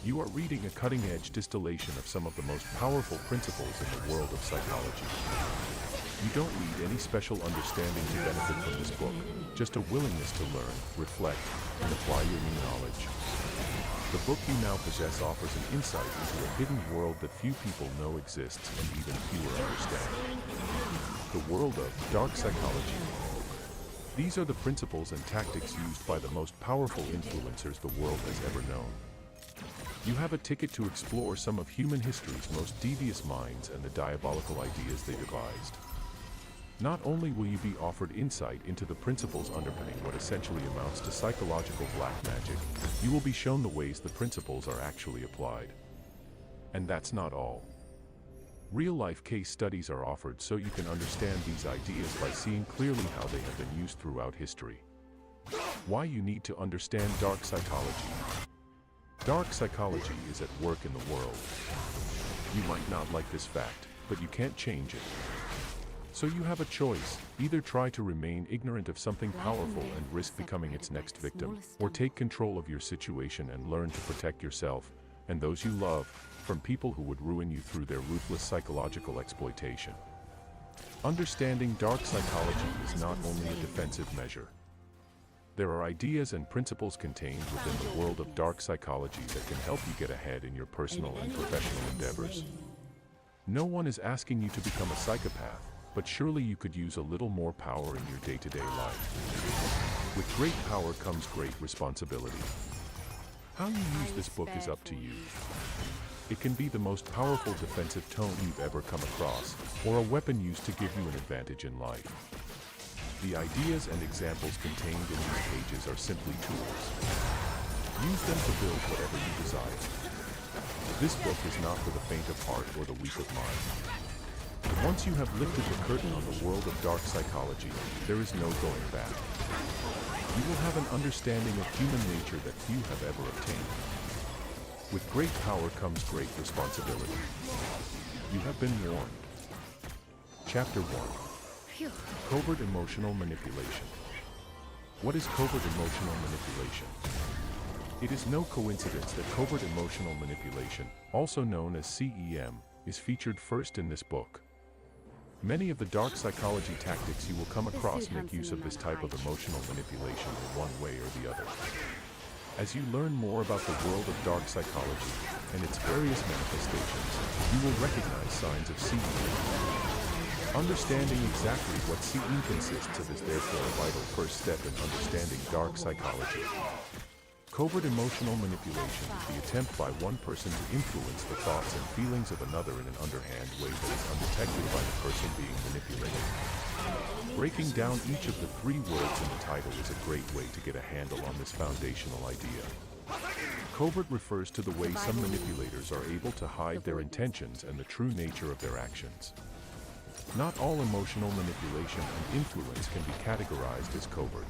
You are reading a cutting-edge distillation of some of the most powerful principles in the world of psychology. You don't need any special understanding to benefit from this book, just a willingness to learn, reflect, and apply your new knowledge. The book you now possess offers an insight into a hidden world that few people know exists and even fewer understand. The world of dark psychology. These are the principles and tactics used by the most powerful influencers the world has ever known. You have a ticket to explore some of human history's most devious minds and the diabolical ideas they devised. Not only will you be offered insight into the principles underpinning what essentially amounts to psychological black magic, you will be shown the ways the principles are actually applied. And that's not all. Real-life case studies are offered so you can understand these ideas by seeing clearly how they have been used throughout history. Why you need to understand dark psychology. Dark psychology is at work in the world. You might not like this fact, but you can't change it. So you have a choice: either try to remain ignorant of something powerful and risk becoming its next victim, or take control of your situation and learn to protect yourself and those you love from people who would ruin you through their ruthless psychological exploitation. Understanding dark psychology is not only a defensive measure. There are ideas and principles contained within the world of dark psychology that can help you get ahead in your personal and professional endeavors. No one is asking you to become a psychopath, but surely you could use a little more power in your day-to-day life. With great power comes great responsibility. How you use this book is up to you. It can be the most powerful defensive tome you've ever come across, or a weapon used to give you an advantage in life. The ideas and examples contained in these pages are simply tools. Use them to build whatever you desire. This book is not for the faint of heart or the weak of mind. Once you have lifted the curtain on the world of dark psychology, there is no going back. You will have an understanding of human nature that few have ever obtained. With great power comes great responsibility. You have been warned. Chapter 1. Covert emotional manipulation. What is covert emotional manipulation? It is no coincidence that covert emotional manipulation, also known as CEM, is featured first in this book. Many of the dark psychology tactics you will come across make use of this type of emotional manipulation in one way or the other. As you learn more about the world of dark psychology and its various manifestations, you will recognize signs of CEM. Understanding exactly what CE consists of is therefore a vital first step in understanding dark psychology. Covert emotional manipulation is the attempt by one person to influence the thoughts and feelings of another in an underhand way that is undetected by the person being manipulated. Breaking down each of the 3 words in the title is a great way to get a handle on this foundational idea. Covert refers to the way some manipulators are able to hide their intentions and the true nature of their actions. Not all emotional manipulation and influence can be categorized as covert.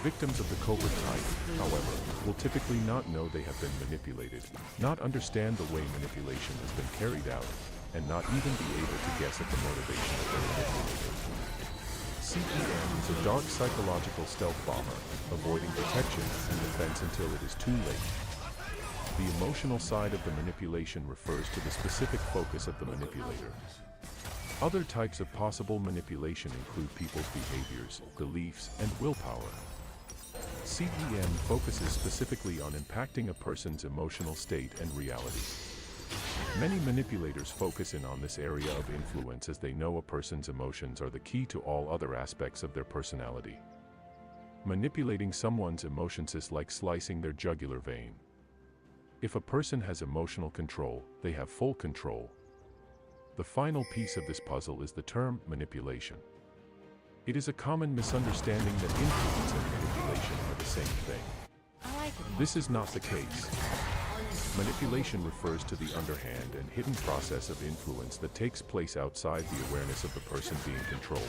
Victims of the covert type, however, will typically not know they have been manipulated, not understand the way manipulation has been carried out, and not even be able to guess at the motivation of their manipulator. CEM is a dark psychological stealth bomber, avoiding detection and defense until it is too late. The emotional side of the manipulation refers to the specific focus of the manipulator. Other types of possible manipulation include people's behaviors, beliefs, and willpower. CEM focuses specifically on impacting a person's emotional state and reality. Many manipulators focus in on this area of influence as they know a person's emotions are the key to all other aspects of their personality. Manipulating someone's emotions is like slicing their jugular vein. If a person has emotional control, they have full control. The final piece of this puzzle is the term manipulation. It is a common misunderstanding that influence and manipulation are the same thing. I like it. This is not the case. Manipulation refers to the underhand and hidden process of influence that takes place outside the awareness of the person being controlled.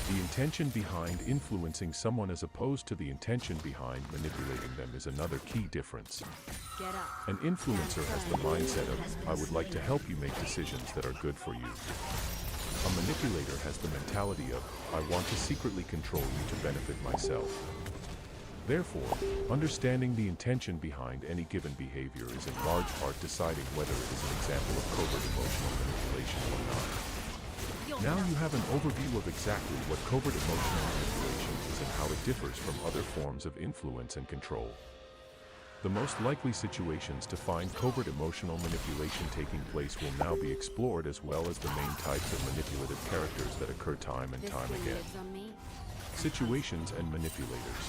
The intention behind influencing someone as opposed to the intention behind manipulating them is another key difference. Get up. An influencer has the mindset of, I would like to help you make decisions that are good for you. A manipulator has the mentality of, I want to secretly control you to benefit myself. Therefore, understanding the intention behind any given behavior is in large part deciding whether it is an example of covert emotional manipulation or not. Now you have an overview of exactly what covert emotional manipulation is and how it differs from other forms of influence and control. The most likely situations to find covert emotional manipulation taking place will now be explored, as well as the main types of manipulative characters that occur time and time again. Situations and manipulators.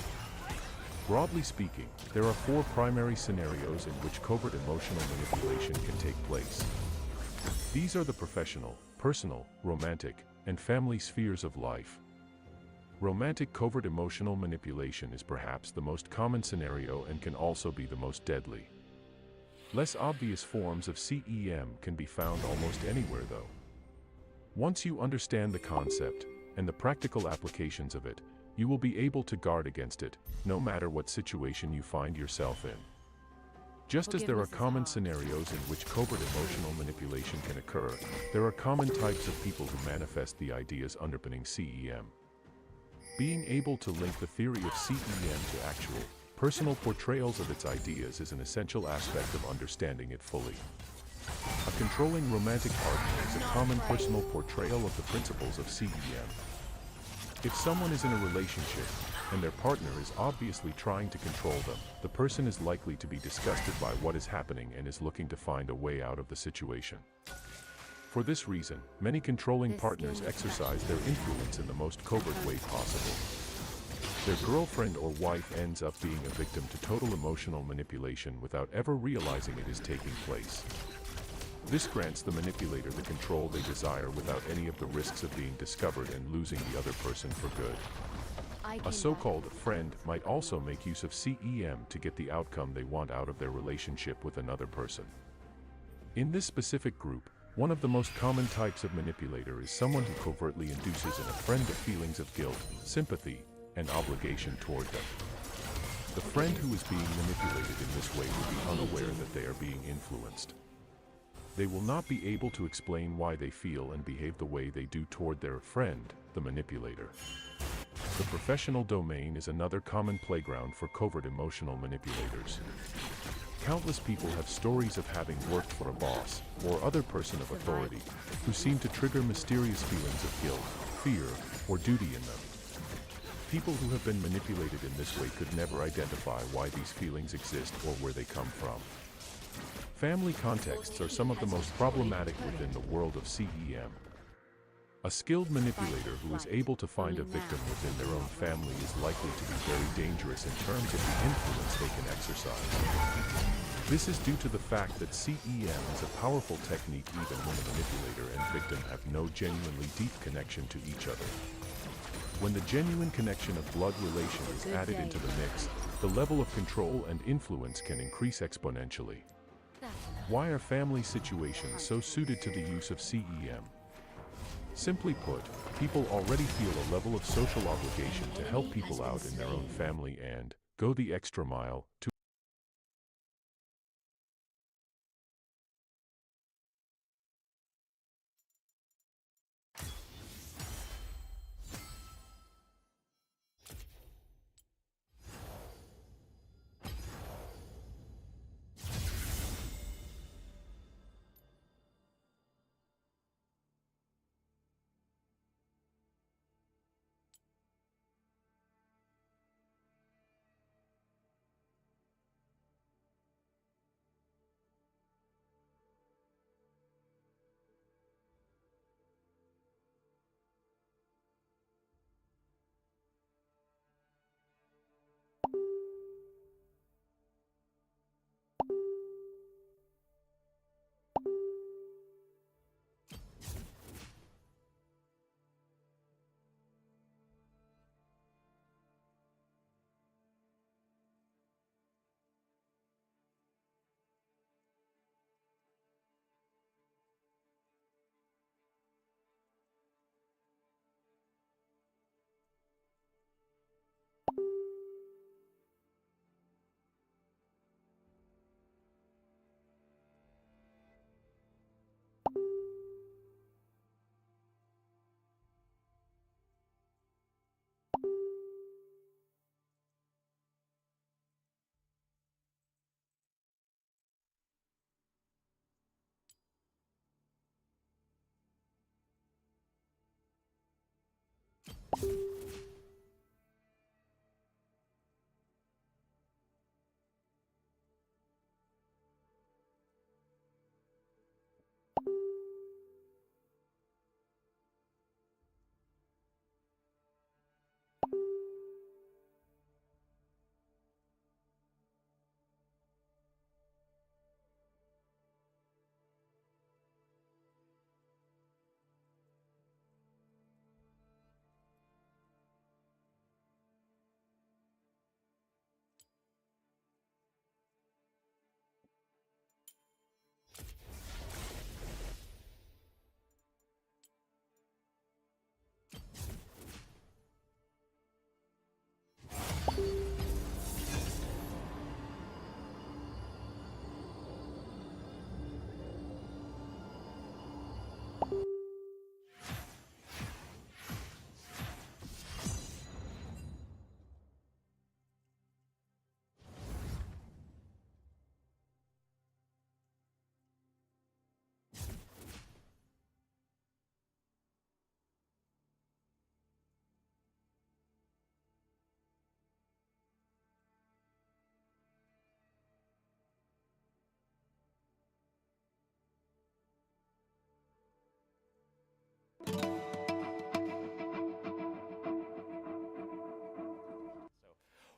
Broadly speaking, there are 4 primary scenarios in which covert emotional manipulation can take place. These are the professional, personal, romantic, and family spheres of life. Romantic covert emotional manipulation is perhaps the most common scenario and can also be the most deadly. Less obvious forms of CEM can be found almost anywhere, though. Once you understand the concept and the practical applications of it, you will be able to guard against it, no matter what situation you find yourself in. Just as there are common scenarios in which covert emotional manipulation can occur, there are common types of people who manifest the ideas underpinning CEM. Being able to link the theory of CEM to actual, personal portrayals of its ideas is an essential aspect of understanding it fully. A controlling romantic partner is a common personal portrayal of the principles of CEM. If someone is in a relationship, and their partner is obviously trying to control them, the person is likely to be disgusted by what is happening and is looking to find a way out of the situation. For this reason, many controlling partners exercise their influence in the most covert way possible. Their girlfriend or wife ends up being a victim to total emotional manipulation without ever realizing it is taking place. This grants the manipulator the control they desire without any of the risks of being discovered and losing the other person for good. A so-called friend might also make use of CEM to get the outcome they want out of their relationship with another person. In this specific group, one of the most common types of manipulator is someone who covertly induces in a friend the feelings of guilt, sympathy, and obligation toward them. The friend who is being manipulated in this way will be unaware that they are being influenced. They will not be able to explain why they feel and behave the way they do toward their friend, the manipulator. The professional domain is another common playground for covert emotional manipulators. Countless people have stories of having worked for a boss or other person of authority who seem to trigger mysterious feelings of guilt, fear, or duty in them. People who have been manipulated in this way could never identify why these feelings exist or where they come from. Family contexts are some of the most problematic within the world of CEM. A skilled manipulator who is able to find a victim within their own family is likely to be very dangerous in terms of the influence they can exercise. This is due to the fact that CEM is a powerful technique even when the manipulator and victim have no genuinely deep connection to each other. When the genuine connection of blood relation is added into the mix, the level of control and influence can increase exponentially. Why are family situations so suited to the use of CEM? Simply put, people already feel a level of social obligation to help people out in their own family and go the extra mile to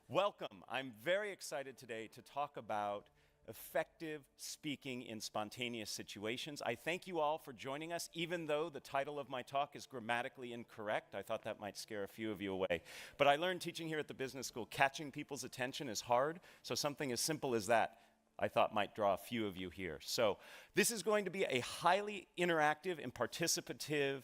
Welcome. I'm very excited today to talk about effective speaking in spontaneous situations. I thank you all for joining us, even though the title of my talk is grammatically incorrect. I thought that might scare a few of you away. But I learned teaching here at the business school, catching people's attention is hard, so something as simple as that I thought might draw a few of you here. So this is going to be a highly interactive and participative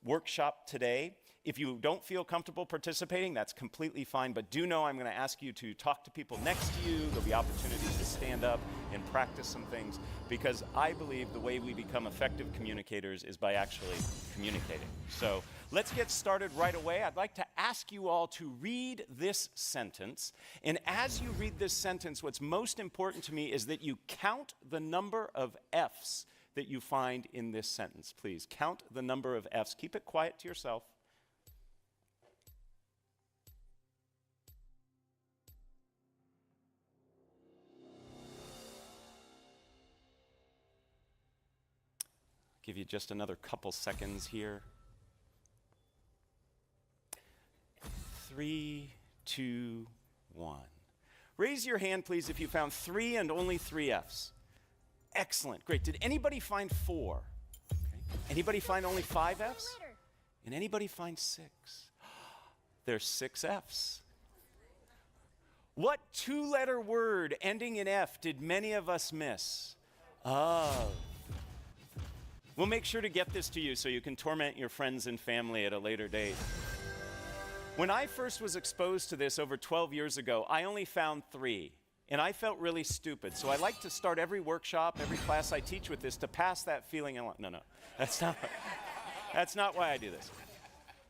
workshop today. If you don't feel comfortable participating, that's completely fine, but do know I'm going to ask you to talk to people next to you. There'll be opportunities to stand up and practice some things, because I believe the way we become effective communicators is by actually communicating. So let's get started right away. I'd like to ask you all to read this sentence, and as you read this sentence, what's most important to me is that you count the number of F's that you find in this sentence. Please count the number of F's. Keep it quiet to yourself. Give you just another couple seconds here. 3, 2, 1. Raise your hand, please, if you found 3 and only 3 F's. Excellent, great. Did anybody find 4? Okay. Anybody find only 5 F's? And anybody find 6? There's 6 F's. What 2-letter word ending in F did many of us miss? Of. We'll make sure to get this to you so you can torment your friends and family at a later date. When I first was exposed to this over 12 years ago, I only found 3, and I felt really stupid. So I like to start every workshop, every class I teach with this to pass that feeling along. No, that's not why I do this.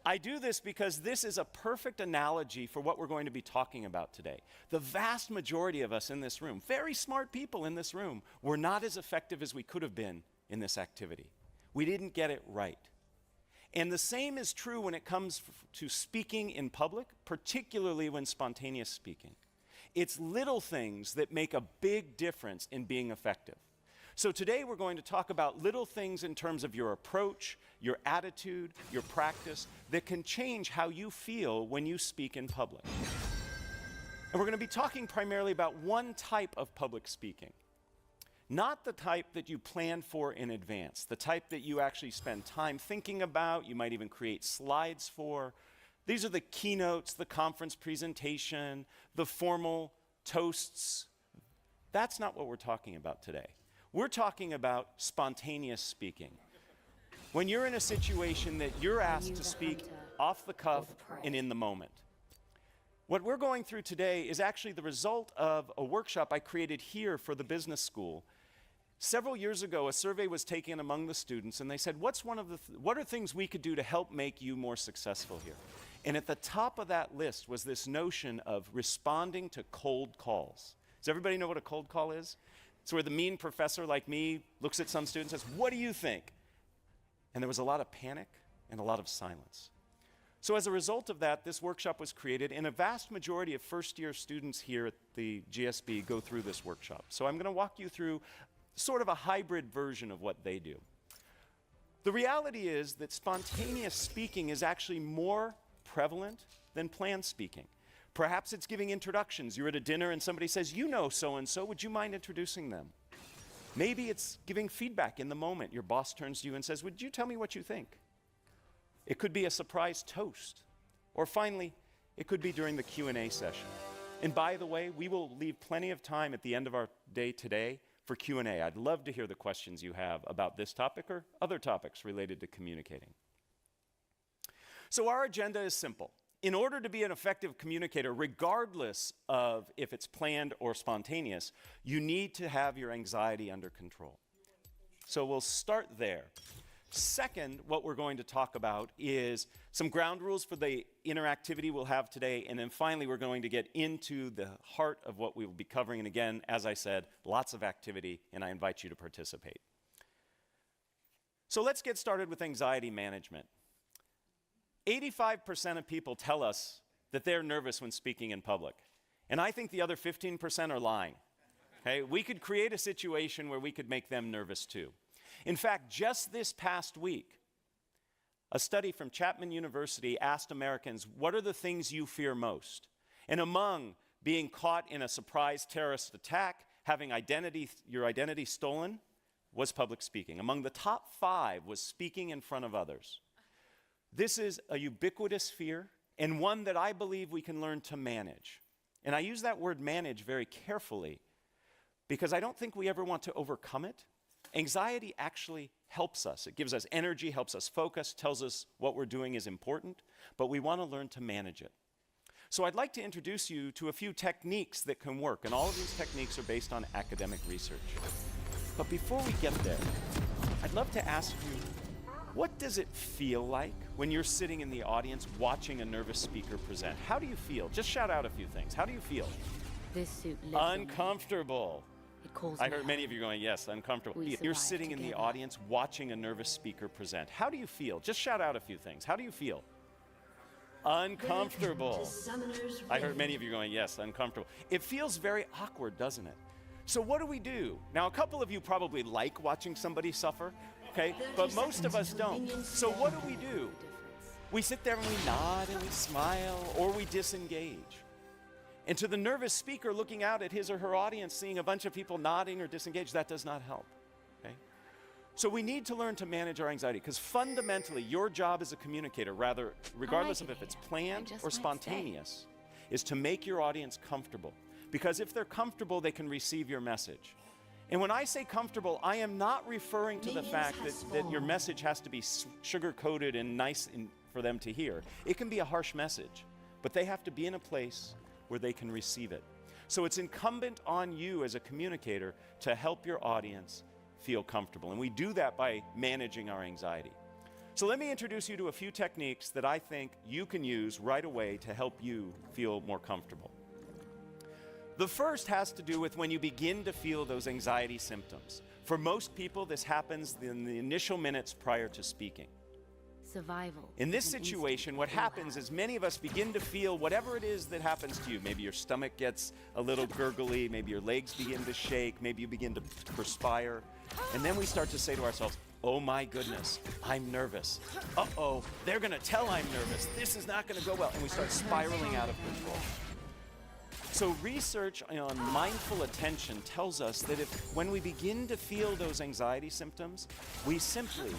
I do this because this is a perfect analogy for what we're going to be talking about today. The vast majority of us in this room, very smart people in this room, were not as effective as we could have been in this activity. We didn't get it right. And the same is true when it comes to speaking in public, particularly when spontaneous speaking. It's little things that make a big difference in being effective. So today we're going to talk about little things in terms of your approach, your attitude, your practice that can change how you feel when you speak in public. And we're going to be talking primarily about one type of public speaking. Not the type that you plan for in advance, the type that you actually spend time thinking about, you might even create slides for. These are the keynotes, the conference presentation, the formal toasts. That's not what we're talking about today. We're talking about spontaneous speaking. When you're in a situation that you're asked to speak off the cuff and in the moment. What we're going through today is actually the result of a workshop I created here for the business school. Several years ago, a survey was taken among the students, and they said, what are things we could do to help make you more successful here? And at the top of that list was this notion of responding to cold calls. Does everybody know what a cold call is? It's where the mean professor like me looks at some students and says, what do you think? And there was a lot of panic and a lot of silence. So as a result of that, this workshop was created, and a vast majority of first-year students here at the GSB go through this workshop. So I'm going to walk you through sort of a hybrid version of what they do. The reality is that spontaneous speaking is actually more prevalent than planned speaking. Perhaps it's giving introductions. You're at a dinner and somebody says, "You know so-and-so, would you mind introducing them?" Maybe it's giving feedback in the moment. Your boss turns to you and says, "Would you tell me what you think?" It could be a surprise toast. Or finally, it could be during the Q&A session. And by the way, we will leave plenty of time at the end of our day today for Q&A. I'd love to hear the questions you have about this topic or other topics related to communicating. So our agenda is simple. In order to be an effective communicator, regardless of if it's planned or spontaneous, you need to have your anxiety under control. So we'll start there. Second, what we're going to talk about is some ground rules for the interactivity we'll have today, and then finally we're going to get into the heart of what we will be covering. And again, as I said, lots of activity, and I invite you to participate. So let's get started with anxiety management. 85% of people tell us that they're nervous when speaking in public, and I think the other 15% are lying. Okay? We could create a situation where we could make them nervous too. In fact, just this past week, a study from Chapman University asked Americans, what are the things you fear most? And among being caught in a surprise terrorist attack, having your identity stolen, was public speaking. Among the top 5 was speaking in front of others. This is a ubiquitous fear, and one that I believe we can learn to manage. And I use that word manage very carefully, because I don't think we ever want to overcome it. Anxiety actually helps us. It gives us energy, helps us focus, tells us what we're doing is important, but we want to learn to manage it. So I'd like to introduce you to a few techniques that can work, and all of these techniques are based on academic research. But before we get there, I'd love to ask you, what does it feel like when you're sitting in the audience watching a nervous speaker present? How do you feel? Just shout out a few things. How do you feel? This suit lives in me. Uncomfortable. It calls I me heard home. many of you going, yes, uncomfortable. We You're survive sitting in the together. audience watching a nervous speaker present. How do you feel? Just shout out a few things. How do you feel? Uncomfortable. I heard many of you going, yes, uncomfortable. It feels very awkward, doesn't it? So what do we do? Now, a couple of you probably like watching somebody suffer, okay? But most of us don't. So what do? We sit there and we nod and we smile, or we disengage. And to the nervous speaker looking out at his or her audience, seeing a bunch of people nodding or disengaged, that does not help, okay? So we need to learn to manage our anxiety, because fundamentally, your job as a communicator, regardless of if it's planned or spontaneous, is to make your audience comfortable. Because if they're comfortable, they can receive your message. And when I say comfortable, I am not referring to the fact that your message has to be sugar-coated and nice for them to hear. It can be a harsh message, but they have to be in a place where they can receive it. So it's incumbent on you as a communicator to help your audience feel comfortable. And we do that by managing our anxiety. So let me introduce you to a few techniques that I think you can use right away to help you feel more comfortable. The first has to do with when you begin to feel those anxiety symptoms. For most people, this happens in the initial minutes prior to speaking. Survival. In this situation, what happens is many of us begin to feel whatever it is that happens to you. Maybe your stomach gets a little gurgly, maybe your legs begin to shake, maybe you begin to perspire. And then we start to say to ourselves, oh my goodness, I'm nervous. Uh-oh, they're gonna tell I'm nervous. This is not gonna go well. And we start spiraling out of control. So research on mindful attention tells us that when we begin to feel those anxiety symptoms, we simply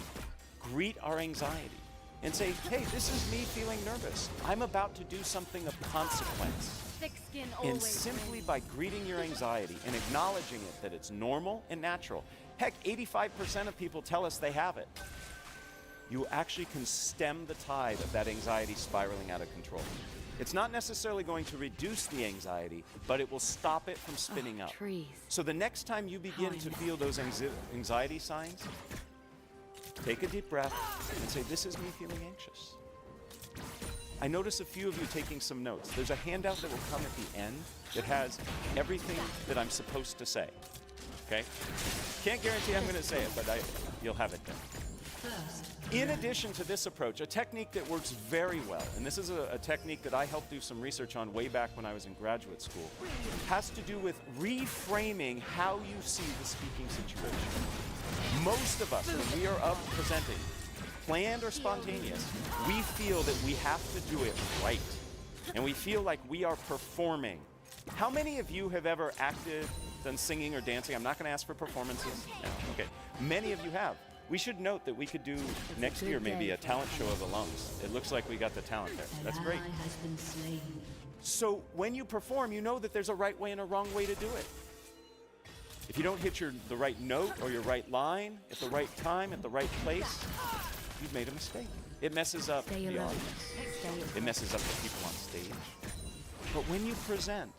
greet our anxiety and say, hey, this is me feeling nervous. I'm about to do something of consequence. Thick skin And always simply wins. by greeting your anxiety and acknowledging it, that it's normal and natural. Heck, 85% of people tell us they have it. You actually can stem the tide of that anxiety spiraling out of control. It's not necessarily going to reduce the anxiety, but it will stop it from spinning up. Trees. So the next time you begin to feel those anxiety signs, take a deep breath and say, this is me feeling anxious. I notice a few of you taking some notes. There's a handout that will come at the end that has everything that I'm supposed to say, okay? Can't guarantee I'm gonna say it, but you'll have it there. In addition to this approach, a technique that works very well, and this is a technique that I helped do some research on way back when I was in graduate school, has to do with reframing how you see the speaking situation. Most of us, when we are up presenting, planned or spontaneous, we feel that we have to do it right. And we feel like we are performing. How many of you have ever acted, done singing or dancing? I'm not going to ask for performances. No. Okay. Many of you have. We should note that we could do next year maybe a talent show of the lungs. It looks like we got the talent there. That's great. So when you perform, you know that there's a right way and a wrong way to do it. If you don't hit the right note or your right line at the right time, at the right place, you've made a mistake. It messes up the audience. It messes up the people on stage. But when you present,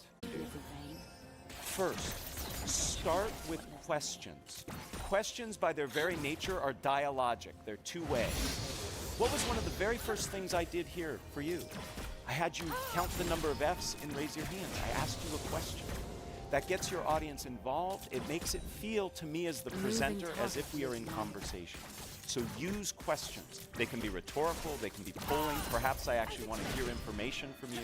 first, start with questions. Questions, by their very nature, are dialogic. They're two-way. What was one of the very first things I did here for you? I had you count the number of F's and raise your hands. I asked you a question. That gets your audience involved. It makes it feel to me as the presenter as if we are in conversation. So use questions. They can be rhetorical, they can be polling. Perhaps I actually want to hear information from you.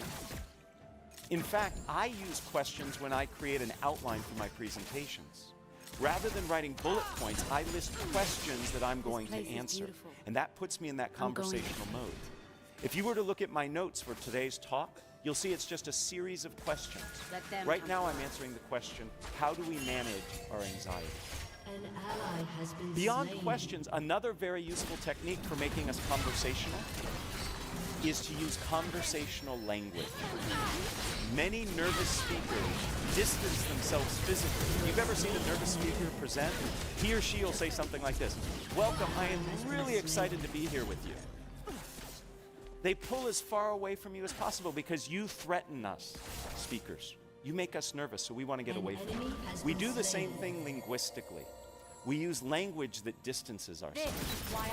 In fact, I use questions when I create an outline for my presentations. Rather than writing bullet points, I list questions that I'm going to answer. And that puts me in that conversational mode. If you were to look at my notes for today's talk, you'll see it's just a series of questions. Right now I'm answering the question, how do we manage our anxiety? An ally has been Beyond slain. questions, another very useful technique for making us conversational is to use conversational language. Many nervous speakers distance themselves physically. You've ever seen a nervous speaker present? He or she will say something like this: "Welcome, I am really excited to be here with you." They pull as far away from you as possible because you threaten us, speakers. You make us nervous, so we want to get away from you. We do the same thing linguistically. We use language that distances ourselves.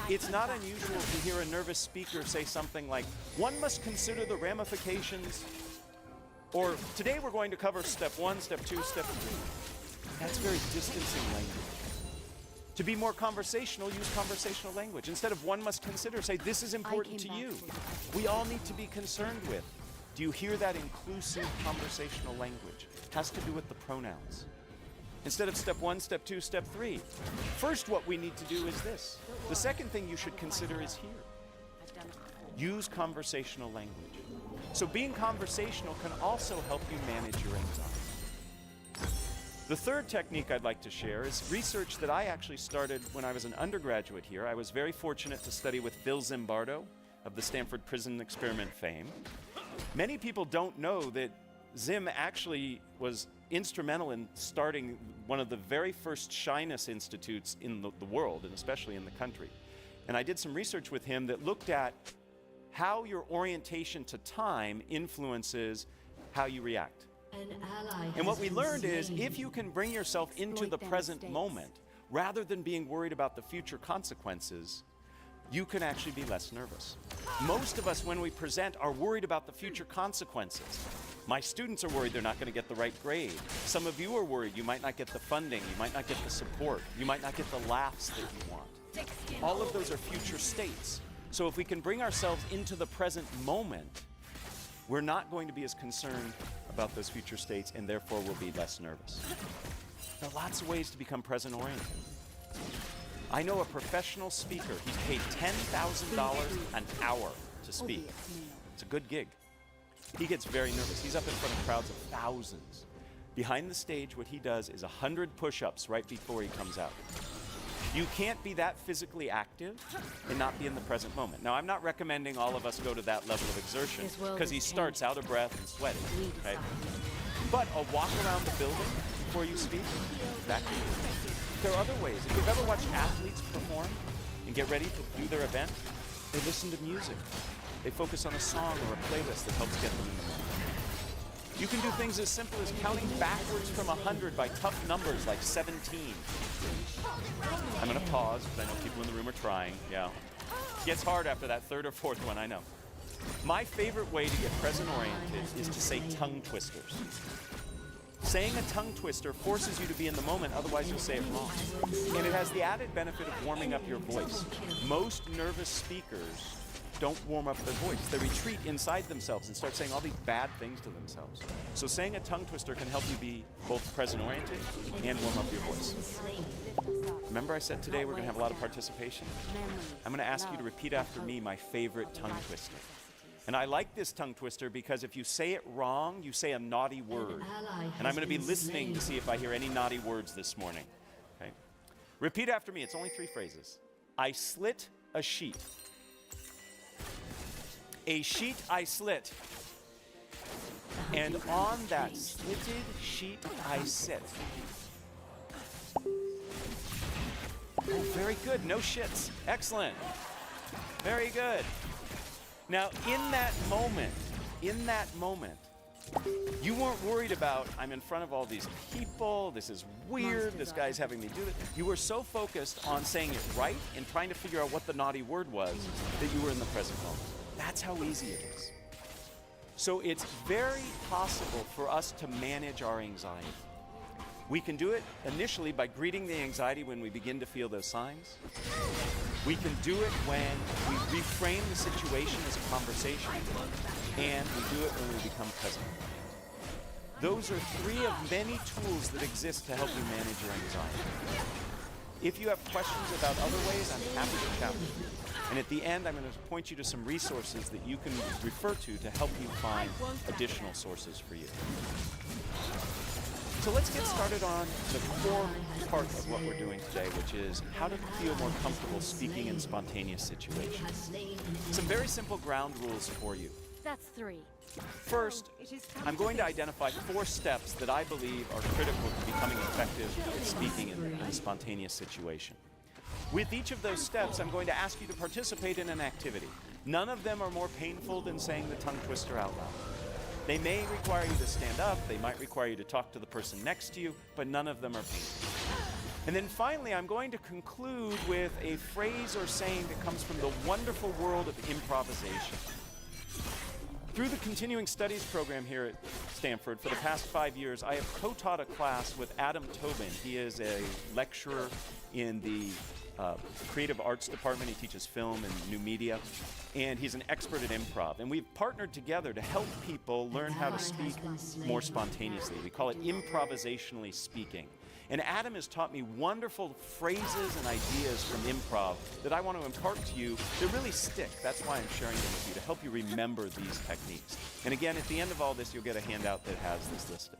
It's not unusual to hear a nervous speaker say something like, "One must consider the ramifications," or "Today we're going to cover step 1, step 2, step 3. That's very distancing language. To be more conversational, use conversational language. Instead of "one must consider," say, "This is important to you. We all need to be concerned with." Do you hear that inclusive conversational language? It has to do with the pronouns. Instead of step 1, step 2, step 3. First, what we need to do is this. The second thing you should consider is here. Use conversational language. So being conversational can also help you manage your anxiety. The third technique I'd like to share is research that I actually started when I was an undergraduate here. I was very fortunate to study with Phil Zimbardo of the Stanford Prison Experiment fame. Many people don't know that Zim actually was instrumental in starting one of the very first shyness institutes in the world, and especially in the country. And I did some research with him that looked at how your orientation to time influences how you react. And what we learned is if you can bring yourself into the present moment, rather than being worried about the future consequences, you can actually be less nervous. Most of us, when we present, are worried about the future consequences. My students are worried they're not going to get the right grade. Some of you are worried you might not get the funding, you might not get the support, you might not get the laughs that you want. All of those are future states. So if we can bring ourselves into the present moment, we're not going to be as concerned about those future states, and therefore we'll be less nervous. There are lots of ways to become present-oriented. I know a professional speaker. He's paid $10,000 an hour to speak. It's a good gig. He gets very nervous. He's up in front of crowds of thousands. Behind the stage, what he does is 100 push-ups right before he comes out. You can't be that physically active and not be in the present moment. Now, I'm not recommending all of us go to that level of exertion because he starts out of breath and sweating, right? But a walk around the building before you speak, that can be. There are other ways. If you've ever watched athletes perform and get ready to do their event, they listen to music. They focus on a song or a playlist that helps get them in the moment. You can do things as simple as counting backwards from 100 by tough numbers like 17. I'm going to pause because I know people in the room are trying. Yeah. It gets hard after that third or fourth one, I know. My favorite way to get present-oriented is to say tongue twisters. Saying a tongue twister forces you to be in the moment, otherwise you'll say it wrong. And it has the added benefit of warming up your voice. Most nervous speakers don't warm up their voice. They retreat inside themselves and start saying all these bad things to themselves. So saying a tongue twister can help you be both present-oriented and warm up your voice. Remember I said today we're going to have a lot of participation? I'm going to ask you to repeat after me my favorite tongue twister. And I like this tongue twister because if you say it wrong, you say a naughty word. And I'm going to be listening to see if I hear any naughty words this morning. Okay? Repeat after me. It's only 3 phrases. I slit a sheet. A sheet I slit. And on that slitted sheet I sit. Oh, very good. No shits. Excellent. Very good. Now, in that moment, you weren't worried about, I'm in front of all these people, this is weird, this guy's having me do it. You were so focused on saying it right and trying to figure out what the naughty word was that you were in the present moment. That's how easy it is. So it's very possible for us to manage our anxiety. We can do it initially by greeting the anxiety when we begin to feel those signs. We can do it when we reframe the situation as a conversation, and we do it when we become present. Those are 3 of many tools that exist to help you manage your anxiety. If you have questions about other ways, I'm happy to chat with you. And at the end, I'm going to point you to some resources that you can refer to help you find additional sources for you. So let's get started on the core part of what we're doing today, which is how to feel more comfortable speaking in spontaneous situations. Some very simple ground rules for you. That's 3. First, I'm going to identify 4 steps that I believe are critical to becoming effective at speaking in a spontaneous situation. With each of those steps, I'm going to ask you to participate in an activity. None of them are more painful than saying the tongue twister out loud. They may require you to stand up, they might require you to talk to the person next to you, but none of them are painful. And then finally, I'm going to conclude with a phrase or saying that comes from the wonderful world of improvisation. Through the continuing studies program here at Stanford for the past 5 years, I have co-taught a class with Adam Tobin. He is a lecturer in the creative arts department. He teaches film and new media, and he's an expert at improv. And we've partnered together to help people learn how to speak more spontaneously. We call it improvisationally speaking. And Adam has taught me wonderful phrases and ideas from improv that I want to impart to you that really stick. That's why I'm sharing them with you, to help you remember these techniques. And again, at the end of all this, you'll get a handout that has this listed.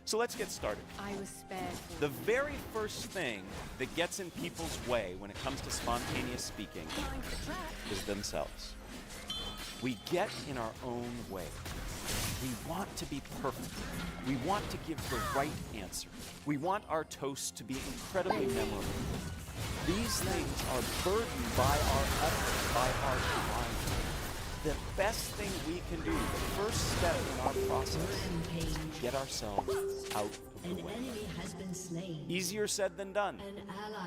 So let's get started. I was spared. The very first thing that gets in people's way when it comes to spontaneous speaking is themselves. We get in our own way. We want to be perfect. We want to give the right answer. We want our toast to be incredibly memorable. These things are burdened by our effort, by our time. The best thing we can do, the first step in our process, is to get ourselves out of the way. Easier said than done.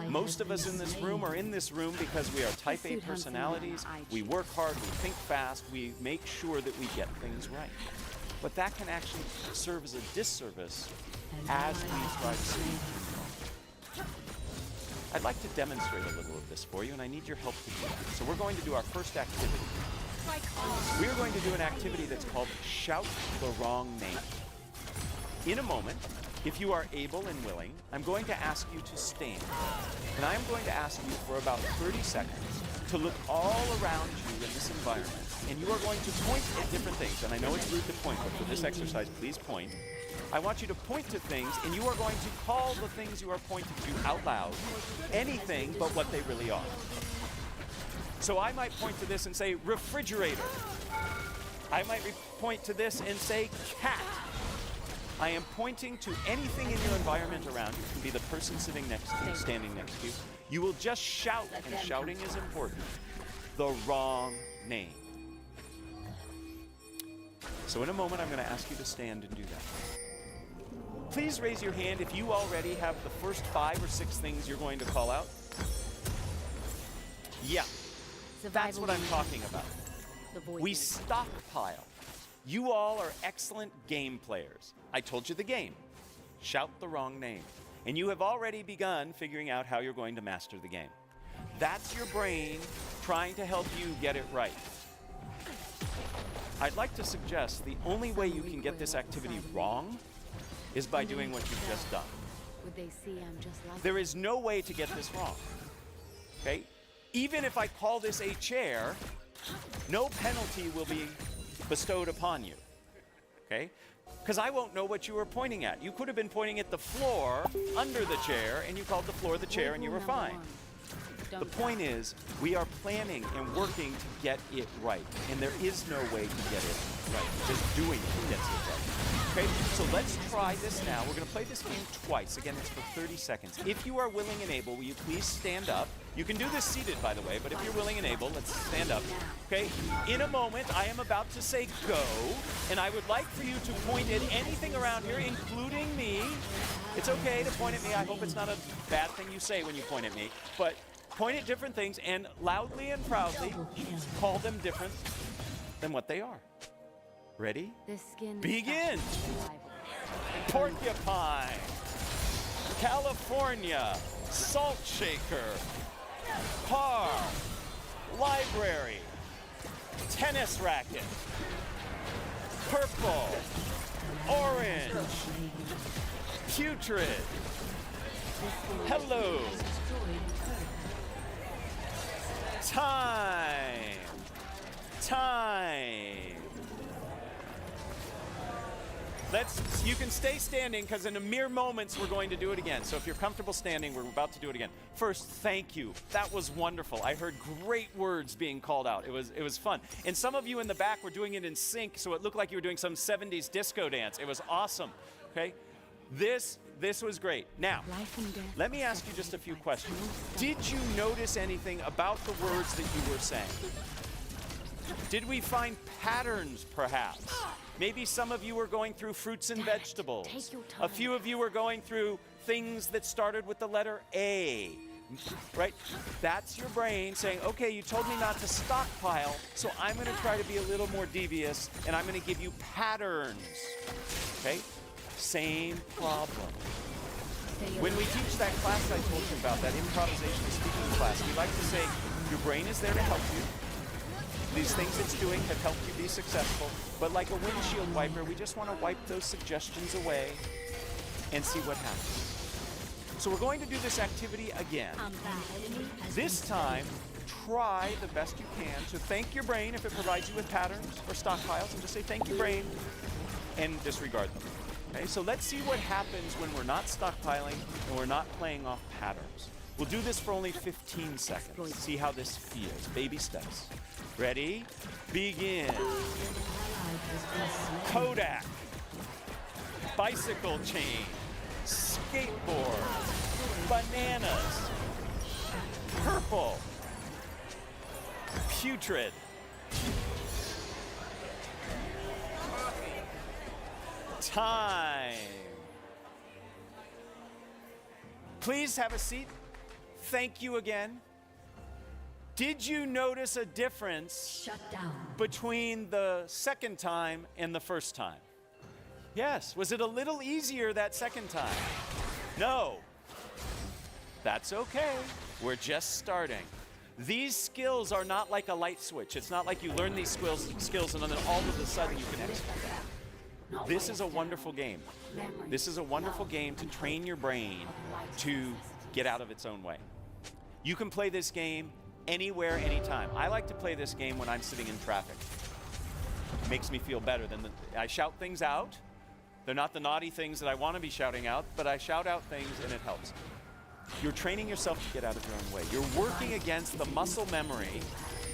Most of us in this room are in this room because we are type A personalities. We work hard, we think fast, we make sure that we get things right. But that can actually serve as a disservice as we try to speak. I'd like to demonstrate a little of this for you, and I need your help to do that. So we're going to do our first activity. We are going to do an activity that's called Shout the Wrong Name. In a moment, if you are able and willing, I'm going to ask you to stand. And I'm going to ask you for about 30 seconds to look all around you in this environment. And you are going to point at different things. And I know it's rude to point, but for this exercise, please point. I want you to point to things, and you are going to call the things you are pointing to out loud anything but what they really are. So I might point to this and say refrigerator. I might point to this and say cat. I am pointing to anything in your environment around you. It can be the person sitting next to you, standing next to you. You will just shout, and shouting is important, the wrong name. So in a moment, I'm going to ask you to stand and do that. Please raise your hand if you already have the first 5 or 6 things you're going to call out. Yeah, that's what I'm talking about. We stockpile. You all are excellent game players. I told you the game. shout the wrong name. And you have already begun figuring out how you're going to master the game. That's your brain trying to help you get it right. I'd like to suggest the only way you can get this activity wrong is by doing what you've just done. Would they see I'm just like There is no way to get this wrong. Okay? Even if I call this a chair, no penalty will be bestowed upon you. Okay? Because I won't know what you were pointing at. You could have been pointing at the floor under the chair, and you called the floor the chair, and you were fine. The point is, we are planning and working to get it right, and there is no way to get it right. Just doing it gets it right. Okay, so let's try this now. We're going to play this game twice. Again, it's for 30 seconds. If you are willing and able, will you please stand up? You can do this seated, by the way, but if you're willing and able, let's stand up. Okay, in a moment, I am about to say go, and I would like for you to point at anything around here, including me. It's okay to point at me. I hope it's not a bad thing you say when you point at me, but point at different things and loudly and proudly call them different than what they are. Ready? this skin? Begin! Porcupine, California, salt shaker, car, library, tennis racket, purple, orange, putrid, hello, time, you can stay standing because in a mere moments we're going to do it again. So if you're comfortable standing, we're about to do it again. First, thank you. That was wonderful. I heard great words being called out. It was fun. And some of you in the back were doing it in sync, so it looked like you were doing some 70s disco dance. It was awesome. Okay? This was great. Now, let me ask you just a few questions. Did you notice anything about the words that you were saying? Did we find patterns, perhaps? Maybe some of you were going through fruits and vegetables. A few of you were going through things that started with the letter A, right? That's your brain saying, okay, you told me not to stockpile, so I'm going to try to be a little more devious, and I'm going to give you patterns, okay? Same problem. When we teach that class I told you about, that improvisation speaking class, we like to say, your brain is there to help you. These things it's doing have helped you be successful, but like a windshield wiper, we just want to wipe those suggestions away and see what happens. So we're going to do this activity again. This time, try the best you can to thank your brain if it provides you with patterns or stockpiles, and just say thank you, brain, and disregard them. Okay, so let's see what happens when we're not stockpiling and we're not playing off patterns. We'll do this for only 15 seconds. See how this feels. Baby steps. Ready? Begin. Kodak. Bicycle chain. Skateboard. Bananas. Purple. Putrid. Time. Please have a seat. Thank you again. Did you notice a difference between the second time and the first time? Yes. Was it a little easier that second time? No. That's okay. We're just starting. These skills are not like a light switch. It's not like you learn these skills and then all of a sudden you can execute them. This is a wonderful game. This is a wonderful game to train your brain to get out of its own way. You can play this game anywhere, anytime. I like to play this game when I'm sitting in traffic. It makes me feel better than I shout things out. They're not the naughty things that I want to be shouting out, but I shout out things and it helps. You're training yourself to get out of your own way. You're working against the muscle memory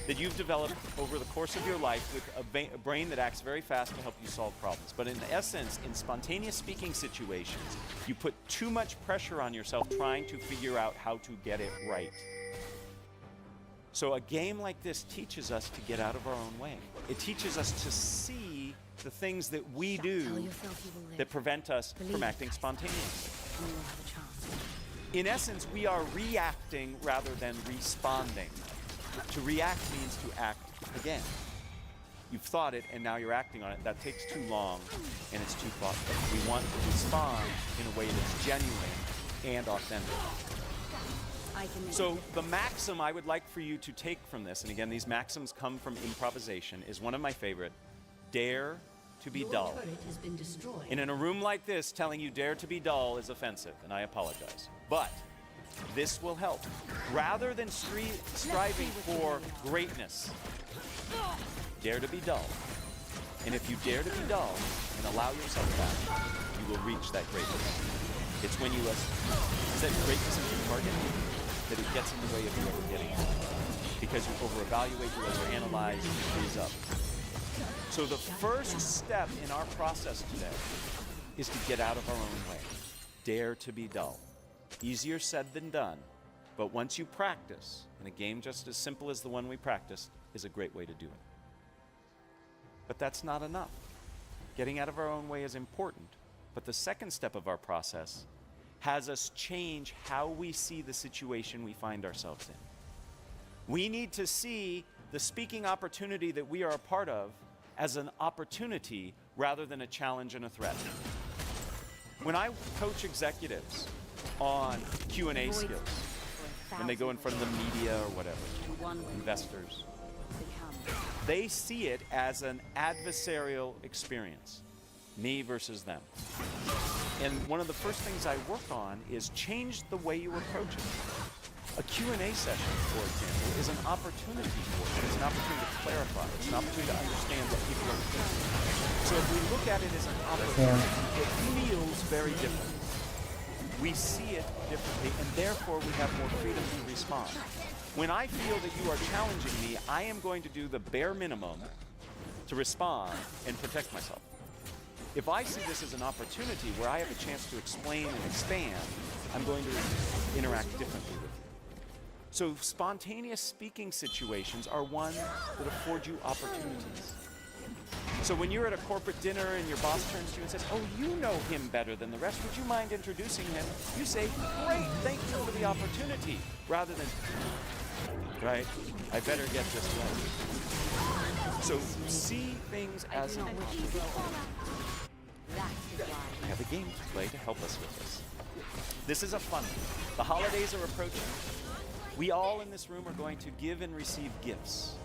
that you've developed over the course of your life with a brain that acts very fast to help you solve problems. But in essence, in spontaneous speaking situations, you put too much pressure on yourself trying to figure out how to get it right. So a game like this teaches us to get out of our own way. It teaches us to see the things that we do that prevent us from acting spontaneously. In essence, we are reacting rather than responding. To react means to act again. You've thought it, and now you're acting on it. That takes too long, and it's too thoughtful. We want to respond in a way that's genuine and authentic. So the maxim I would like for you to take from this, and again, these maxims come from improvisation, is one of my favorite: dare to be dull. Has been destroyed. And in a room like this, telling you dare to be dull is offensive, and I apologize. But this will help. Rather than striving for greatness, dare to be dull. And if you dare to be dull and allow yourself that, you will reach that greatness. It's when you set greatness as your target that it gets in the way of you ever getting it. Because you over-evaluate, you over-analyze, you freeze up. So the first step in our process today is to get out of our own way. Dare to be dull. Easier said than done, but once you practice, and a game just as simple as the one we practiced is a great way to do it. But that's not enough. Getting out of our own way is important, but the second step of our process has us change how we see the situation we find ourselves in. We need to see the speaking opportunity that we are a part of as an opportunity rather than a challenge and a threat. When I coach executives on Q&A skills, when they go in front of the media or whatever, investors, they see it as an adversarial experience, me versus them. And one of the first things I work on is change the way you approach it. A Q&A session, for example, is an opportunity for it. It's an opportunity to clarify. It's an opportunity to understand what people are thinking. So if we look at it as an opportunity, it feels very different. We see it differently, and therefore we have more freedom to respond. When I feel that you are challenging me, I am going to do the bare minimum to respond and protect myself. If I see this as an opportunity where I have a chance to explain and expand, I'm going to interact differently with you. So spontaneous speaking situations are one that afford you opportunities. So when you're at a corporate dinner and your boss turns to you and says, "Oh, you know him better than the rest, would you mind introducing him?" You say, "Great, thank you for the opportunity," rather than, right, "I better get this right." So see things as an opportunity. I have a game to play to help us with this. This is a fun one. The holidays are approaching. We all in this room are going to give and receive gifts.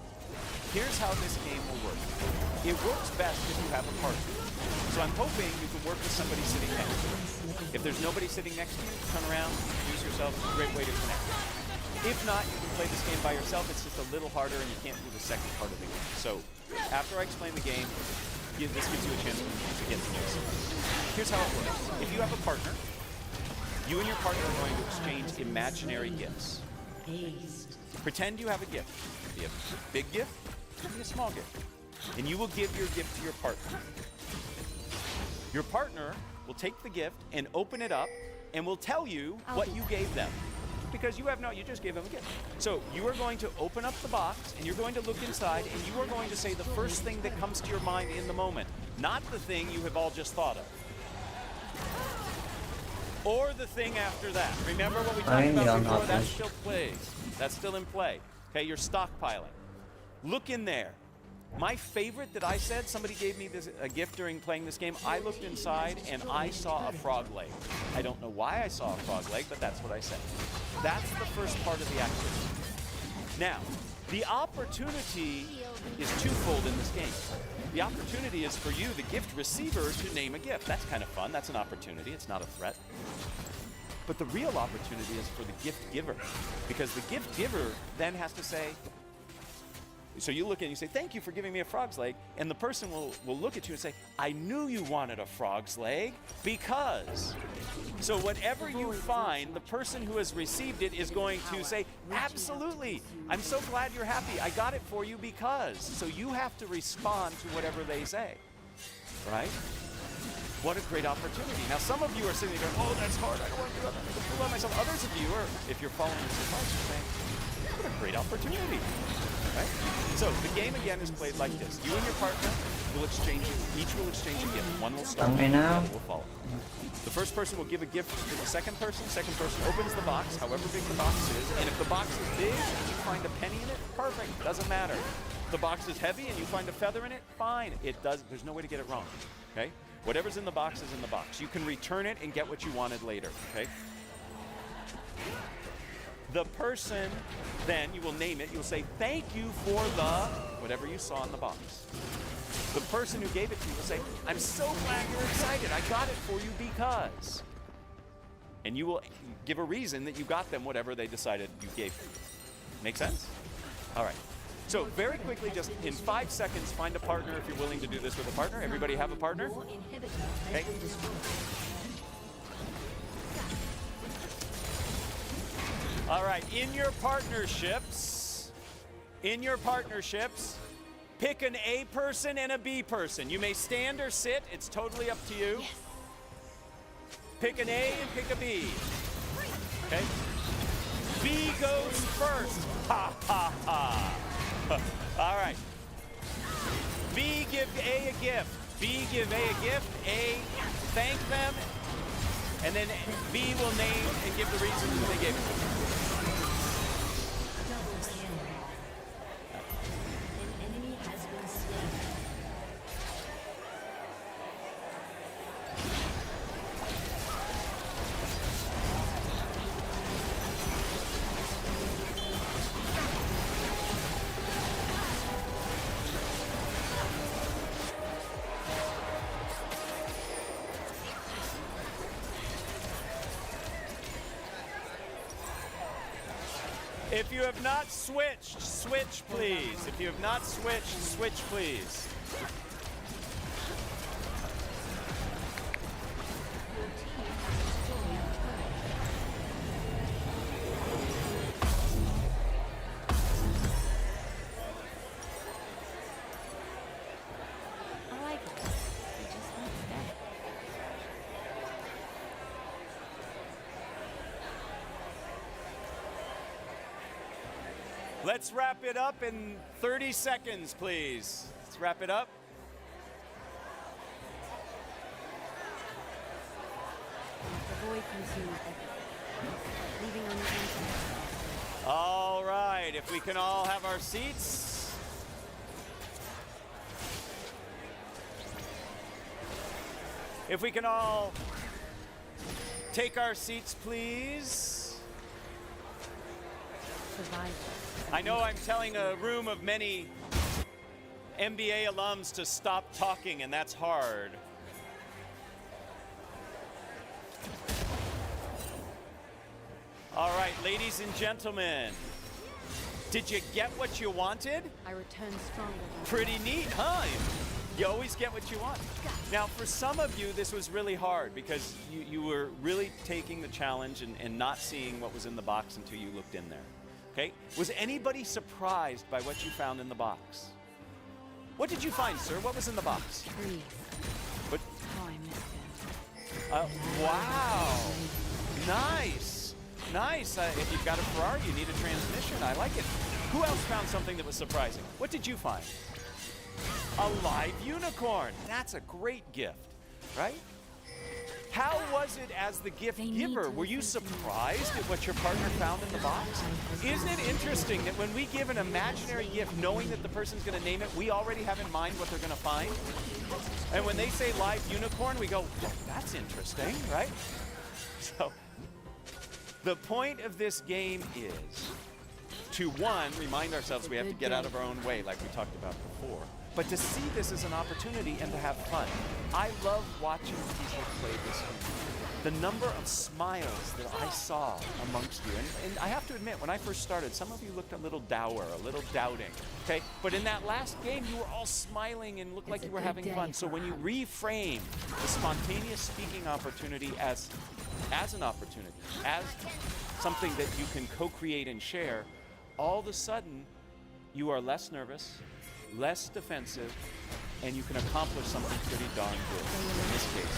Here's how this game will work. It works best if you have a partner. So I'm hoping you can work with somebody sitting next to you. If there's nobody sitting next to you, turn around, introduce yourself. It's a great way to connect. If not, you can play this game by yourself. It's just a little harder and you can't do the second part of the game. So after I explain the game, this gives you a chance to get to know somebody. Here's how it works. If you have a partner, you and your partner are going to exchange imaginary gifts. Pretend you have a gift. It could be a big gift, it could be a small gift. And you will give your gift to your partner. Your partner will take the gift and open it up and will tell you what you gave them. Because you just gave them a gift. So you are going to open up the box and you're going to look inside and you are going to say the first thing that comes to your mind in the moment, not the thing you have all just thought of. Or the thing after that. Remember what we talked about before? That still plays. That's still in play. Okay, you're stockpiling. Look in there. My favorite that I said, somebody gave me a gift during playing this game. I looked inside and I saw a frog leg. I don't know why I saw a frog leg, but that's what I said. That's the first part of the activity. Now, the opportunity is twofold in this game. The opportunity is for you, the gift receiver, to name a gift. That's kind of fun. That's an opportunity. It's not a threat. But the real opportunity is for the gift giver. Because the gift giver then has to say, so you look and you say, "Thank you for giving me a frog's leg." And the person will look at you and say, "I knew you wanted a frog's leg because." So whatever you find, the person who has received it is going to say, "Absolutely, I'm so glad you're happy. I got it for you because." So you have to respond to whatever they say, right? What a great opportunity. Now some of you are sitting there going, "Oh, that's hard. I don't want to do that. I'm going to pull on myself." Others of you are, if you're following this advice, you're saying, "What a great opportunity." Right? So the game again is played like this. You and your partner will exchange, each will exchange a gift. One will start, the other will follow. The first person will give a gift to the second person opens the box, however big the box is, and if the box is big and you find a penny in it, perfect, doesn't matter. the box is heavy and you find a feather in it, fine. It does. There's no way to get it wrong. Okay? Whatever's in the box is in the box. You can return it and get what you wanted later. Okay? The person, then you will name it. You'll say thank you for the whatever you saw in the box. The person who gave it to you will say, I'm so glad you're excited. I got it for you because. And you will give a reason that you got them whatever they decided you gave them. Make sense? All right. So very quickly, just in 5 seconds, find a partner if you're willing to do this with a partner. Everybody have a partner? Okay. All right, in your partnerships, pick an A person and a B person. You may stand or sit, it's totally up to you. Yes. Pick an A and pick a B. Okay? B goes first. Ha ha ha. All right. B give A a gift. B give A a gift. A thank them. And then B will name and give the reason they gave it. If you have not switched, switch please. If you have not switched, switch please. I like it. They just won't stay. Let's wrap it up in 30 seconds, please. Let's wrap it up. The void consumes everything, leaving on the inside. All right, if we can all have our seats. If we can all take our seats, please. Survival. I know I'm telling a room of many MBA alums to stop talking, and that's hard. All right, ladies and gentlemen, did you get what you wanted? I returned stronger than Pretty neat, huh? You always get what you want. Now, for some of you, this was really hard because you were really taking the challenge and not seeing what was in the box until you looked in there. Okay? Was anybody surprised by what you found in the box? What did you find, sir? What was in the box? trees. What? Oh, I missed it. Wow. Nice. Nice. If you've got a Ferrari, you need a transmission. I like it. Who else found something that was surprising? What did you find? A live unicorn. That's a great gift, right? How was it as the gift giver? Were you surprised at what your partner found in the box? Isn't it interesting that when we give an imaginary gift, knowing that the person's going to name it, we already have in mind what they're going to find? And when they say live unicorn, we go, well, that's interesting, right? So the point of this game is to, one, remind ourselves we have to get out of our own way, like we talked about before. But to see this as an opportunity and to have fun. I love watching people play this game. The number of smiles that I saw amongst you. And I have to admit, when I first started, some of you looked a little dour, a little doubting. Okay? But in that last game, you were all smiling and looked like you were having fun. So when you reframe the spontaneous speaking opportunity as an opportunity, as something that you can co-create and share, all of a sudden, you are less nervous, less defensive, and you can accomplish something pretty darn good. In this case,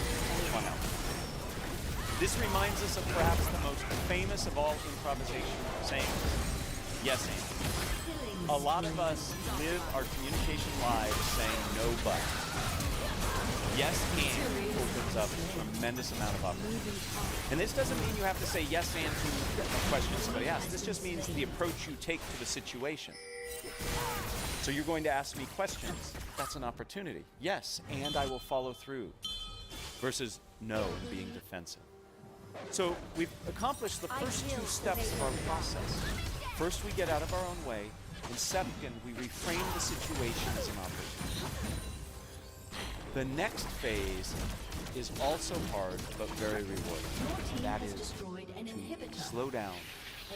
fun out. This reminds us of perhaps the most famous of all improvisation sayings, yes and. A lot of us live our communication lives saying no but. Yes and opens up a tremendous amount of opportunity. And this doesn't mean you have to say yes and to a question somebody asks. This just means the approach you take to the situation. So you're going to ask me questions. That's an opportunity. Yes, and I will follow through. Versus no and being defensive. So we've accomplished the first two steps of our process. First, we get out of our own way, and second, we reframe the situation as an opportunity. The next phase is also hard, but very rewarding. That is to slow down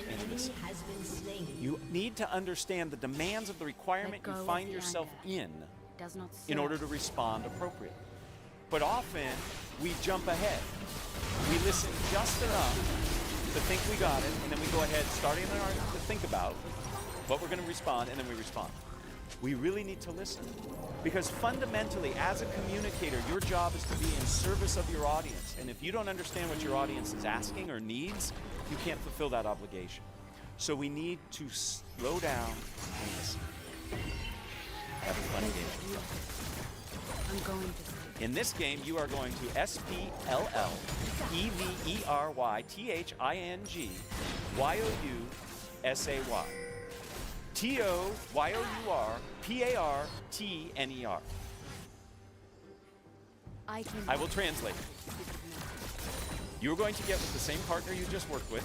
and listen. You need to understand the demands of the requirement you find yourself in order to respond appropriately. But often, we jump ahead. We listen just enough to think we got it, and then we go ahead, starting to think about what we're going to respond, and then we respond. We really need to listen. Because fundamentally, as a communicator, your job is to be in service of your audience. And if you don't understand what your audience is asking or needs, you can't fulfill that obligation. So we need to slow down and listen. Have a fun game. I'm going to. In this game, you are going to SPLLEverythingYousay. TOYOURPARTNER. I will translate. You're going to get with the same partner you just worked with,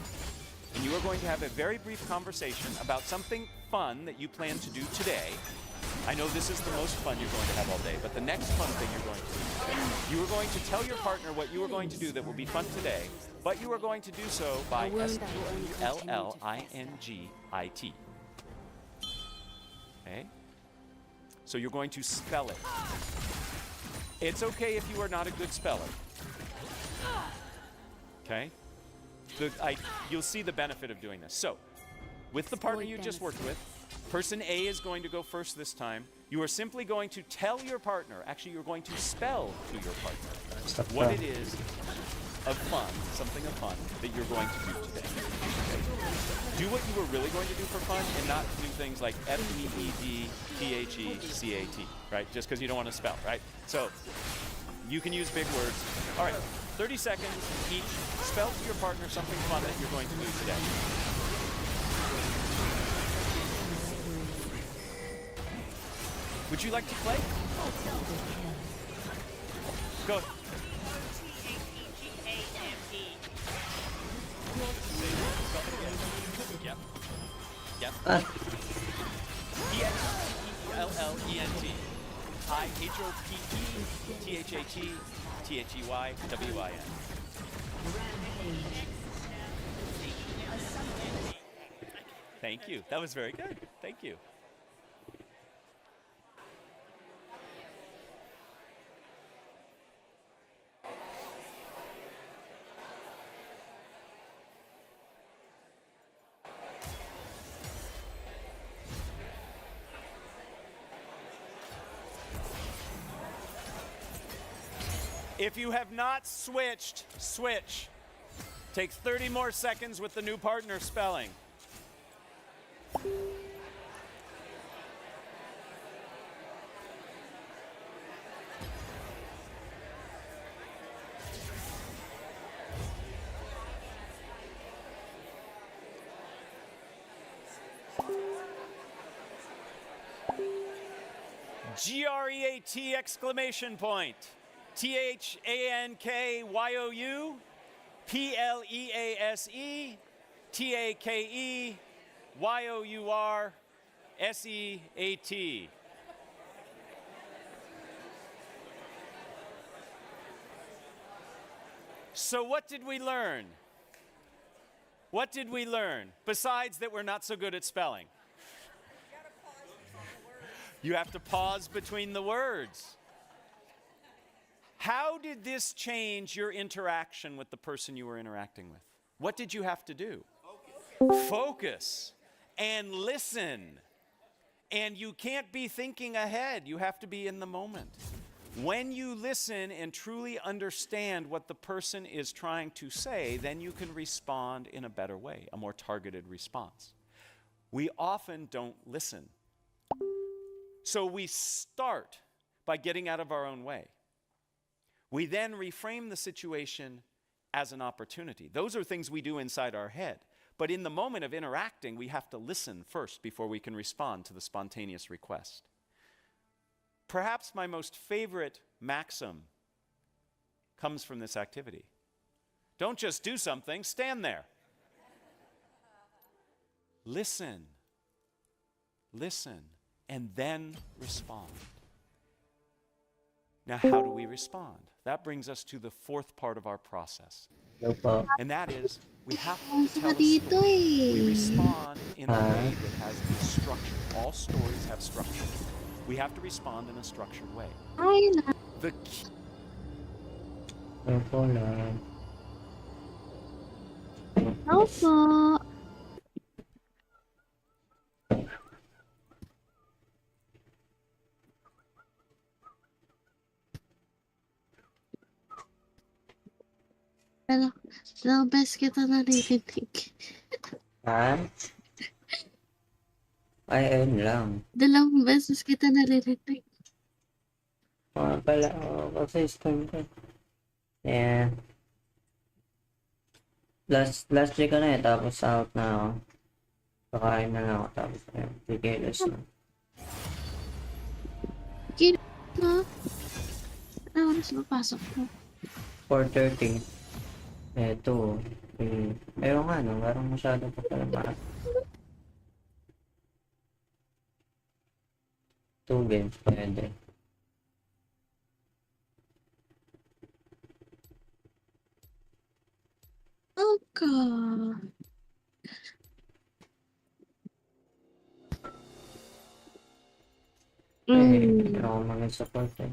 and you are going to have a very brief conversation about something fun that you plan to do today. I know this is the most fun you're going to have all day, but the next fun thing you're going to do today, you are going to tell your partner what you are going to do that will be fun today, but you are going to do so by SPELLINGIT. Okay? So you're going to spell it. It's okay if you are not a good speller. Okay? You'll see the benefit of doing this. So, with the partner you just worked with, person A is going to go first this time. You are simply going to tell your partner, actually you're going to spell to your partner what it is of fun, something of fun that you're going to do today. Okay? Do what you were really going to do for fun and not do things like FEEDTHECAT, right? Just because you don't want to spell, right? So you can use big words. All right, 30 seconds each. Spell to your partner something fun that you're going to do today. Would you like to play? Go. Yep. Yep. EXPELLENT. IHOPETHATTHEYWIN. Thank you. That was very good. Thank you. If you have not switched, switch. Take 30 more seconds with the new partner spelling. GREAT exclamation point. THANKYOU PLEASE TAKEYOURSEAT. So what did we learn? What did we learn? Besides that we're not so good at spelling. You have to pause between the words. How did this change your interaction with the person you were interacting with? What did you have to do? Focus and listen. And you can't be thinking ahead. You have to be in the moment. When you listen and truly understand what the person is trying to say, then you can respond in a better way, a more targeted response. We often don't listen. So we start by getting out of our own way. We then reframe the situation as an opportunity. Those are things we do inside our head. But in the moment of interacting, we have to listen first before we can respond to the spontaneous request. Perhaps my most favorite maxim comes from this activity. Don't just do something, stand there. Listen, and then respond. Now, how do we respond? That brings us to the fourth part of our process. And that is, we have to tell a story. We respond in a way that has a structure. All stories have structure. We have to respond in a structured way. The key Opo. Dalawang beses kita naririnig. Ha? Ay, ayun lang. Dalawang beses kita naririnig. Pala, kasi stream ko. Yeah. Last week ko na eh, tapos out na ako. Kakain na lang ako, tapos ayun, tigilos na. Kino na? Ano oras mapasok ko? 4:30. Eto. Ayun nga no, parang masyado pa pala maaga. 2 games pwede. Okay. Hindi ako mag-support eh.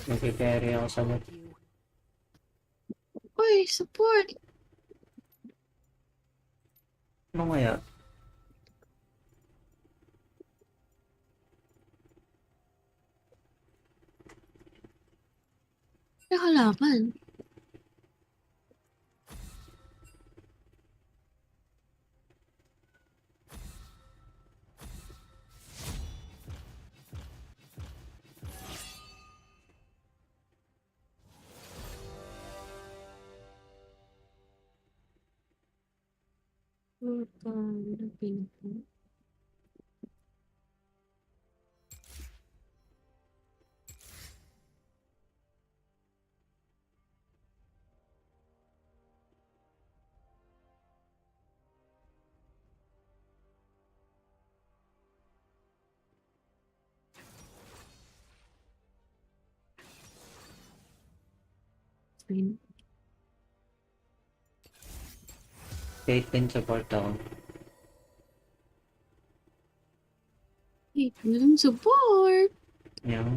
Nag-carry ako sa net. Uy, support! Ano kaya? May kalaban. Caitlyn support ako. Caitlyn support! Yan.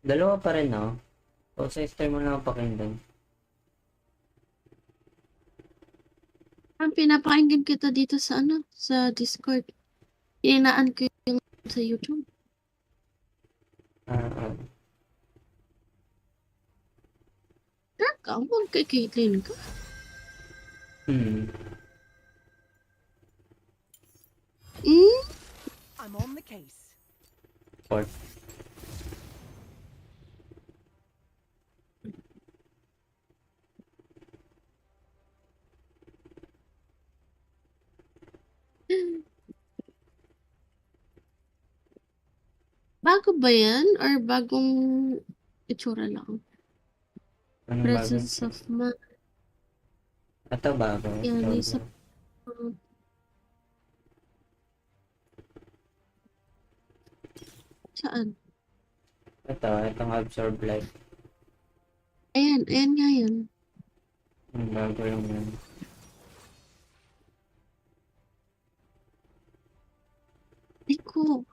Dalawa pa rin no? O sa stream mo lang pakinggan. Ang pinapakinggan kita dito sa sa Discord. Inaan ko yung sa YouTube. Ka, huwag kay Caitlyn ka. I'm on the case. Support. Bago ba yan? Or bagong itsura lang? Anong Presence of mind. Ito bago. Yan, isa. Saan? Itong absorb light. Ayan nga yan. Bago lang yan. Iko.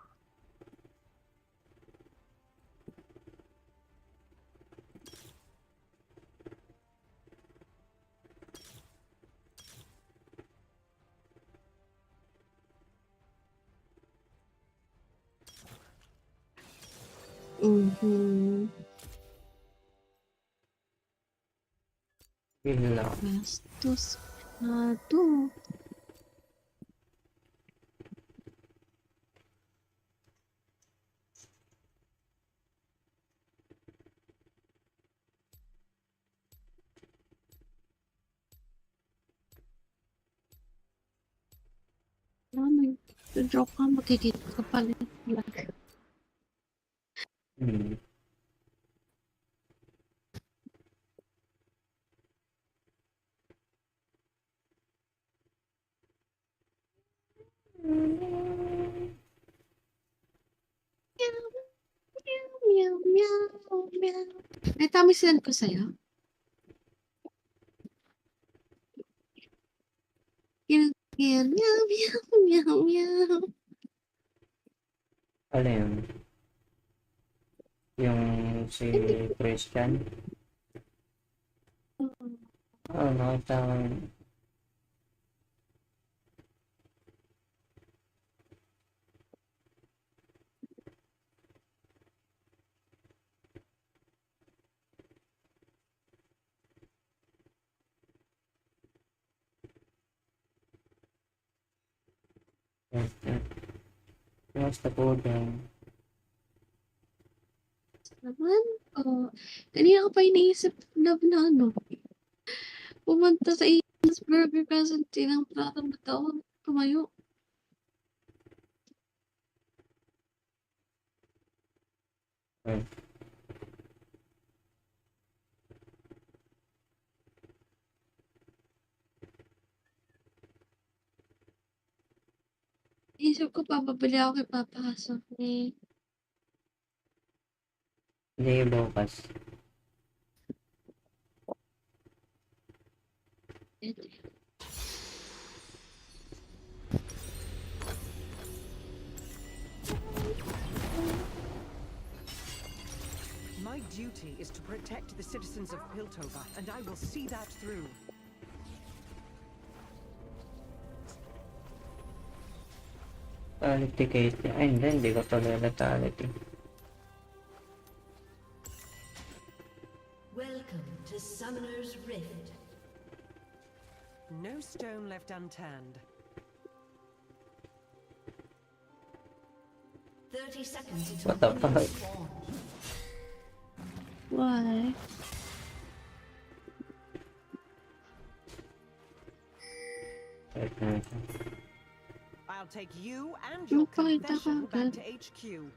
Wala. Bastos na to. Ano, joke ka, makikita ka pala. Hmm. Meow, meow, meow. May tamisan ko sa'yo. Meow, meow, meow, meow, meow. Ano yun? Yung si Christian? Oo, nakita ko yun. Basta po dyan. Naman, kanina ko pa iniisip na ano, pumunta sa Ian's Burger kasi tinang platong bataon, tumayo. Isip ko pa, babili ako kay papasok ni Hindi bukas. My duty is to protect the citizens of Piltover, and I will see that through. Tality case. Ay, hindi ko talaga tality. Welcome to Summoner's Rift. No stone left unturned. 30 seconds until What the minions fuck? spawn. Why? I'll take you and your confession back to HQ.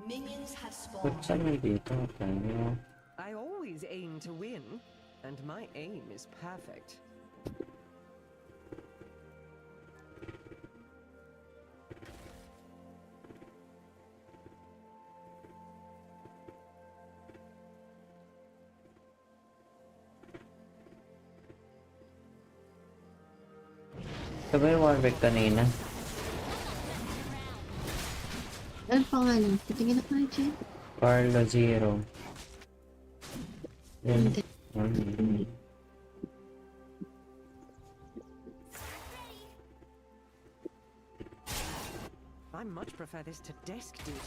Minions have Ba't spawned. saan nandito? Tanyo. I always aim to win, and my aim is perfect. Ito ba yung Warwick kanina? Ano pangalan? Titingin na pa rin siya. Carlo Zero. Hindi. I much prefer this to desk duty.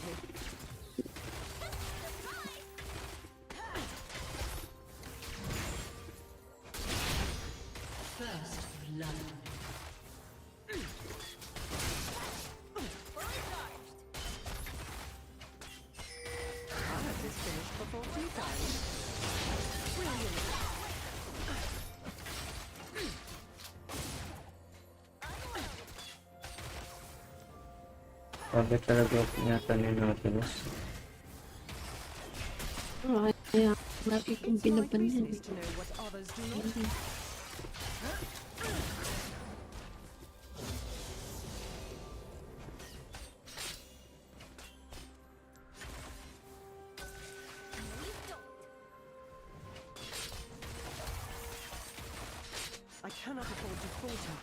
First blood. I'll have this finished before tea time. Brilliant. Bakit talaga yata ni Nautilus? Oo, kaya lagi kong pinapansin. To know what others do not. I cannot afford to falter.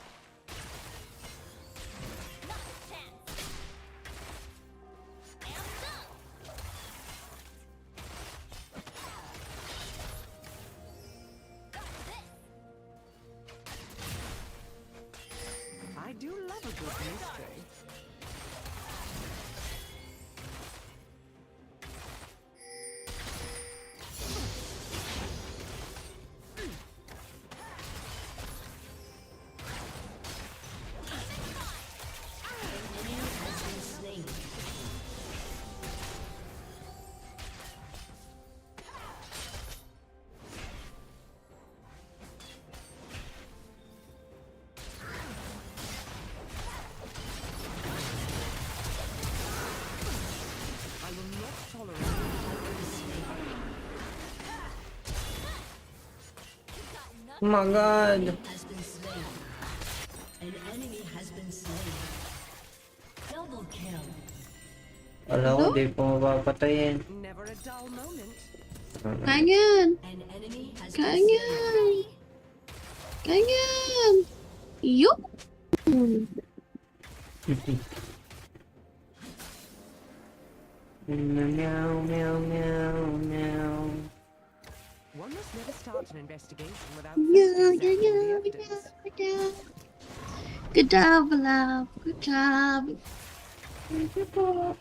I do love a good mystery. Enemy has been slain. Oh my god! Has been slain. An enemy has been slain. Double kill. Wala ko, di pa mapapatayin. Never a dull moment. Kanyan! An enemy has been Kanyan! Kanyan! Yup! Meow, meow, meow, meow. One must never start an investigation without Yeah, first yeah, examining the yeah, evidence. yeah. Good job, love. Good job. Thank you po.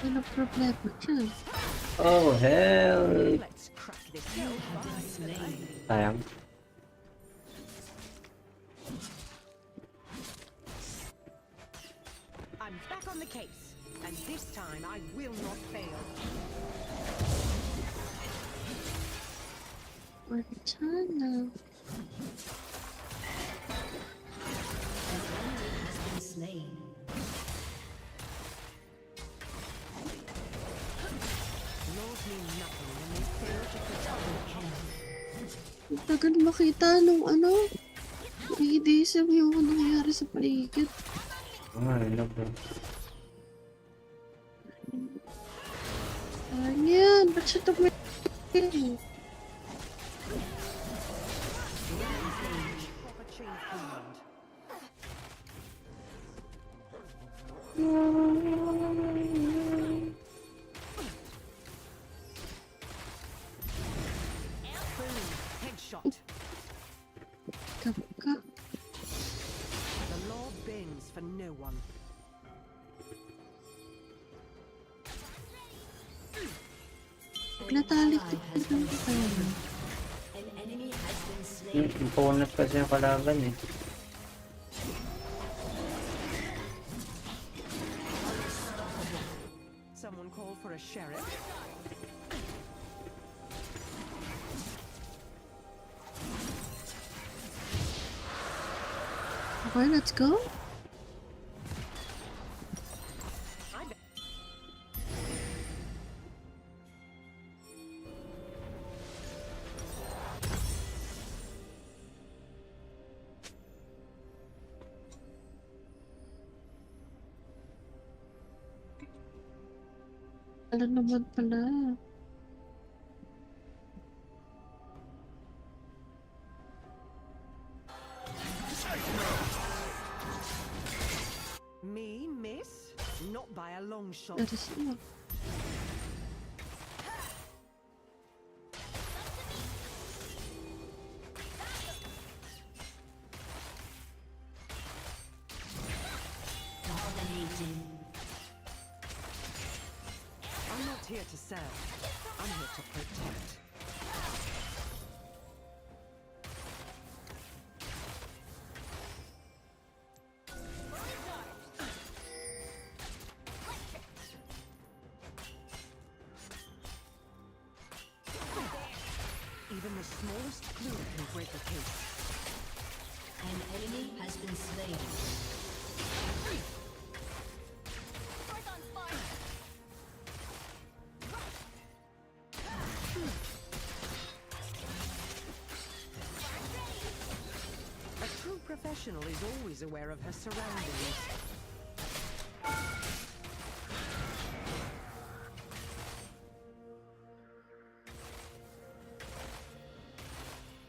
Ano problema dyan? Oh, hell! Let's crack this slain. Sayang. I'm back on the case, and this time I will not fail. We're done now. An enemy has been slain. Laws mean nothing when they fail to protect the kill. Ang tagal makita nung ano. Idism yung nangyayari sa paligid. Ano ba? Kanyan! Ba't siya tumayo? Proper chain of command. Boom! Headshot. Kapka. The law bends for no one. Pag natali ko Has been slain. An enemy has been slain. Bonus kasi yung kalaban eh. Someone call for a sheriff. Okay, let's go. Ano naman pala? Me, miss? Not by a long shot. That is enough. Dominating. I'm not here to serve. I'm here to protect. Even the smallest clue can break a case. An enemy has been slain. A true professional is always aware of her surroundings.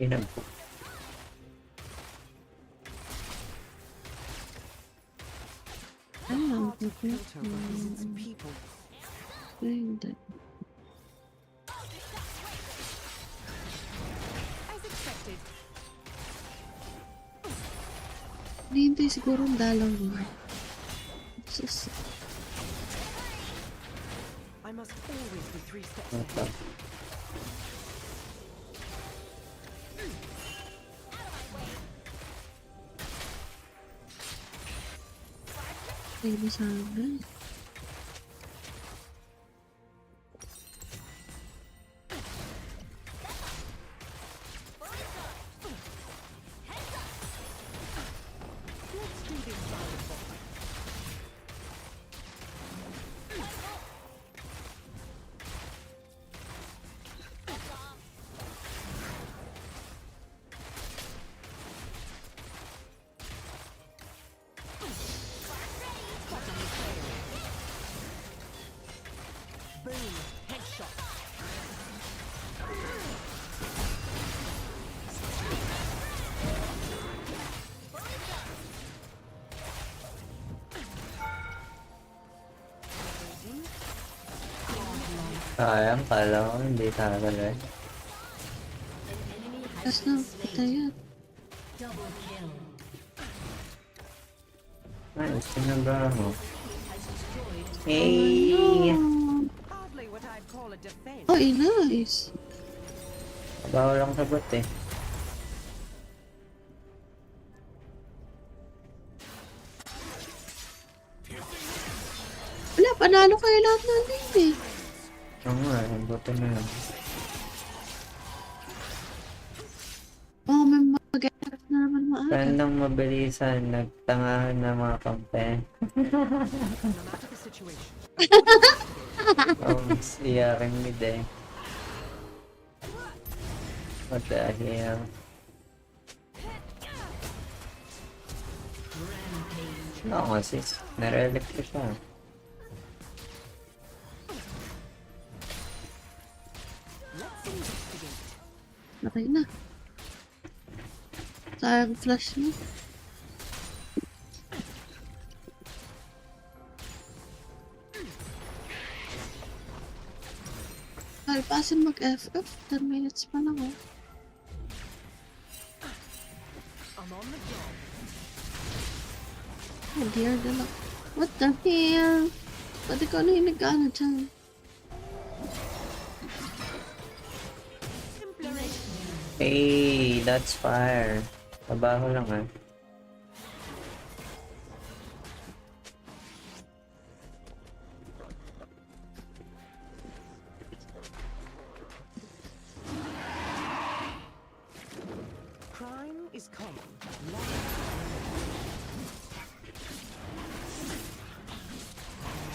Inam. Ano lang Heart of filter represents people. Hindi. As expected. Hindi siguro ang dalaw niya. Sus. I must always be 3 steps ahead. Ay, mo sana. Sayang, kala ko hindi tatagal. Tapos na, patay yan. Double kill. Nice, pinabaho. Has destroyed. Hey! Hardly what I'd call a defense. Oh, nice. Bawal lang sagot eh. Wala, panalo kayo lahat ng lane eh. Oo nga, buto na lang. Oh, may mag-effort na naman maaga. Random mabilisan, nagtangahan ng mga kampe. Iyakin mid eh. What the hell? Oo nga sis, nare-elect ko siya. Patay na. Sayang flash mo. Pasin mag-FF, 10 minutes pa lang oh. I'm on the job. Oh dear, dala. What the hell? Pati ko ano yung nag-ano dyan? Hey, that's fire. Trabaho lang ah. Crime is common.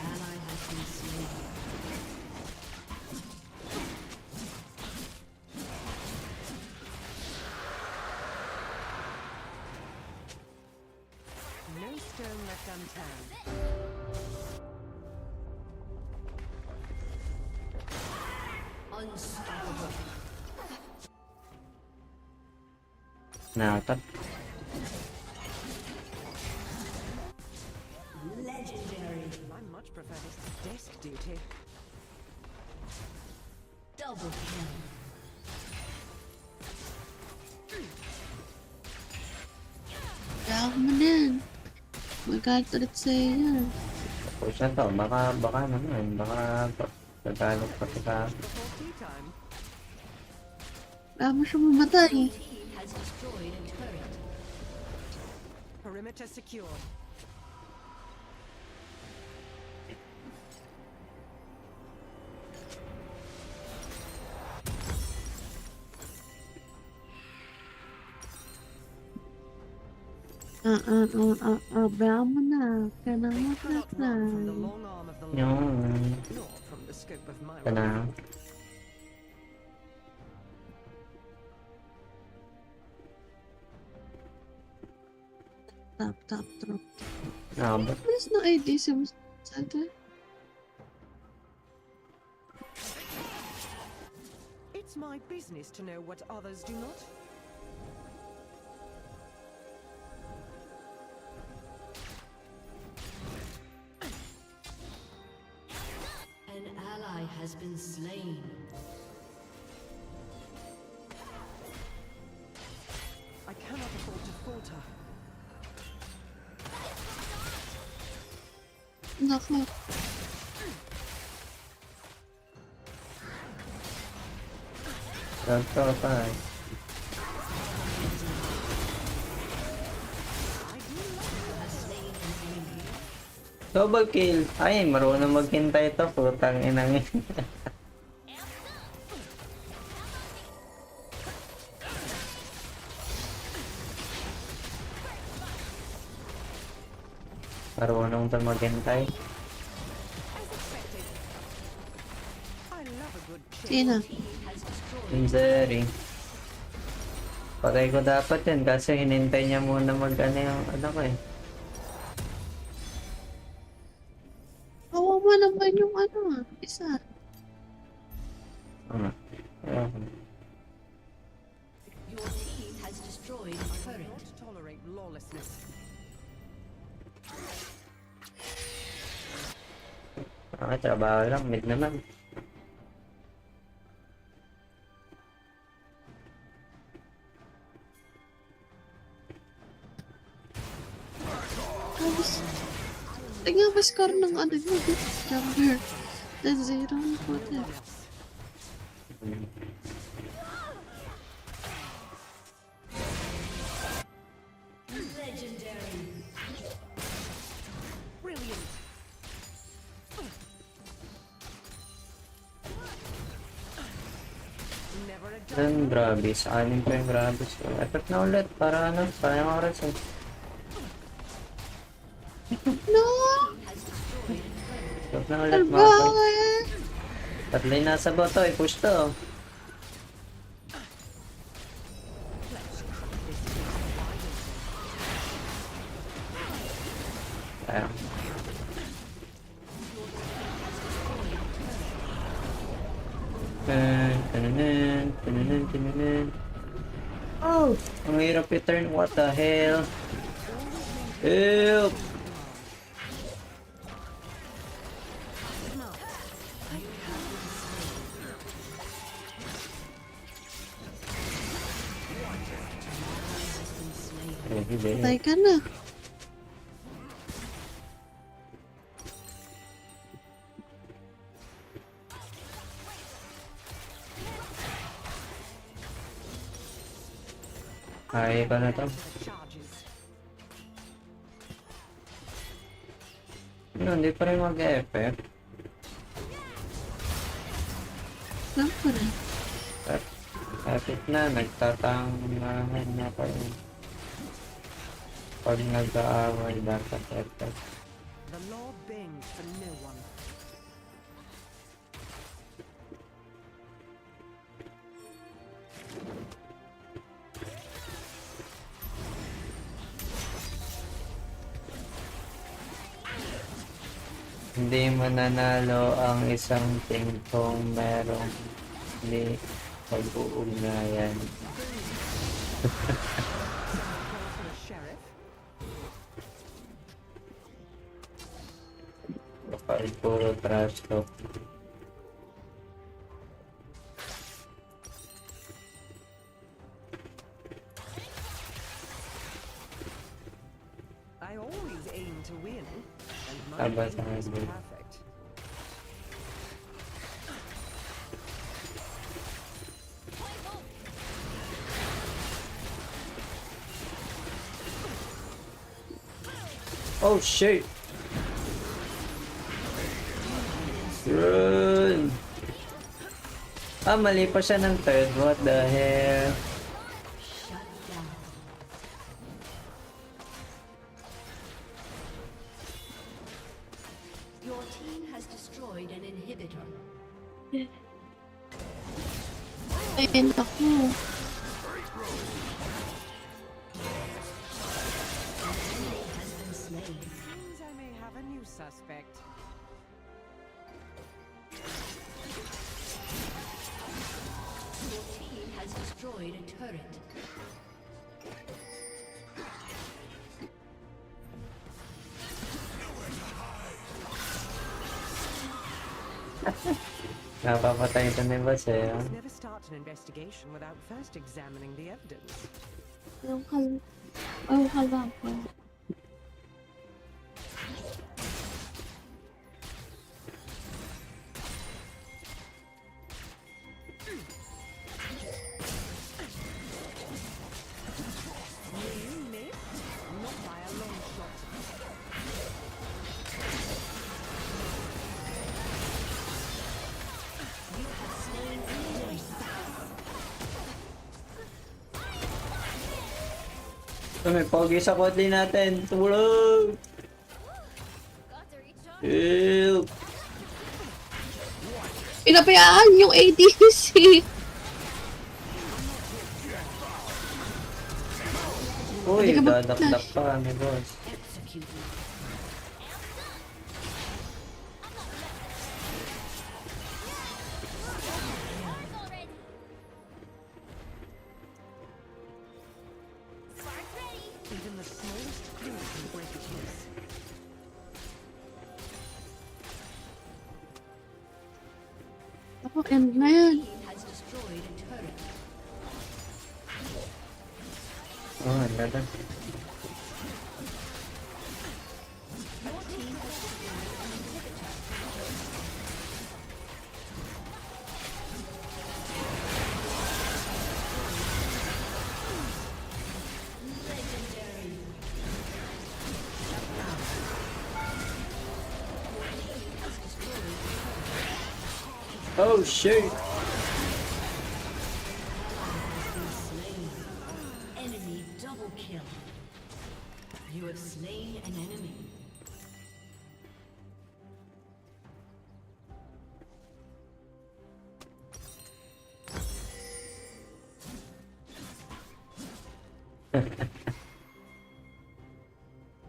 Ally has been slain. No stone left unturned. Unstoppable. Nakat. Legendary. I much prefer this to desk duty. Double kill. Kaya ako mo din. Magalit ulit sa'yo yan. Tapos na to, baka naman, baka pagkalot pa sa Before tea time. Kaya mo siya mamatay. Team has destroyed a turret. Perimeter secure. Baya mo na. Kaya na mo Cannot run from the long arm of the law, Yun. nor from the scope of my Ito na. Tap, drop. Nakabot. Mas na ID sa atin. It's my business to know what others do not. An ally has been slain. I cannot afford to falter. Nako. Ito pa. Double kill. Ay, marunong maghintay ito. Putang inang yun. Marunong ito maghintay. I love a good chill. Sino? Injury. Patay ko dapat yun kasi hinintay niya muna mag-ano yung ano ko eh. Kawawa naman yung ano isa. Ano? Ayoko. Your team has destroyed a I turret. will not tolerate lawlessness. Trabaho lang. Mid naman. Tingnan mo score ng ano yun. Jumper. 10-0 na po. Legendary. Brilliant. Never a Then, Grabis. Anim pa yung Grabis ko. Effort na ulit para ano, sayang oras eh. No! Effort na ulit mga boy. Tatlay nasa boto, i-push to. Sayang. Oh! Ang hirap i-turn. What the hell? Help! Patay ka na. Kaya ba na to? No, hindi pa rin mag-effect. Siyempre. Kapit na, nagtatangahan na kayo. Pag nag-aaway, dapat effect. The law bends for no one. Hindi mananalo ang isang team kung merong hindi pag-uugnayan. Kapag puro trash talk. I always aim to win, and my Aba, aim is sabi. perfect. Oh shit! Run! Mali pa siya ng third. What the hell? Your team has destroyed an inhibitor. Ayun ako. Has been slain. Seems I may have a new suspect. Your team has destroyed a turret. Napapatay ito ni boss eh. Let's never start an investigation without first examining the evidence. Yung kalaban. You missed, not by a long shot. You have slain Peenoise. Ito, may pogi sa kotli natin. Tulog! Help! Pinabayaan yung ADC. Uy, Hindi ka ba- dadakdak pa ni boss. Executed. Even the smallest thing can break a case. Ako, end na yan. Team has destroyed a turret. Oh, ang ganda. Oh shoot! Enemy double kill. You have slain an enemy.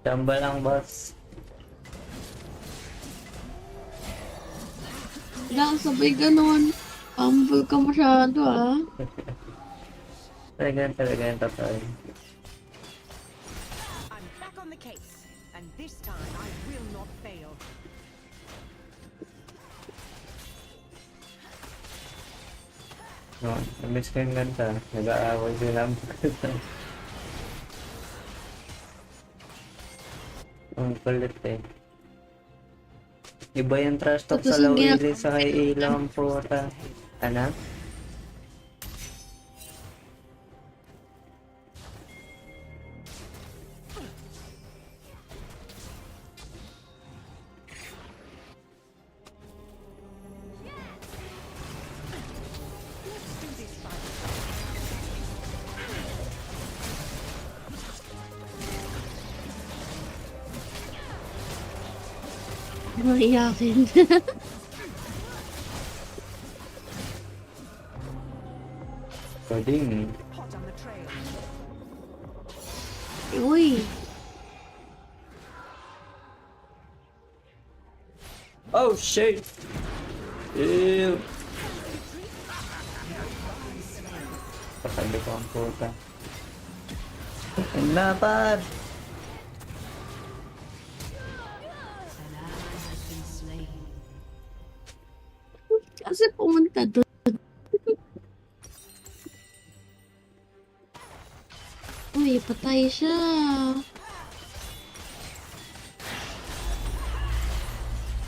Tamba lang, boss. Wala sabay ganon. Humble ka masyado ah. Talaga yung totoo. I'm back on the case, and this time I will not fail. No, namiss ko yung ganta. Nag-aaway sila. Ang kulit eh. Iba yung trash talk sa Tapos yung Lawili sa kay Ilaw ang puta. Ano? Maiyakin. Pwedeng. Hot on the trail. Uy. Oh shit! Ew! Pasabi ko ang puta. Napad! Kasi pumunta doon. Uy, patay siya.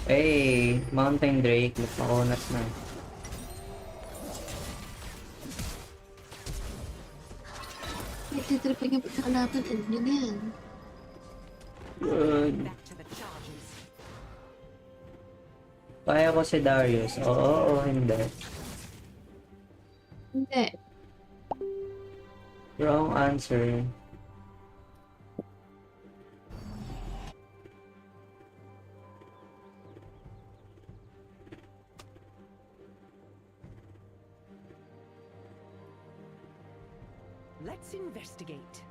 Hey, Mountain Drake, makunat na. Nagtitripping yung pagkakalapit. Ano yun yan? Good. Back to the charges. Kaya ko si Darius. Oo o hindi. Hindi. Wrong answer. Let's investigate.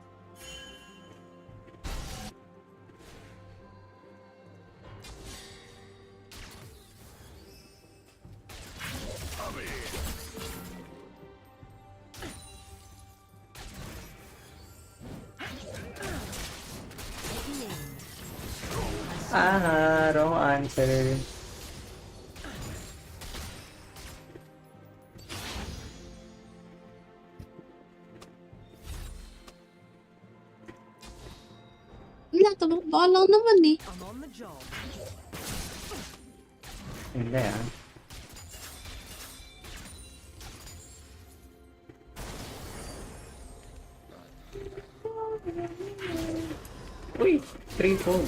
Aha, wrong answer. Wala, tumakbo lang naman eh. I'm on the job. Hindi ah. Uy! 3-4.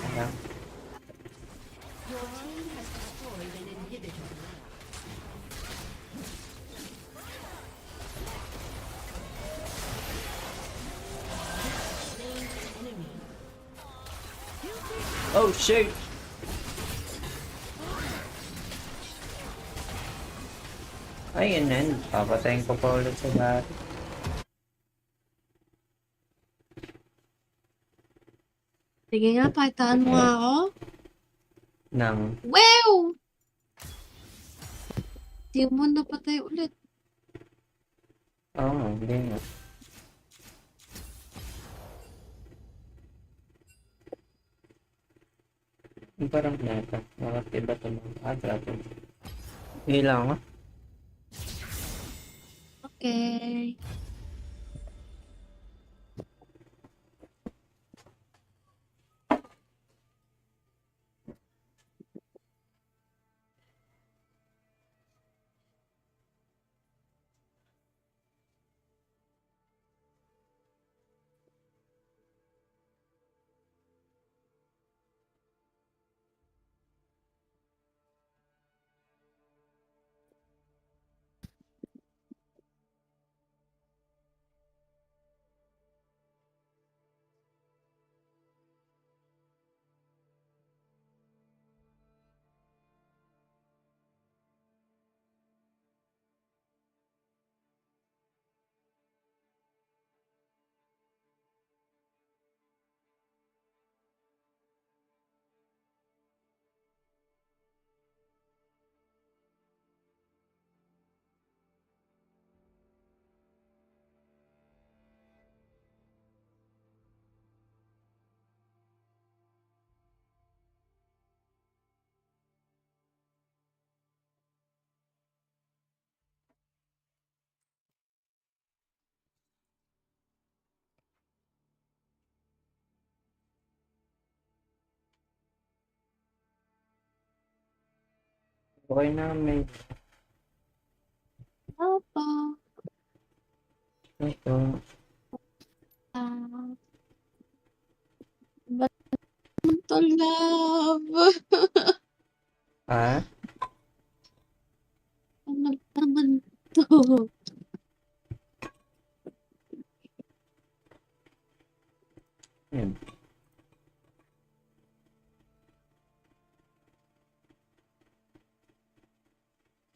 Ayan. Your team has destroyed an inhibitor. Slain an enemy. Oh shit! Ay, yun yan. Papatayin ko pa ulit sa dati. Sige nga, pakitaan mo nga ako. Nang Wow! Di mo napatay ulit. Oo, hindi nga. Yung parang neta. Bakit iba ito mo? Dragon. Ilang mo? Okay. Okay namin. Papa. Ito. Ba't naman to, love? Ah? Ano naman to? Yan.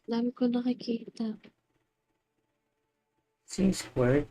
Dami ko nakikita. Si Squirt.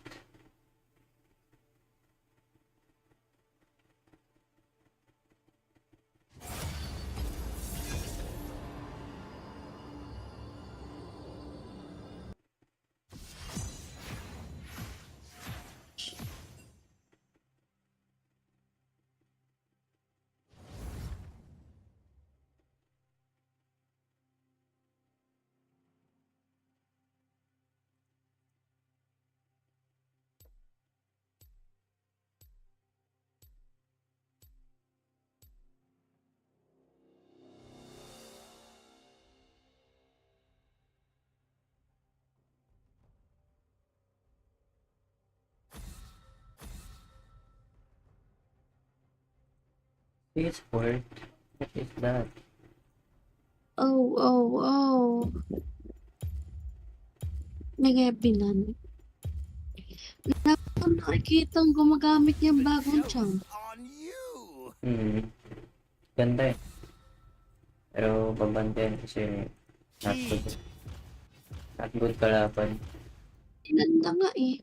Si Squirt. What is that? Oh, oh, oh. Nag-epinan. Wala ko nakikitang gumagamit niyang bagong charm. Ganda eh. Pero babantayan kasi not good. Not good kalaban. Ganda nga eh.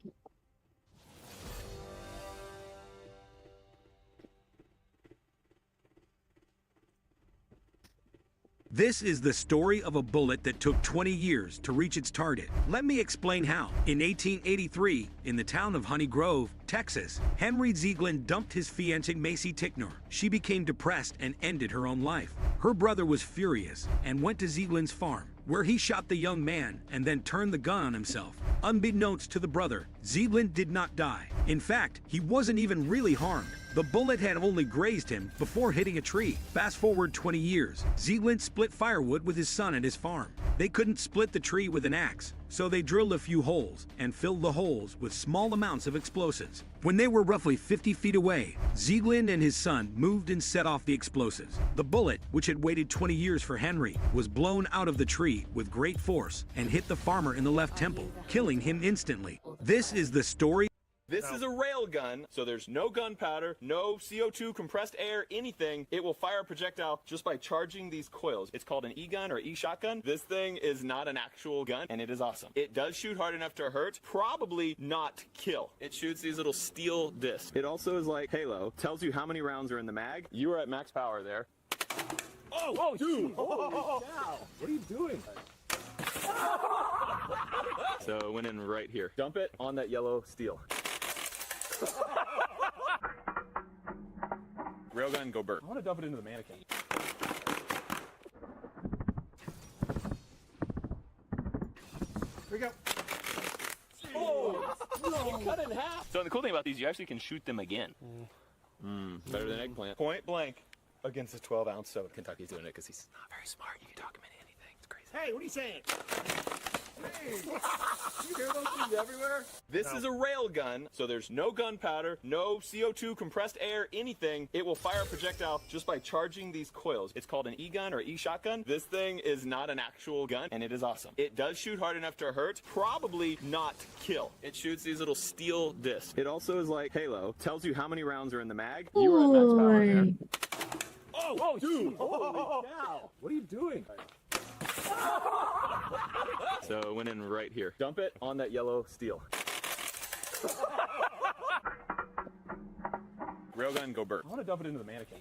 This is the story of a bullet that took 20 years to reach its target. Let me explain how. In 1883, in the town of Honey Grove, Texas, Henry Zieglin dumped his fiancée Macy Ticknor. She became depressed and ended her own life. Her brother was furious and went to Zieglin's farm, where he shot the young man and then turned the gun on himself. Unbeknownst to the brother, Zieglin did not die. In fact, he wasn't even really harmed. The bullet had only grazed him before hitting a tree. Fast forward 20 years, Zieglin split firewood with his son at his farm. They couldn't split the tree with an axe, so they drilled a few holes and filled the holes with small amounts of explosives. When they were roughly 50 feet away, Zieglin and his son moved and set off the explosives. The bullet, which had waited 20 years for Henry, was blown out of the tree with great force and hit the farmer in the left temple, killing him instantly. This is the story. This is a rail gun, so there's no gunpowder, no CO2, compressed air, anything. It will fire a projectile just by charging these coils. It's called an E-gun or E-shotgun. This thing is not an actual gun, and it is awesome. It does shoot hard enough to hurt, probably not kill. It shoots these little steel discs. It also is like Halo, tells you how many rounds are in the mag. You are at max power there. Oh, dude! Holy cow! What are you doing? So it went in right here. Dump it on that yellow steel. Railgun, go burn. I want to dump it into the mannequin. Here we go. Oh, no. You cut it in half. So the cool thing about these, you actually can shoot them again. Better than eggplant. Point blank against a 12-ounce. So Kentucky's doing it because he's not very smart. You can talk him into anything. It's crazy. Hey, what are you saying? Hey, you hear those things everywhere? This is a rail gun, so there's no gunpowder, no CO2, compressed air, anything. It will fire a projectile just by charging these coils. It's called an E-gun or E-shotgun. This thing is not an actual gun, and it is awesome. It does shoot hard enough to hurt, probably not kill. It shoots these little steel discs. It also is like Halo, tells you how many rounds are in the mag. You are at max power there. Oh, dude! Holy cow! What are you doing? So it went in right here. Dump it on that yellow steel. Railgun, go burn. I want to dump it into the mannequin.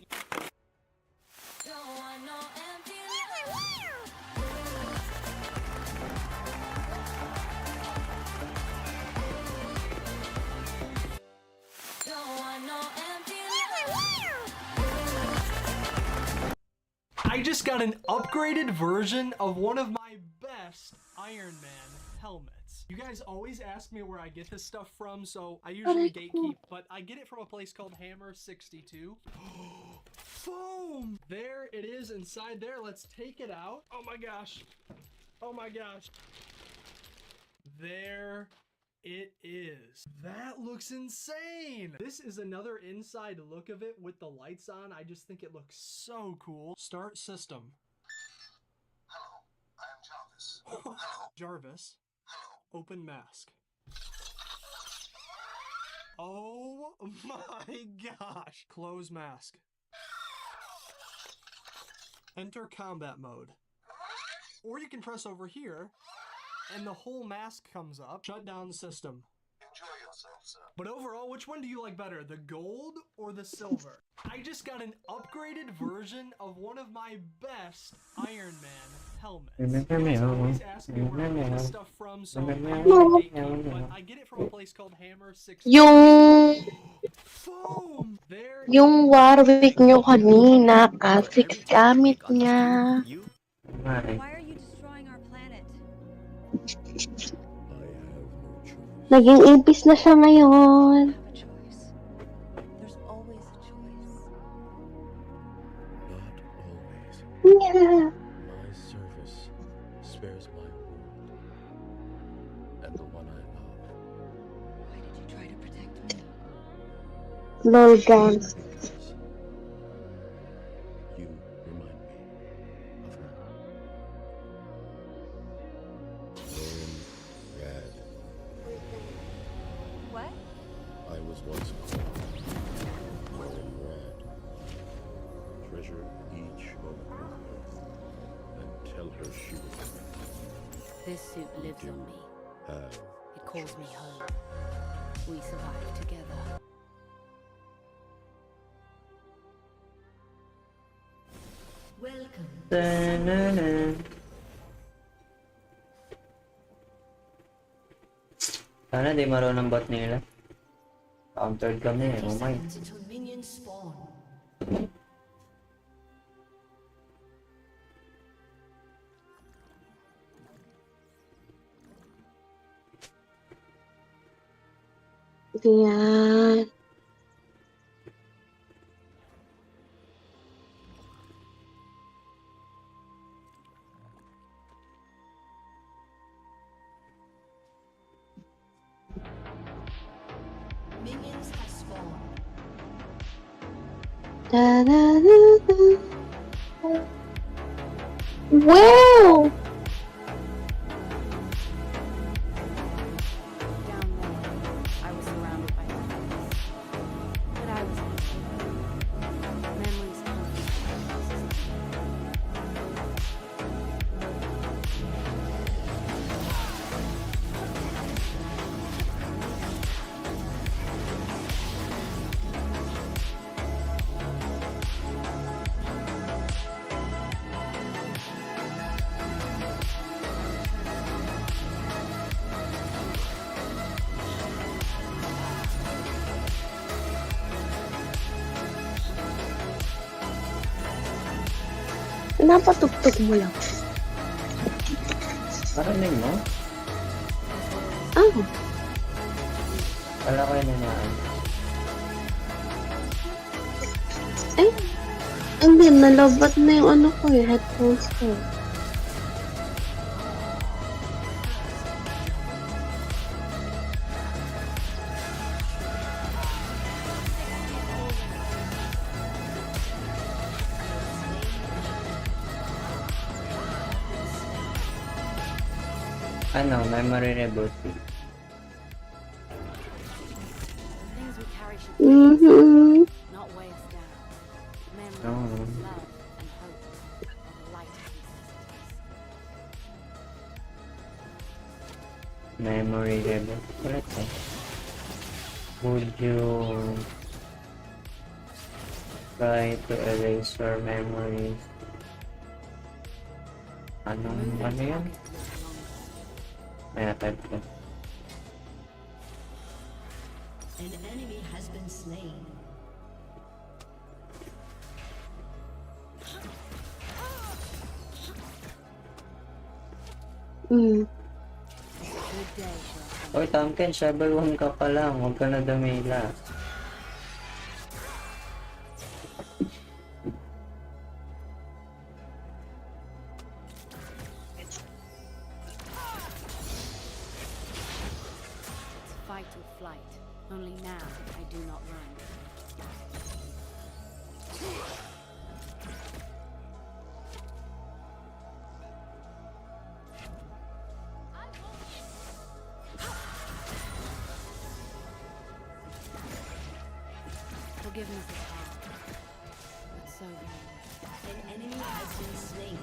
I just got an upgraded version of one of my best Iron Man helmets. You guys always ask me where I get this stuff from, so I usually gatekeep, but I get it from a place called Hammer 62. Boom! There it is inside there. Let's take it out. Oh my gosh. Oh my gosh. There it is. That looks insane. This is another inside look of it with the lights on. I just think it looks so cool. Start system. Hello, I am Jarvis. Hello. Jarvis. Hello. Open mask. Oh my gosh. Close mask. Enter combat mode. Or you can press over here and the whole mask comes up. Shut down system. Enjoy yourself, sir. But overall, which one do you like better, the gold or the silver? I just got an upgraded version of one of my best Iron Man helmets. You guys always ask me where I get this stuff from, so I usually gatekeep, but I get it from a place called Hammer 6. Boom! There Yung Warwick nyo kanina, kasi gamit niya. Why are you destroying our planet? Naging ipis na siya ngayon. There's always a choice. Yeah. My service spares my world and the one I love. Why did you try to protect me? Lol, guys. You remind me of her. Lone Rad. What? I was once called Lone Rad. Treasure each moment with her and tell her she was right. This suit lives on me. Have It calls me home. We survive together. Welcome. Sana di marunong bot nila. Countered kami eh, oh my. Until minions spawn. Yan. Minions have spawned. Da, da, da, da. Wow! Down there, I was surrounded by enemies. But I was memories come Napatugtog mo lang. Marinig mo? Ah, Wala ko yun naman. ay. Hindi, nalabat na yung ano ko eh, headphones ko. Ano, memory reboot. things we carry should Mm-hmm. not weigh us down. Memories, Oh. love, and hope are the light pieces. Memory reboot. Ulit eh. Would you try to erase your memories? Ano yan? Ayan, type ko. An enemy has been slain. Mm. Oy, Tamken, level 1 ka pa lang. Huwag ka na damila. Forgiveness is hard, but so rewarding. An enemy has been slain.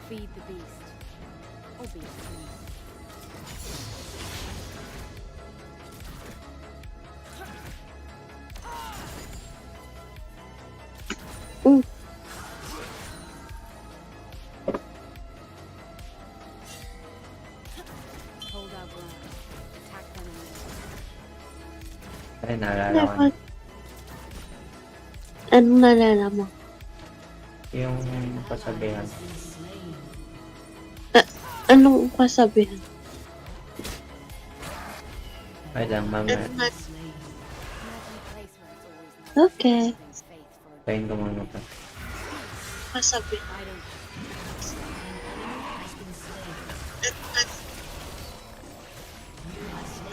Feed the beast, or be free. Mm. Hold our ground. Attack them in Ay, naalala ko na. Dapat. Anong nalala mo? Yung kasabihan. Anong kasabihan? Ay lang, mamaya. Okay. Pahin ko muna pa. Kasabihan.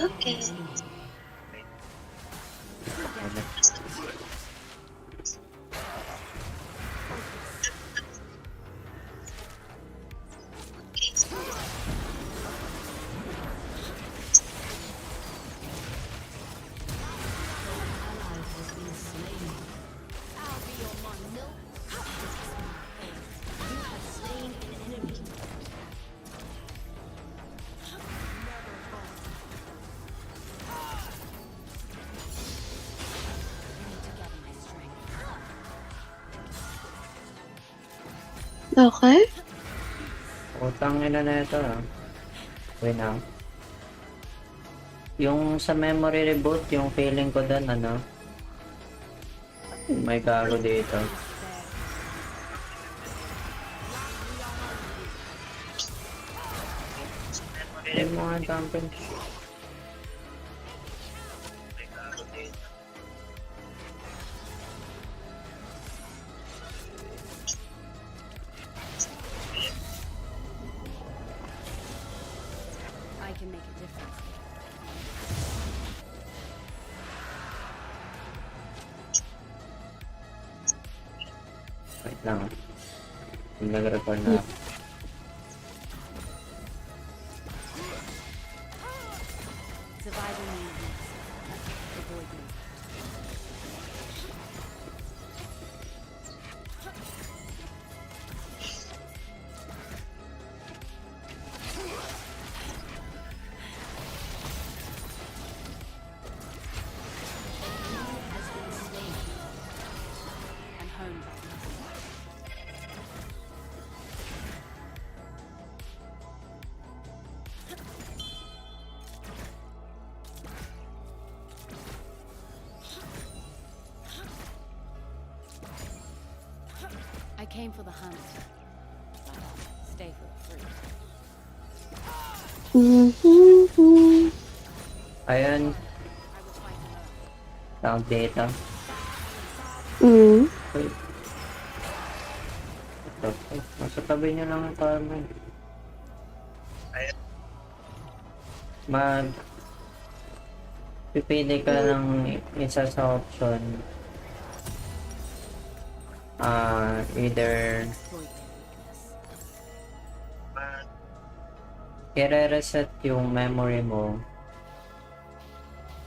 Okay. Okay. Utang ina na ito ah. Wait now. Yung sa memory reboot, yung feeling ko doon ano. May gago dito. Memory mo nga camping. I can make a difference. Wait lang ah. Yung nag-record na ako. Surviving the enemies. Avoid me. I'm home back. I came for the hunt, but I'll stay for the fruit. Mm-hmm. Ayun. Tawag dito. Mm. Uy. Ito. Nasa tabi niyo lang ang karma. Pipili ka ng isa sa option. Either i-reset yung memory mo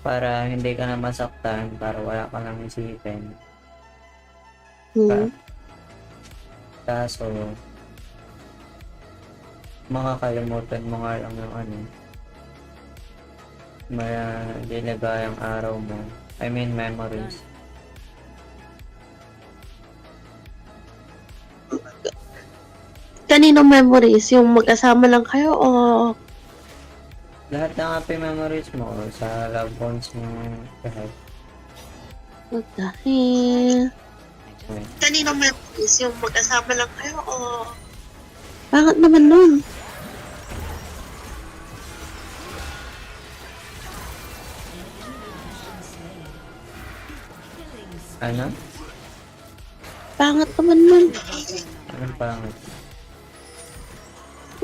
para hindi ka na masaktan, para wala ka nang isipin. Kaso makakalimutan mo nga lang yung ano, diligayang araw mo. I mean memories. Kaninong memories? Yung mag-asama lang kayo o Lahat ng happy memories mo sa loved ones mo lahat. what the hell? Okay. Kaninong memories? Yung mag-asama lang kayo o bakit naman nun? Ano? Pangit naman nun. Anong pangit?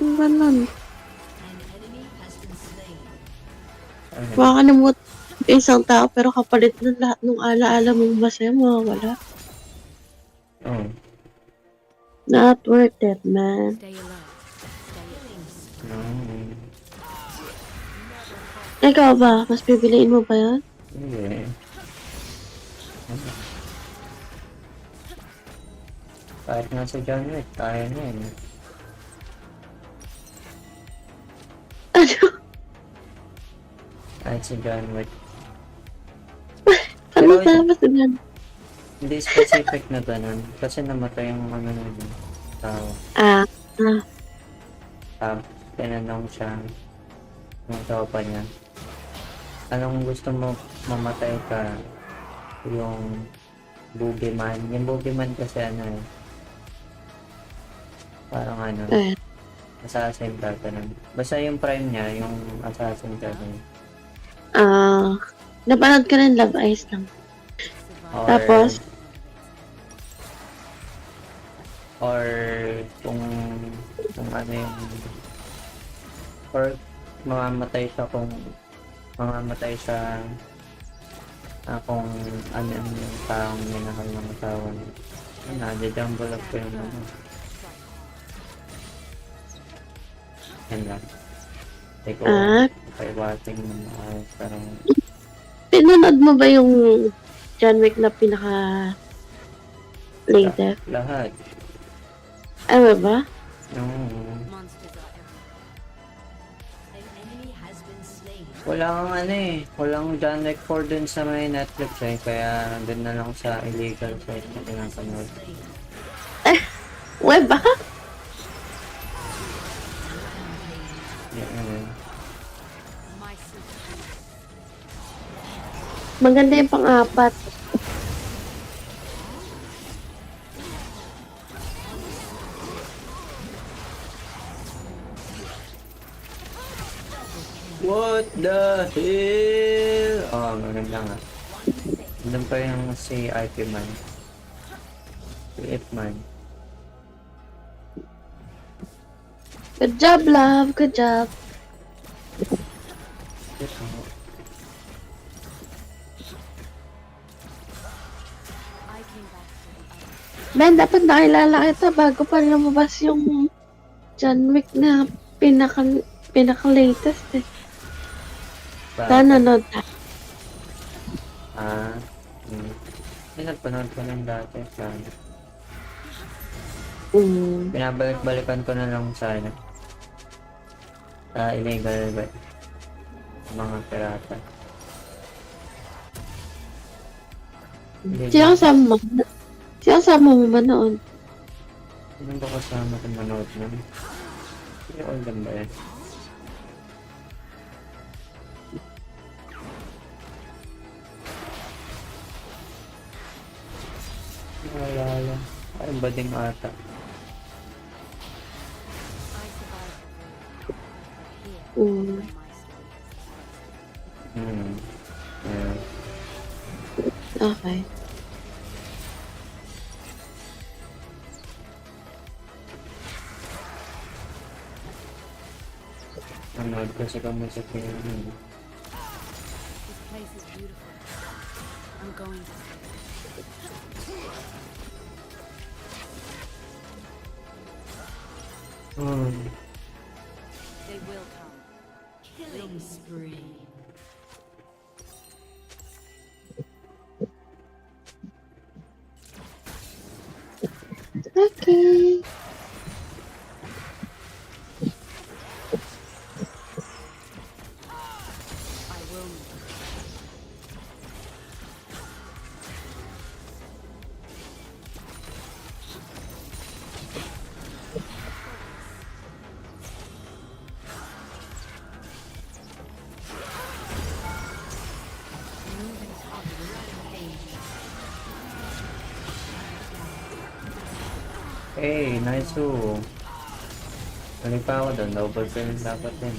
Ang ganon. Ano? Makakalimut isang tao pero kapalit ng lahat ng alaala mong masaya mawawala. Not worth it, man. Stay alert. Stay No. Ikaw ba? Mas pipiliin mo pa yun? Hindi. Kahit nga sa John Wick, kaya na yun. Ano? Kahit sa John Wick. Ano tapos na? Hindi specific na ganun. Kasi namatay yung ano na yun. Tao. Tapos, tinanong siya ng tropa niya. Anong gusto mo mamatay ka? Yung boogeyman. Yung boogeyman kasi ano eh. Parang ano. Assassin ka ganun. Basta yung prime niya, yung assassin ka ganun. Napanood ko rin Love Ice lang. Tapos? Or kung ano yung or mamamatay siya kung mamamatay siya kung ano yung taong minahal ng asawa niya. Nadjumble up ko yung ano. Yan lang. Hindi ko watching ng maayos parang Pinanood mo ba yung John Wick na pinaka latest? lahat. Ano ba? Walang ano eh, walang John Wick 4 dun sa may Netflix eh, kaya dun na lang sa illegal site na pinapanood. Web ba? Yeah. Maganda yung pang-apat. What the hell? Oh, maganda nga. Doon pa yung si IP man. Si If man. Good job, love. Good job. Ben, dapat nakilala kita bago pa lumabas yung John Wick na pinaka-latest eh. Nanonood na. Nagpanood ko ng dati. Mm. Binabalik-balikan ko na lang sa ano. Illegal ba? Mga pirata. Sino kasama mo? Sino kasama mo manood? Sino ba kasama ko manood nun? Hindi ko alam ba yan? Wala. Ay, bading ata. Yeah. Okay. Nanood kasi kami sa film. This place is beautiful. I'm going to stay. They will come. Killing spree. Okay. I will move. Hey, nice to. Balik pa ako doon, double kill dapat din.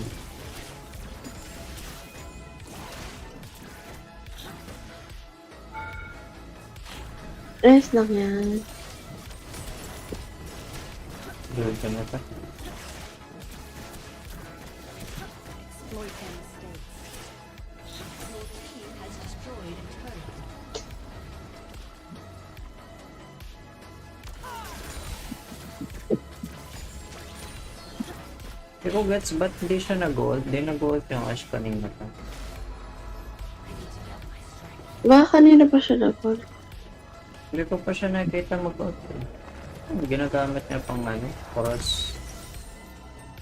Rest lang yan. Doon ka na pa. Exploit their mistakes. Your team has destroyed a turret. Hindi ko gets ba't hindi siya nag-gold? Hindi nag-gold yung Ash kanina pa. Baka kanina pa siya nag-call. Hindi ko pa siya nakita mag-gold. Ginagamit niya pang ano, cross.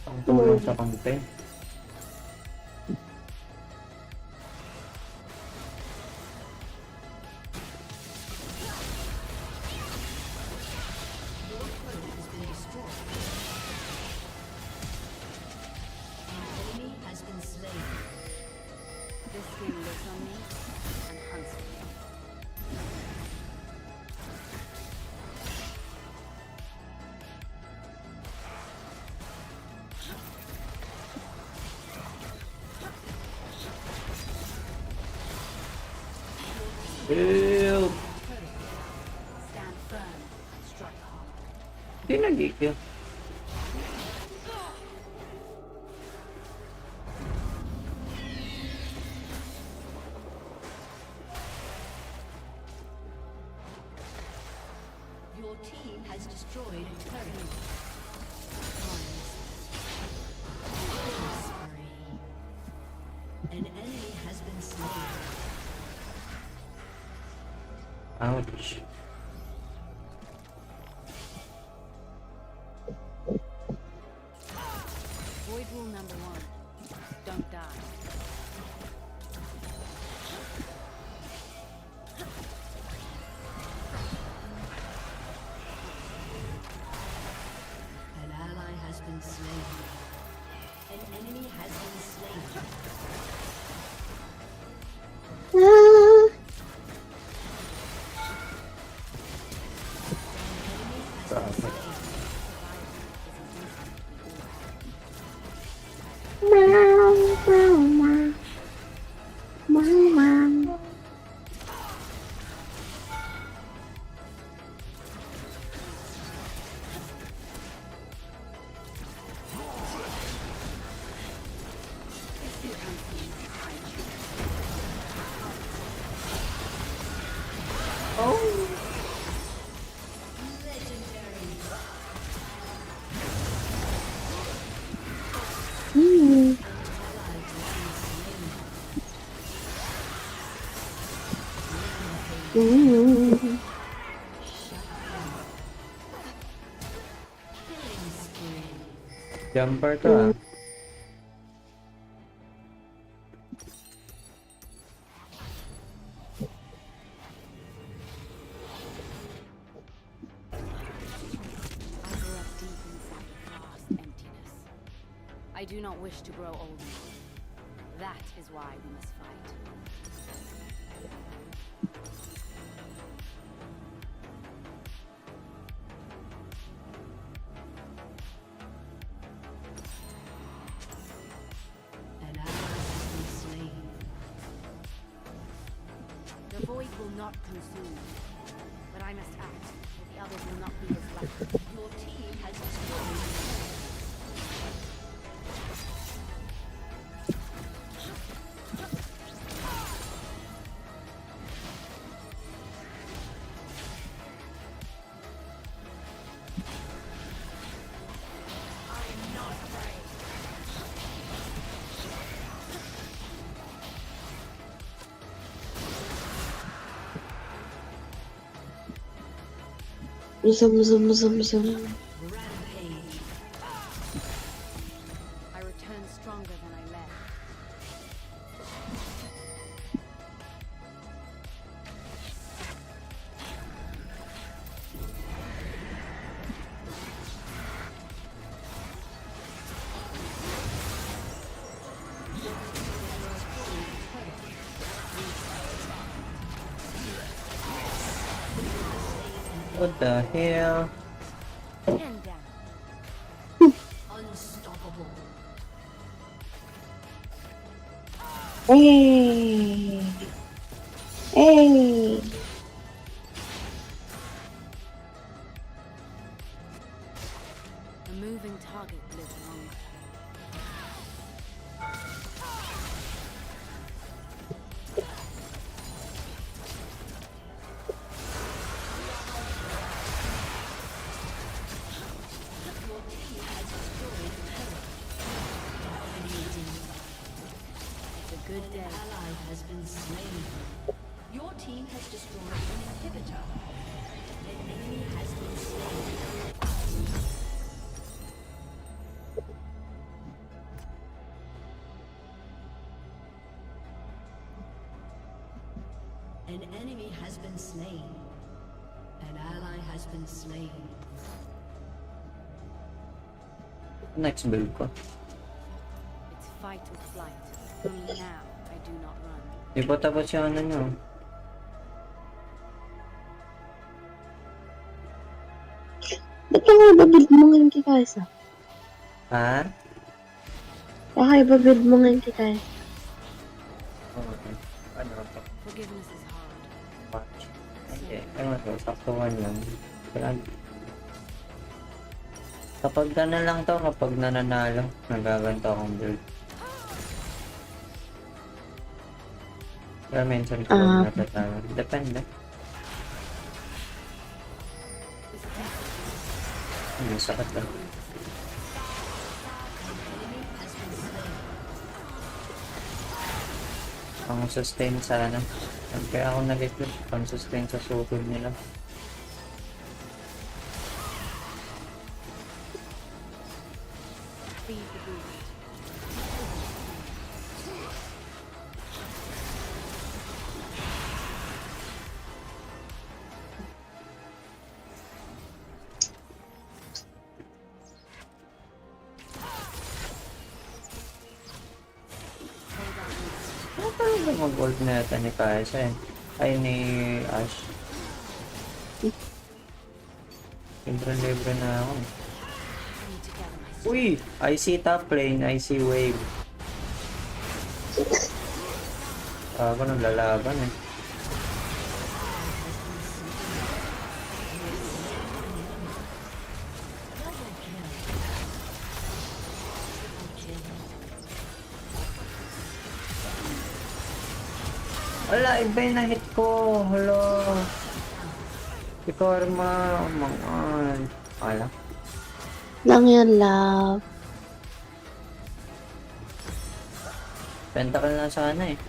Pang tulong sa kampe. This thing looks on me and hunts me. Ew! Stand firm, strike hard. Hindi nag-kill. Your team has destroyed a turret. An enemy has been slain. Ouch. Void rule number 1. Don't die. An ally has been slain. An enemy has been slain. Jumper to ah. I grew up deep inside a vast emptiness. I do not wish to grow old now. That is why we must fight. An ally has been slain. The void will not consume, but I must act, or the others will not be as lucky. Your team has destroyed a turret. Zoom. Rampage. I return stronger than I left. What the hell? And down. Unstoppable. Hey. Hey. A moving target lives longer. Your team has destroyed a turret. Good day. An ally has been slain. Your team has destroyed an inhibitor. An enemy has been slain. An enemy has been slain. An ally has been slain. Next build ko. It's fight or flight. Only now I do not run. Di pa tapos yung ano nyo. Ba't ka nga ba-build mo ngayon kay Kaisa? Ha? Baka iba-build mo ngayon kay Kaisa. Okay. Ano to? Forgiveness is hard. Watch. Hindi. Ewan ko. Saktuhan lang. Kapag na lang to, kapag nananalo, nagaganto akong build. Pero minsan ko natatalo. Depende. Sakit lang. Pang sustain sana. Kaya ako nag-equip pang sustain sa sukod nila. Feed the beast. Ano ba mag-gold na yata ni Kaisa eh? Ay, ni Ash. Libre-libre na ako. Uy! I see top lane, I see wave. Ako nang lalaban eh. Wala, iba yung na-hit ko. Hello. Si Karma. Mangan. Wala. Lang yan, love. Pentacle na sana eh.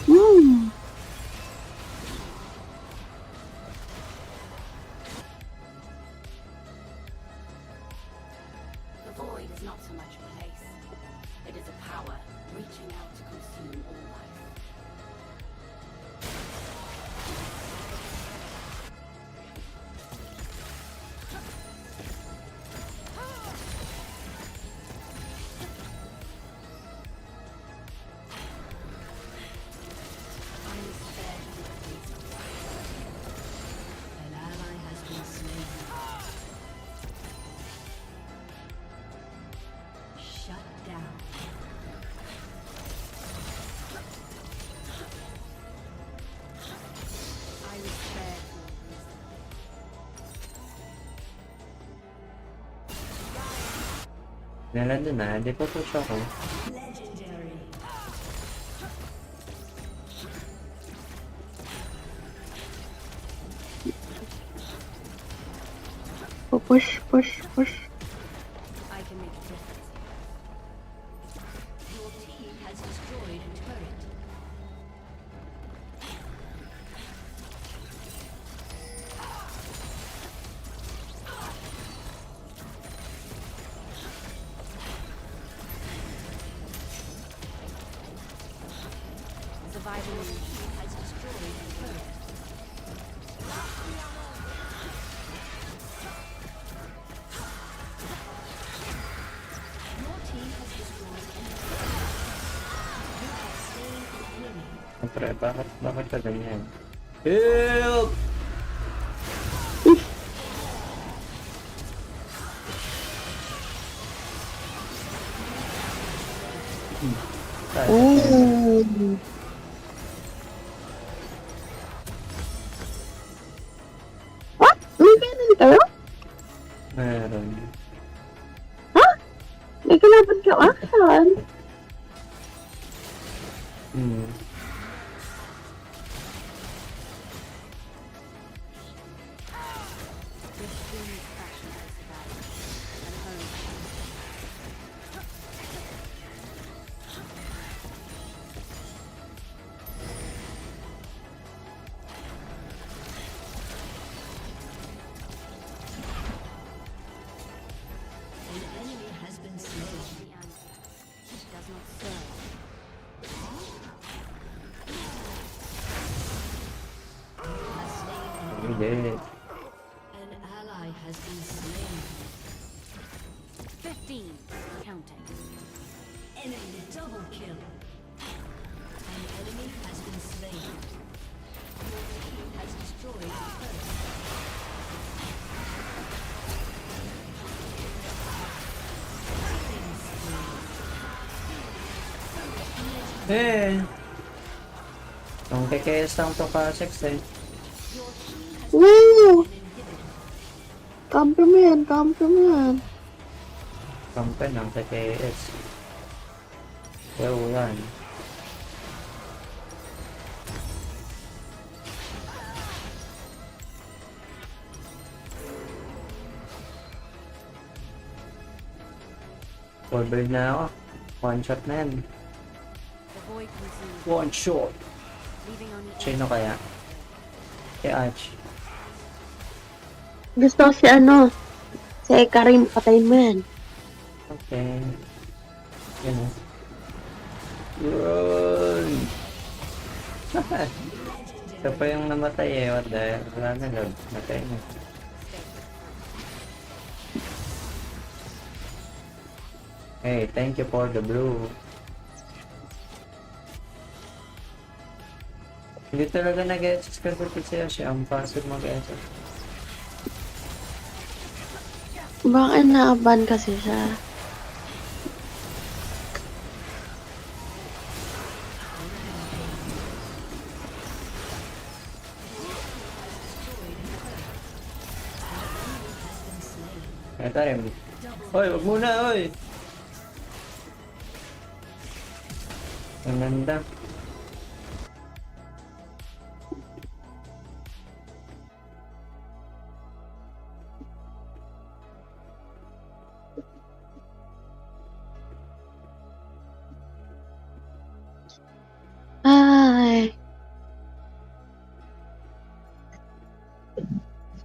The void is not so much a place. It is a power reaching out to consume all life. An ally has been slain. Shut down. I was spared for a reason. Nalando na, di pa push ako. Legendary. Push, push, push. I can make a difference. Your team has destroyed a turret. Surviving Your team has destroyed a turret. Your team has destroyed an turret. You have slain an enemy. Siyempre, bakit ka ganyan? Help! Oh. What? May ganun kayo? Hindi. An ally has been slain. 15. Counting. Enemy double kill. An enemy has been slain. Your team has destroyed a turret. Eh. Yung KKS lang to ka-6 eh. Woo! Kampi mo yan, kampi mo yan. Kampen ng KKS. Yo, yan. Full build na ako. One shot na yan. The void consumes. One shot. Leaving only Sino kaya? Si Arch. Gusto ko si ano, si Karim, patayin mo yan. Okay. Yan o. Yun! Ito pa yung namatay eh. What the hell? Wala na log. Matay na. Hey, thank you for the blue. Hindi talaga nag-edges kasi siya. Ang pasok mag-edges. Bakit naaban kasi siya? Ito rin. Hoy, wag muna, hoy! Ang ganda. Ay.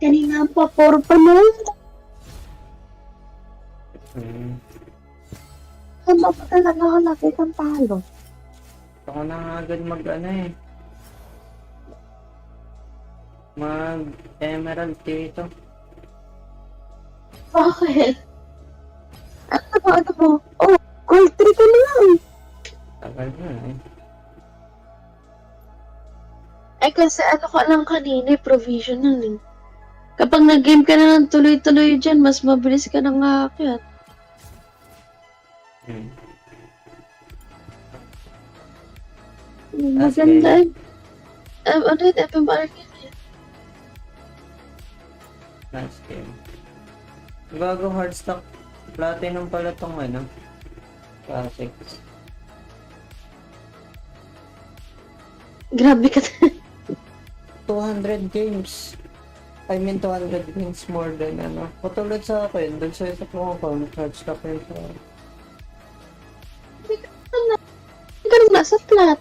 Kanina pa, puro pa na. Ano pa talaga ako lapit ang talo? Ako na agad mag-ano eh. Mag-emerald dito. Bakit? Ano mo? Oh, gold 3 ka na lang. Tagal na eh. Eh kasi ano ka lang kanina, provisional eh. Kapag nag-game ka na ng tuloy-tuloy dyan, mas mabilis ka nang aakyat. Maganda eh. Ano yun, FMR yun eh. Nice game. Bago hard stock. Platinum pala tong ano. Classics. Grabe ka. 200 games. I mean 200 games more than ano. Patulad sa akin, dun sa isa ko account, hard stock yun sa... Hindi ka rin nasa flat.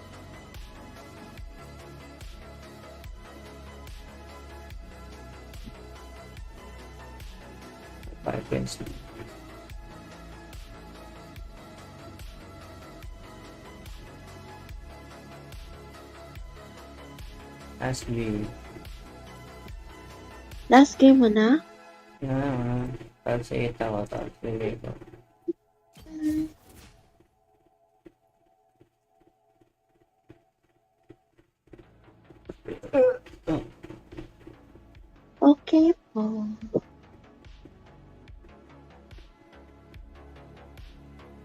Parkins. Last game. Last game mo na? Tapos 8 ako, tapos relay ko. Okay po.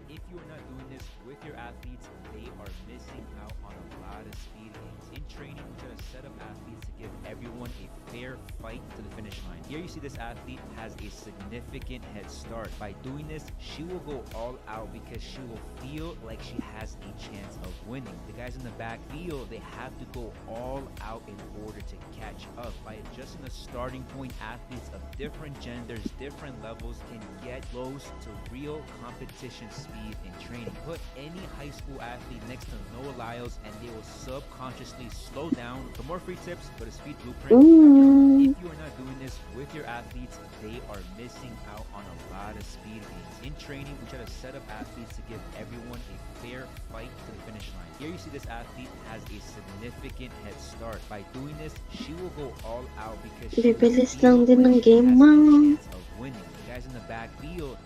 If you're not doing this with your athletes, they are missing out on a lot of speed gains. In training, we're going to set up athletes to give everyone a fair fight to the finish line. Here you see this athlete has a significant head start. By doing this, she will go all out because she will feel like she has a chance of winning. The guys in the back feel they have to go all out in order to catch up. By adjusting the starting point, athletes of different genders, different levels can get close to real competition speed in training. Put any high school athlete next to Noah Lyles and they will subconsciously slow down. For more free tips, go to Speed Blueprint. If you are not doing this with your athletes, they are missing out on a lot of speed gains. In training, we try to set up athletes to give everyone a fair fight to the finish line. Here you see this athlete has a significant head start. By doing this, she will go all out because she will Bibilis feel lang din ng like she game has mo. a chance of winning. The guys in the backfield,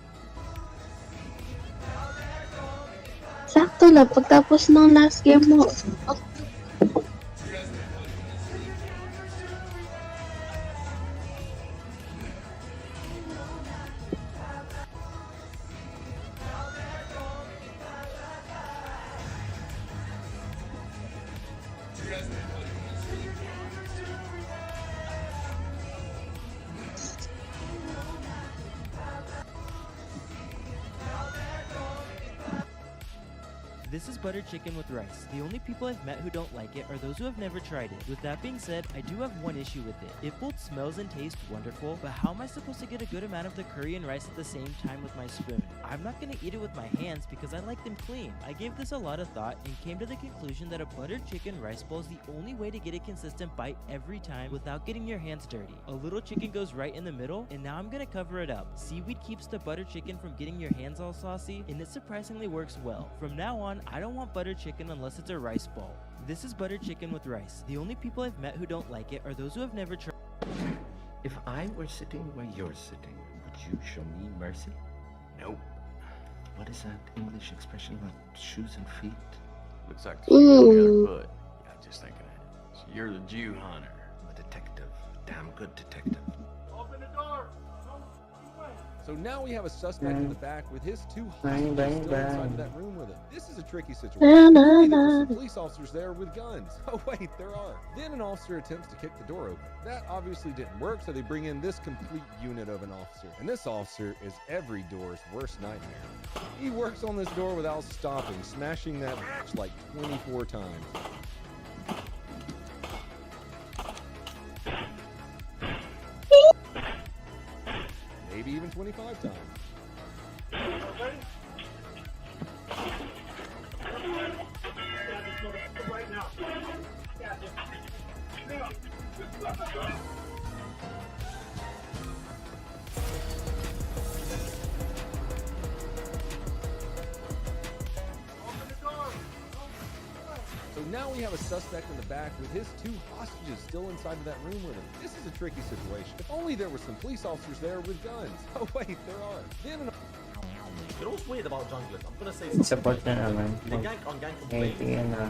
Sakto lang, pagtapos ng last game mo. This is butter chicken with rice. The only people I've met who don't like it are those who have never tried it. With that being said, I do have one issue with it. It both smells and tastes wonderful, but how am I supposed to get a good amount of the curry and rice at the same time with my spoon? I'm not gonna eat it with my hands because I like them clean. I gave this a lot of thought and came to the conclusion that a buttered chicken rice bowl is the only way to get a consistent bite every time without getting your hands dirty. A little chicken goes right in the middle, and now I'm gonna cover it up. Seaweed keeps the buttered chicken from getting your hands all saucy, and it surprisingly works well. From now on, I don't want butter chicken unless it's a rice bowl. This is butter chicken with rice. The only people I've met who don't like it are those who have never tried. If I were sitting where you're sitting, would you show me mercy? Nope. What is that English expression about shoes and feet? Looks like the shoe on the other foot. Yeah, just thinking it. So you're the Jew hunter. I'm a detective. Damn good detective. Open the door! So now we have a suspect in the back with his two hostages still inside of that room with him. This is a tricky situation. There were some police officers there with guns. Oh wait, there are. Then an officer attempts to kick the door open. That obviously didn't work, so they bring in this complete unit of an officer. And this officer is every door's worst nightmare. He works on this door without stopping, smashing that bitch like 24 times. Maybe even 25 times. So now we have a suspect in the back with his two hostages still inside of that room with him. This is a tricky situation. If only there were some police officers there with guns. Oh wait, there are. Then an You know what's weird about junglers? I'm gonna say something. Support na naman. The gank on gank Okay, complaints. yun na.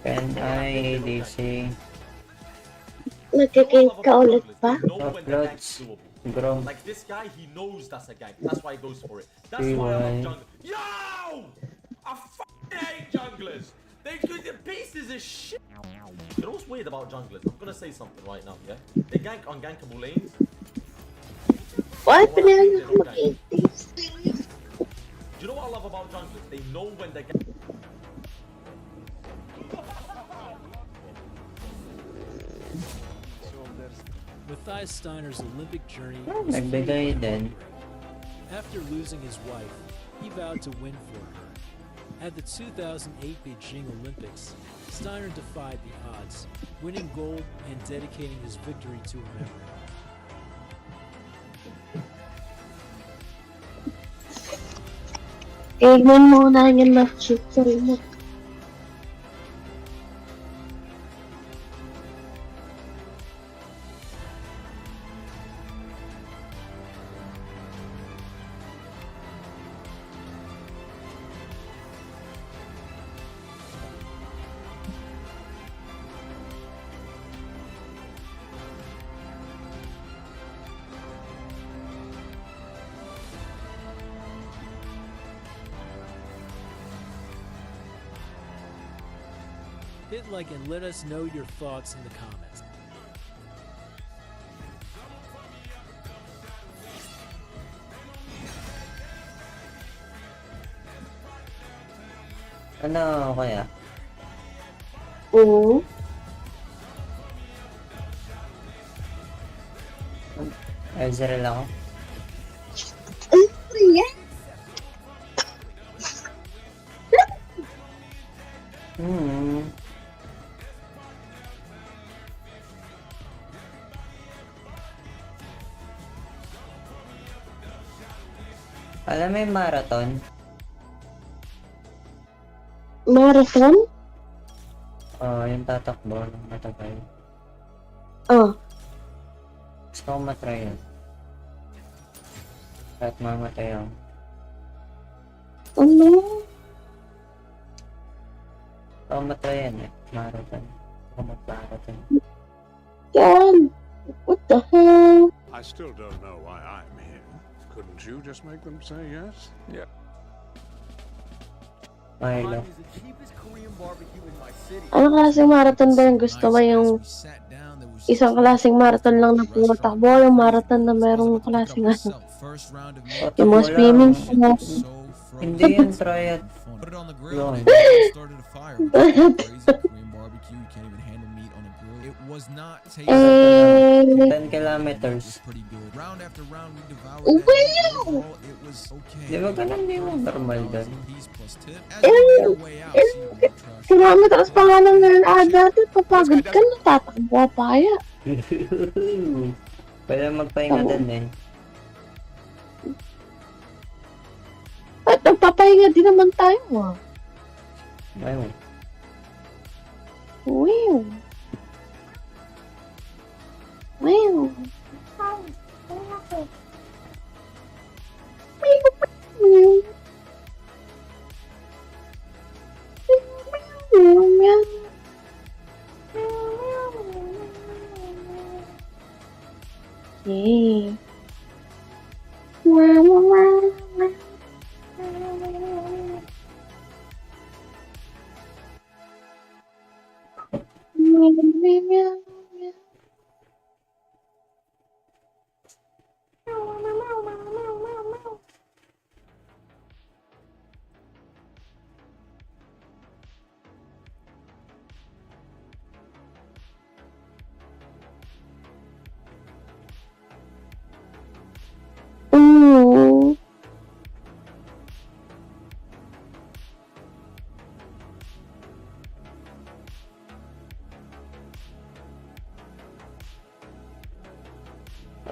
Can I DC? Nagkikink ka ulit pa? Uploads. Bro. Like this guy, he knows that's a gank. That's why he goes for it. That's Free why I wine. love junglers. Yo! I fucking hate junglers. They're pieces of shit. You know what's weird about junglers? I'm gonna say something right now, yeah? They gank on gankable lanes. Why pinili They ko don't gank. mag-80s? Do you know what I love about junglers? They know when they're gank. Matthias Steiner's Olympic journey Oh, was nagbigay din. After losing his wife, he vowed to win for her. At the 2008 Beijing Olympics, Steiner defied the odds, winning gold and dedicating his victory to her memory. Tignan mo na yung left cheek sa remote. Hit like and let us know your thoughts in the comments. Ano kaya? Oo. Ezreal ako. Ano yan? Alam mo yung marathon? Marathon? Yung tatakbo ng matagal. Gusto ko matry yun. Kahit mamatay ako. Ano? Gusto ko matry yan eh. Marathon. Gusto ko mag-marathon. God, what the hell? I still don't know why I'm here. Couldn't you just make them say yes? Yeah. Milo. Ano klaseng marathon ba yung gusto mo? Yung isang klaseng marathon lang na pumatakbo, yung marathon na merong klaseng ano? Yung mga swimming pool. Hindi yan triad. Put it on the Yun. grill and it started a fire. Crazy Korean barbecue. You can't even handle meat on a grill. It was not tasty. 10 kilometers. Pretty good. Round after round, we devoured that. Overall, it was okay. Di ba ganun din yung normal dyan? Kilometers pa nga lang ngayon dati. Papagod ka na, tatakbo pa kaya. Pwede magpahinga din eh. At nagpapahinga din naman tayo Ayun. Wow. Wow. Okay.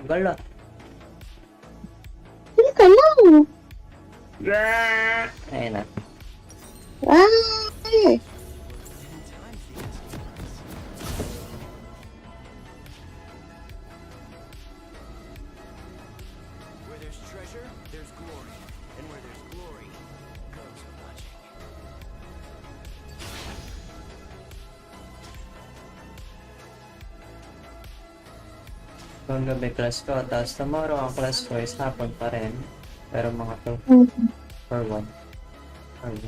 Tagal ah. Hindi ka lang. Ayun na. Ay! Where there's treasure, there's glory. And where there's glory, girls are watching. Noong gabi class ko, tapos tomorrow ang class ko is hapon pa rin. Pero mga 2 or 1. Or 1.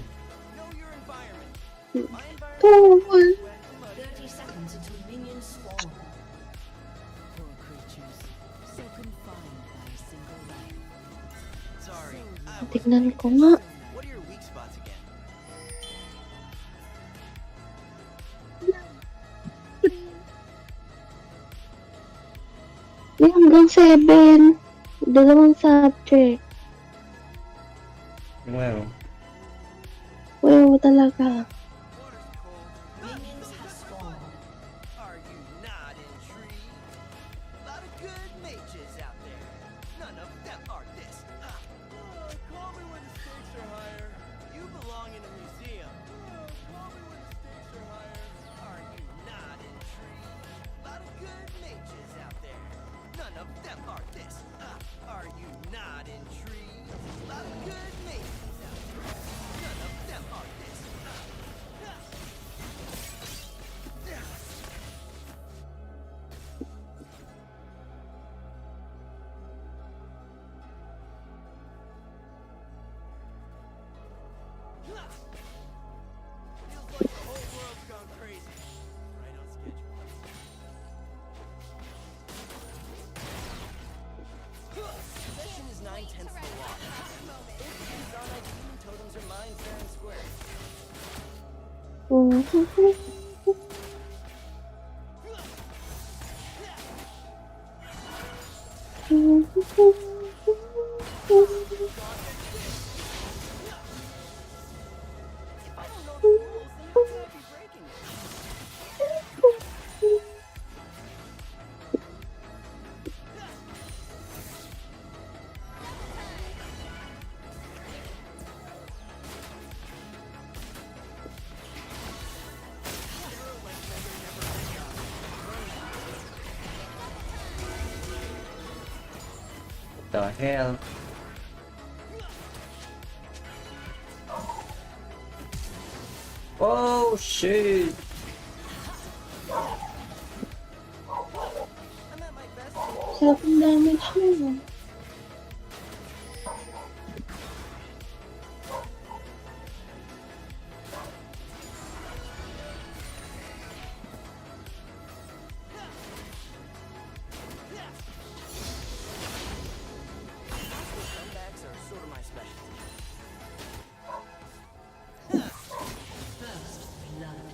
30 seconds until minions spawn. Poor creatures, so confined by a single life. Sorry. Tignan ko nga. What are your weak spots again? May hanggang 7. Dalawang subject. Well. Wow, talaga. Minions have spawned. Are you not intrigued? A lot of good mages out there. None of them are this. Huh? Call me when the stakes are higher. You belong in a museum. Call me when the stakes are higher. Are you not intrigued? A lot of good mages out there. None of them are this. Huh? Are you not intrigued? A lot of good mages out there. None of them are this. Feels like the whole world's gone crazy. Right on schedule. Possession is 9/10 of the law. If it's on IQ, totems are mine, fair and square. If I don't know the rules, then how can I be breaking it? the hell? Oh shit! Sarap ng damage niya. Comebacks are sort of my specialty. First blood.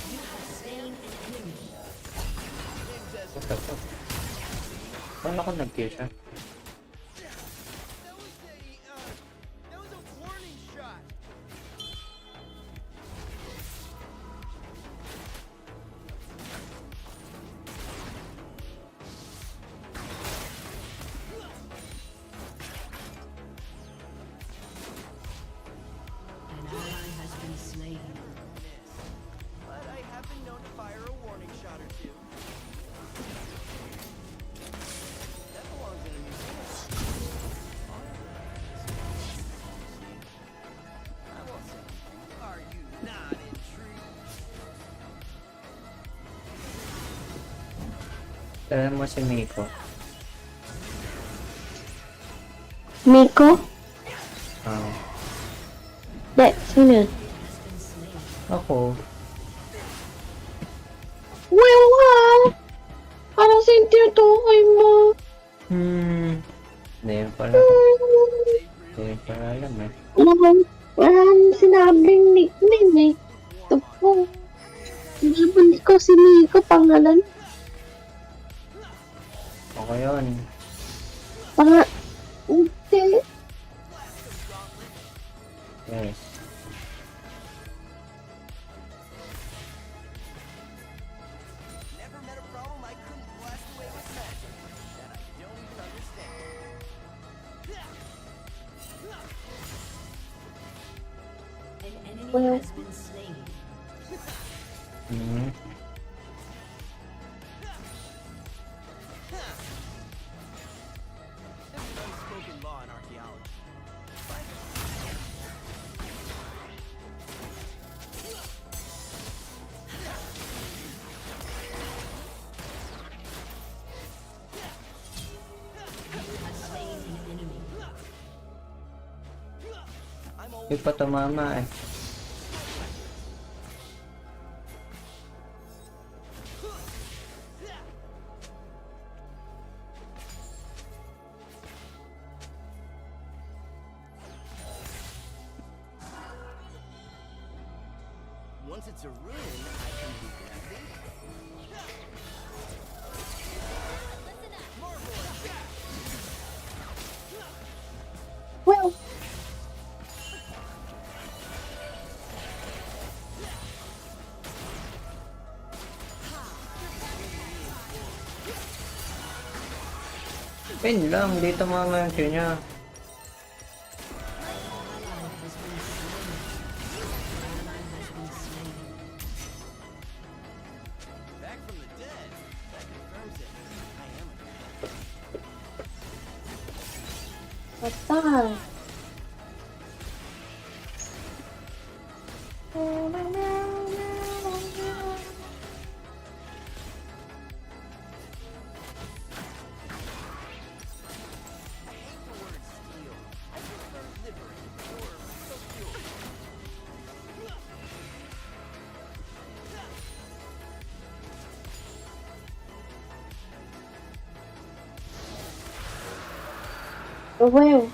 You have slain an enemy. What the fuck? Paano ako nag-kill siya? An ally has been slain. But I have been known to fire a warning shot or two. That belongs in a museum. I won't say anything. Are you not intrigued? Tara mo si Miko. Miko? Hindi, sino yun? Ako. Wow! Parang sa'yo tinutukay mo. Hindi yun pala. Hindi yun pala alam eh. Walang sinabing nickname eh. Ito po. Hindi ko si Miko pangalan. Ako yun. Hindi. Yes. Never met a problem I couldn't blast away with magic. That I don't even understand. An enemy Well. has been slain. Unspoken law in archaeology. You have slain an enemy. Hindi pa tumama eh. Once it's a ruin, I can do gravity. Well. Pin lang, di tumama yung Q niya. Back from the dead. That confirms it. I am a Patay. Wow.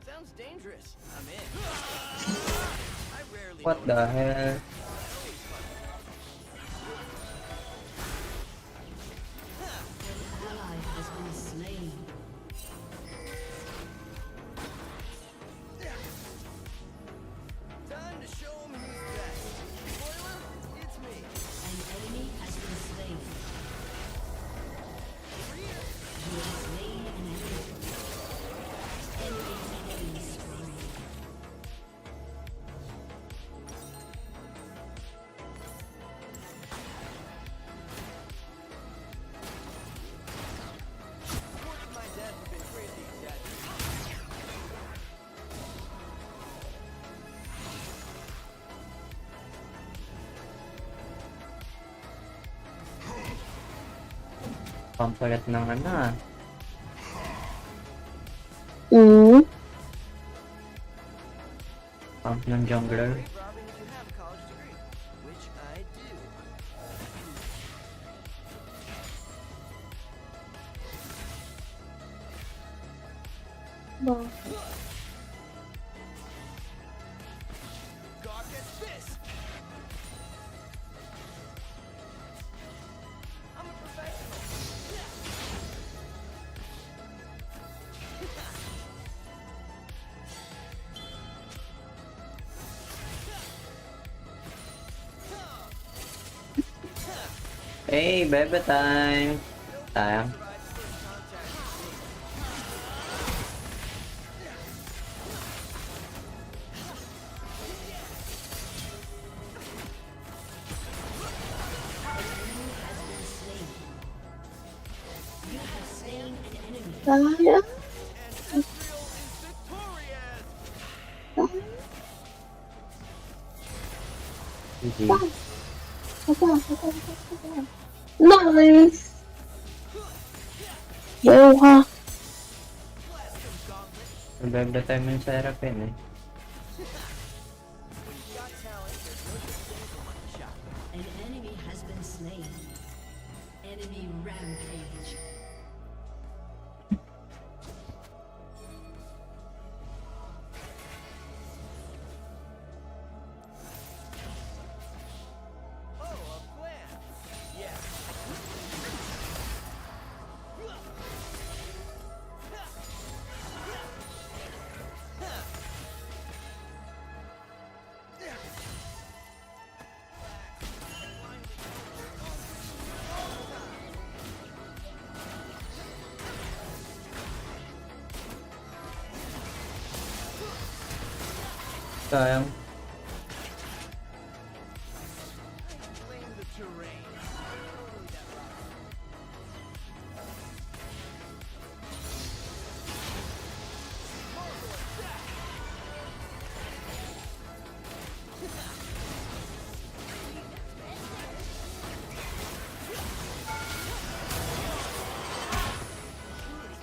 Sounds dangerous. I'm in. I rarely What the hell? Ally has been slain. Pampalit ng ano ah. Pump ng jungler. Robin, you have a college degree, which I do. Ba? God gets this. I'm a professional. Hey, bebe time! Sayang. Sayang. GG. Nice! Wow ka. Bebe time yung Seraphine eh. An enemy has been slain. Enemy rampage. Sayang.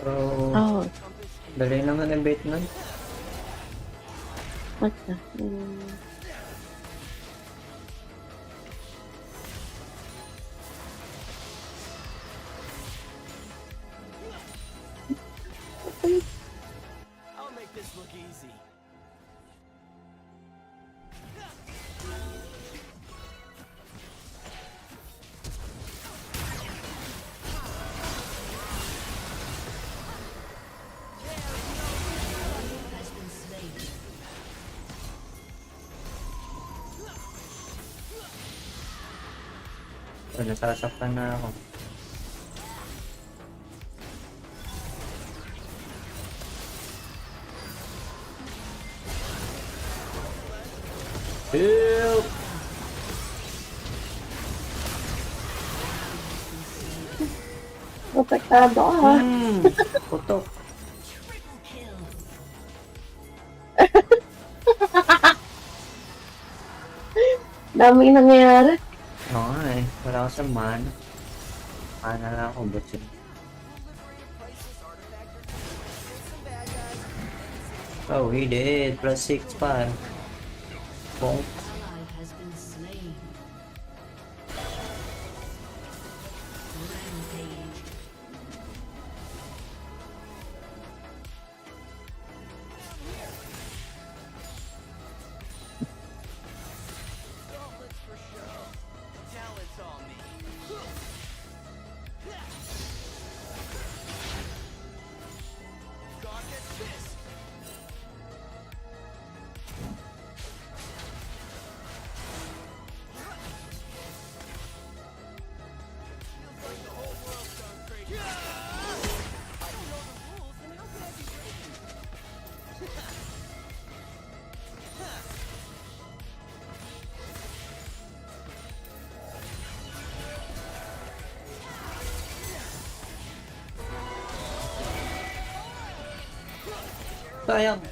Pero, dali naman ang bait nun. What's that? I'll make this look easy. Has been slain. Oh, nasasaktan na ako. Help! Protektado ka. Putok. Daming nangyayari. Oo nga eh. Wala ko sa mana. Mana lang ako, butsin. Oh, he did. +6 pa. Bonk. Ally has been slain. Rampage. Talent's on me. God gets this. Feels like the whole world's gone crazy. I don't know the rules, and how can I be breaking them? Sayang.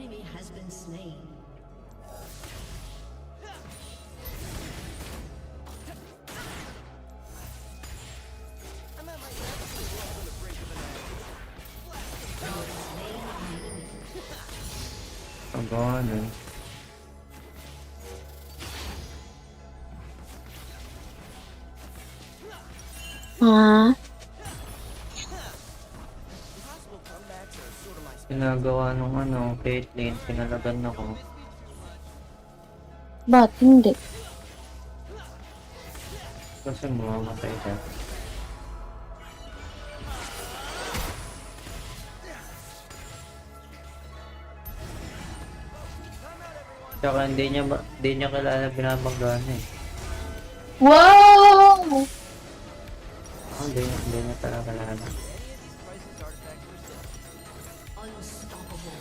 enemy has been slain. I'm at my absolute level on the brink of an Ang gano'n. Ah, Possible comebacks are sort of my Ginagawa nung Caitlyn, pinalagan ako. ba't hindi? Kasi mamamatay siya. Tsaka hindi niya kilala binabanggaan eh. Wow! Hindi niya talaga kilala. Unstoppable.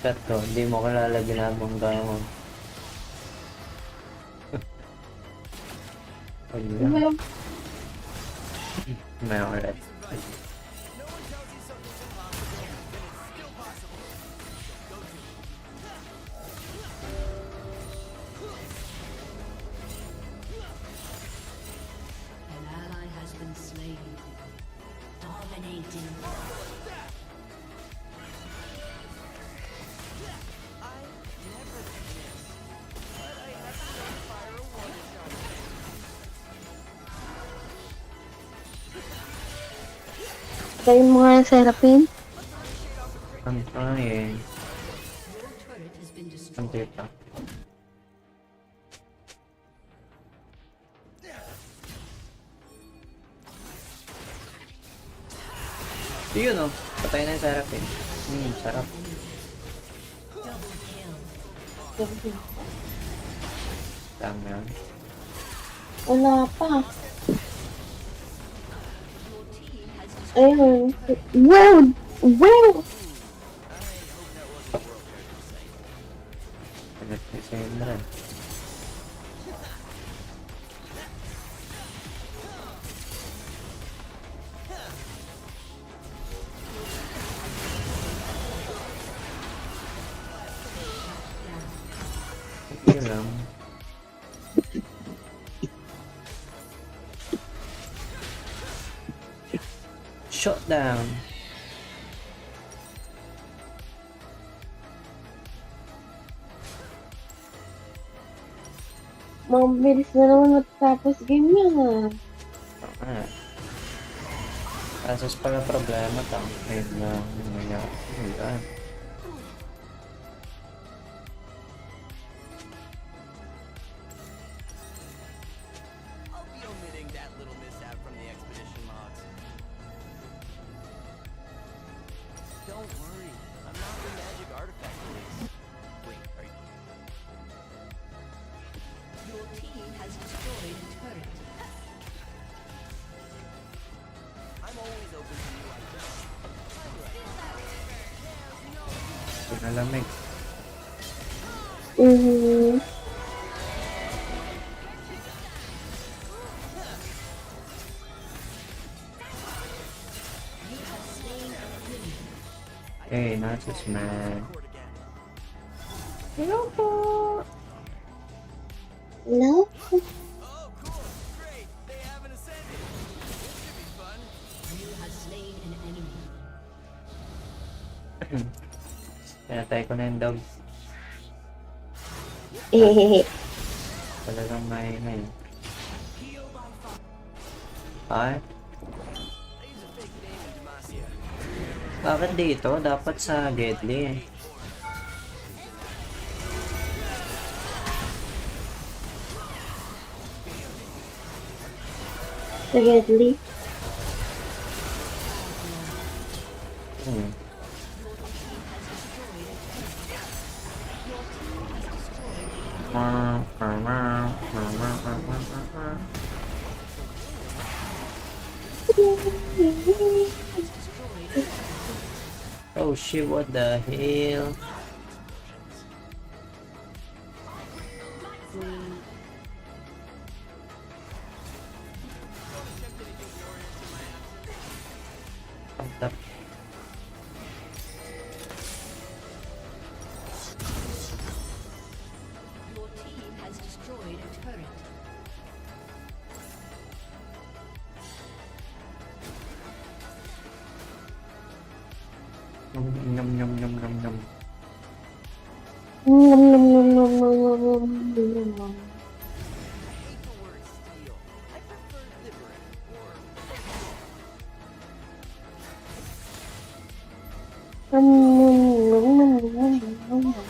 Chat ko, hindi mo kilala binabanggaan mo. Well, May ulit. An ally has been slain. Dominating. I never miss, but I have to fire a warning shot. tayo mo nga yung Seraphine. I'm trying. Your turret has been destroyed. Hindi pa. Yun o. Patay na yung Seraphine. Sarap. Double kill. Dami yun. Wala pa. Your team has destroyed. Ayun. Wow! Wow! Pinag-design na rin. Okay lang. Shut down. Mabilis na naman matapos game yan ah. Kasos pala problema tang. Ayun lang. Ayun. I'll be omitting that little mishap from the expedition logs. Don't worry, I'm not the magic artifact police. Wait, are you? Your team has destroyed a turret. I'm always open to new ideas. Pinalamig. Hey, not just mad. Hello po. Hello po. Oh, cool. Great. They haven't ascended. This should be fun. You have slain an enemy. Pinatay ko na yung dog. Hehehe. Talagang maingay. Ay? Bakit dito? Dapat sa Deadly. Sa Gedli. Oh shit, what the hell? Fucked up. Nom nom nom nom nom. Nom nom nom nom nom nom nom nom nom. Nom nom nom nom nom nom.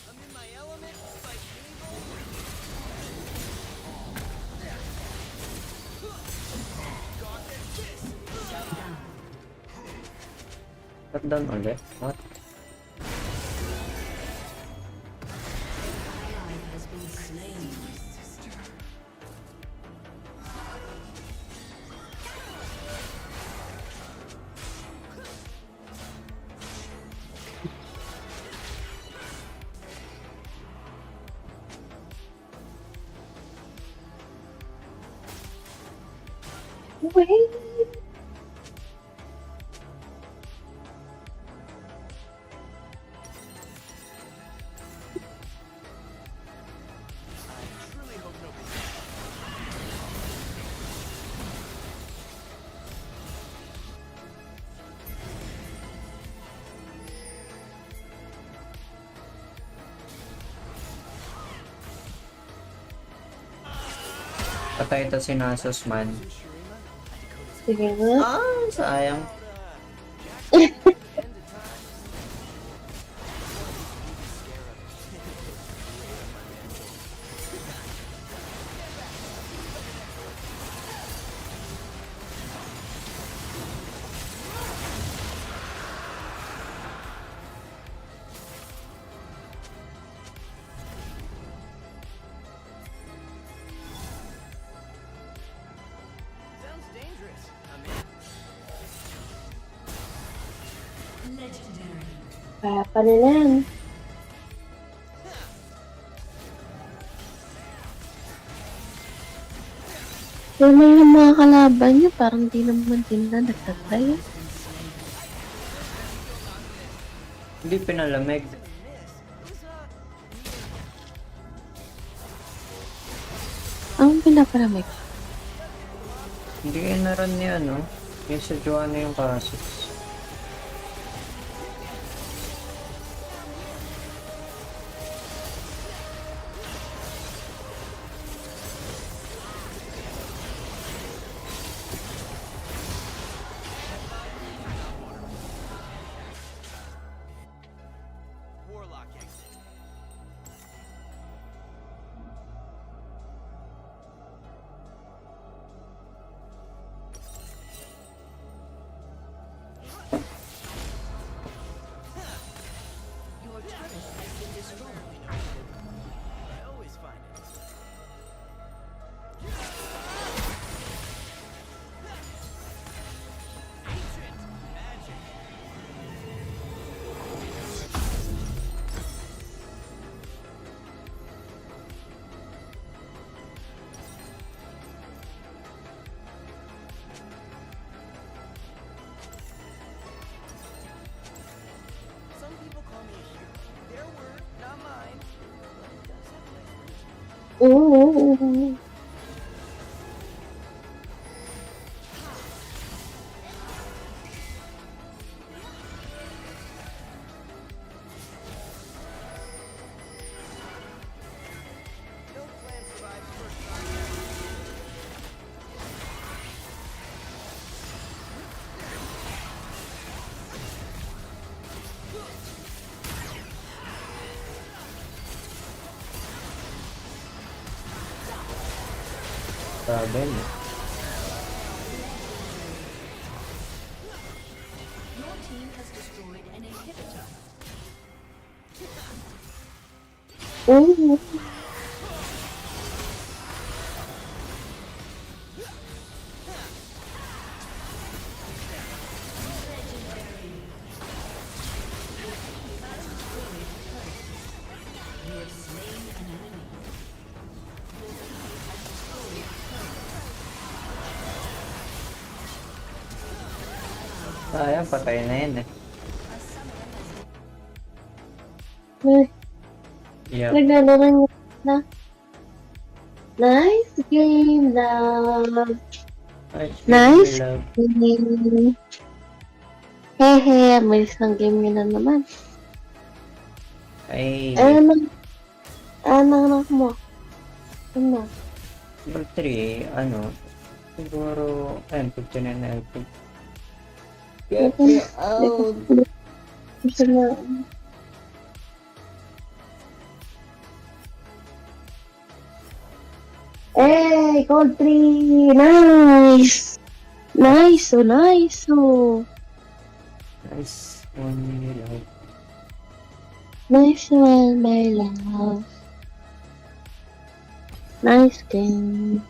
I'm in my element, fighting evil. Ba't down ulit? What? Has been slain. Wait. Patay ito si Nasus man. Sige nga. Ah, sayang. Sounds dangerous. I'm in. Legendary. Kaya pala yan. Pero yung mga kalaban niya, parang di naman din na nagtatry. Hindi pinalamig. Ang pinapalamig. Hindi inaran niya, no? Yung sa Joanna yung kasos. Warlock exit. Your turret has been destroyed. I always find it. Ancient magic. Some people call me a hero. Their word, not mine. But it does have a nice ring to it. Oo. No plan survives first try. Sabi niya. Your team has destroyed an inhibitor. Oo. You have slain an enemy. Sayang, patay na yun eh. Eh, Iya Naglalaro niya na. Nice game, love. Nice game. Hehe, malis ng game nyo na naman. Ay, anak mo. Ano? number 3, ano, siguro, ayun, picture na natin. Get me out! Gusto na. Hey, Cold 3! Nice! Nice, oh, nice, oh. Nice one, my love. Nice one, my love. Nice game.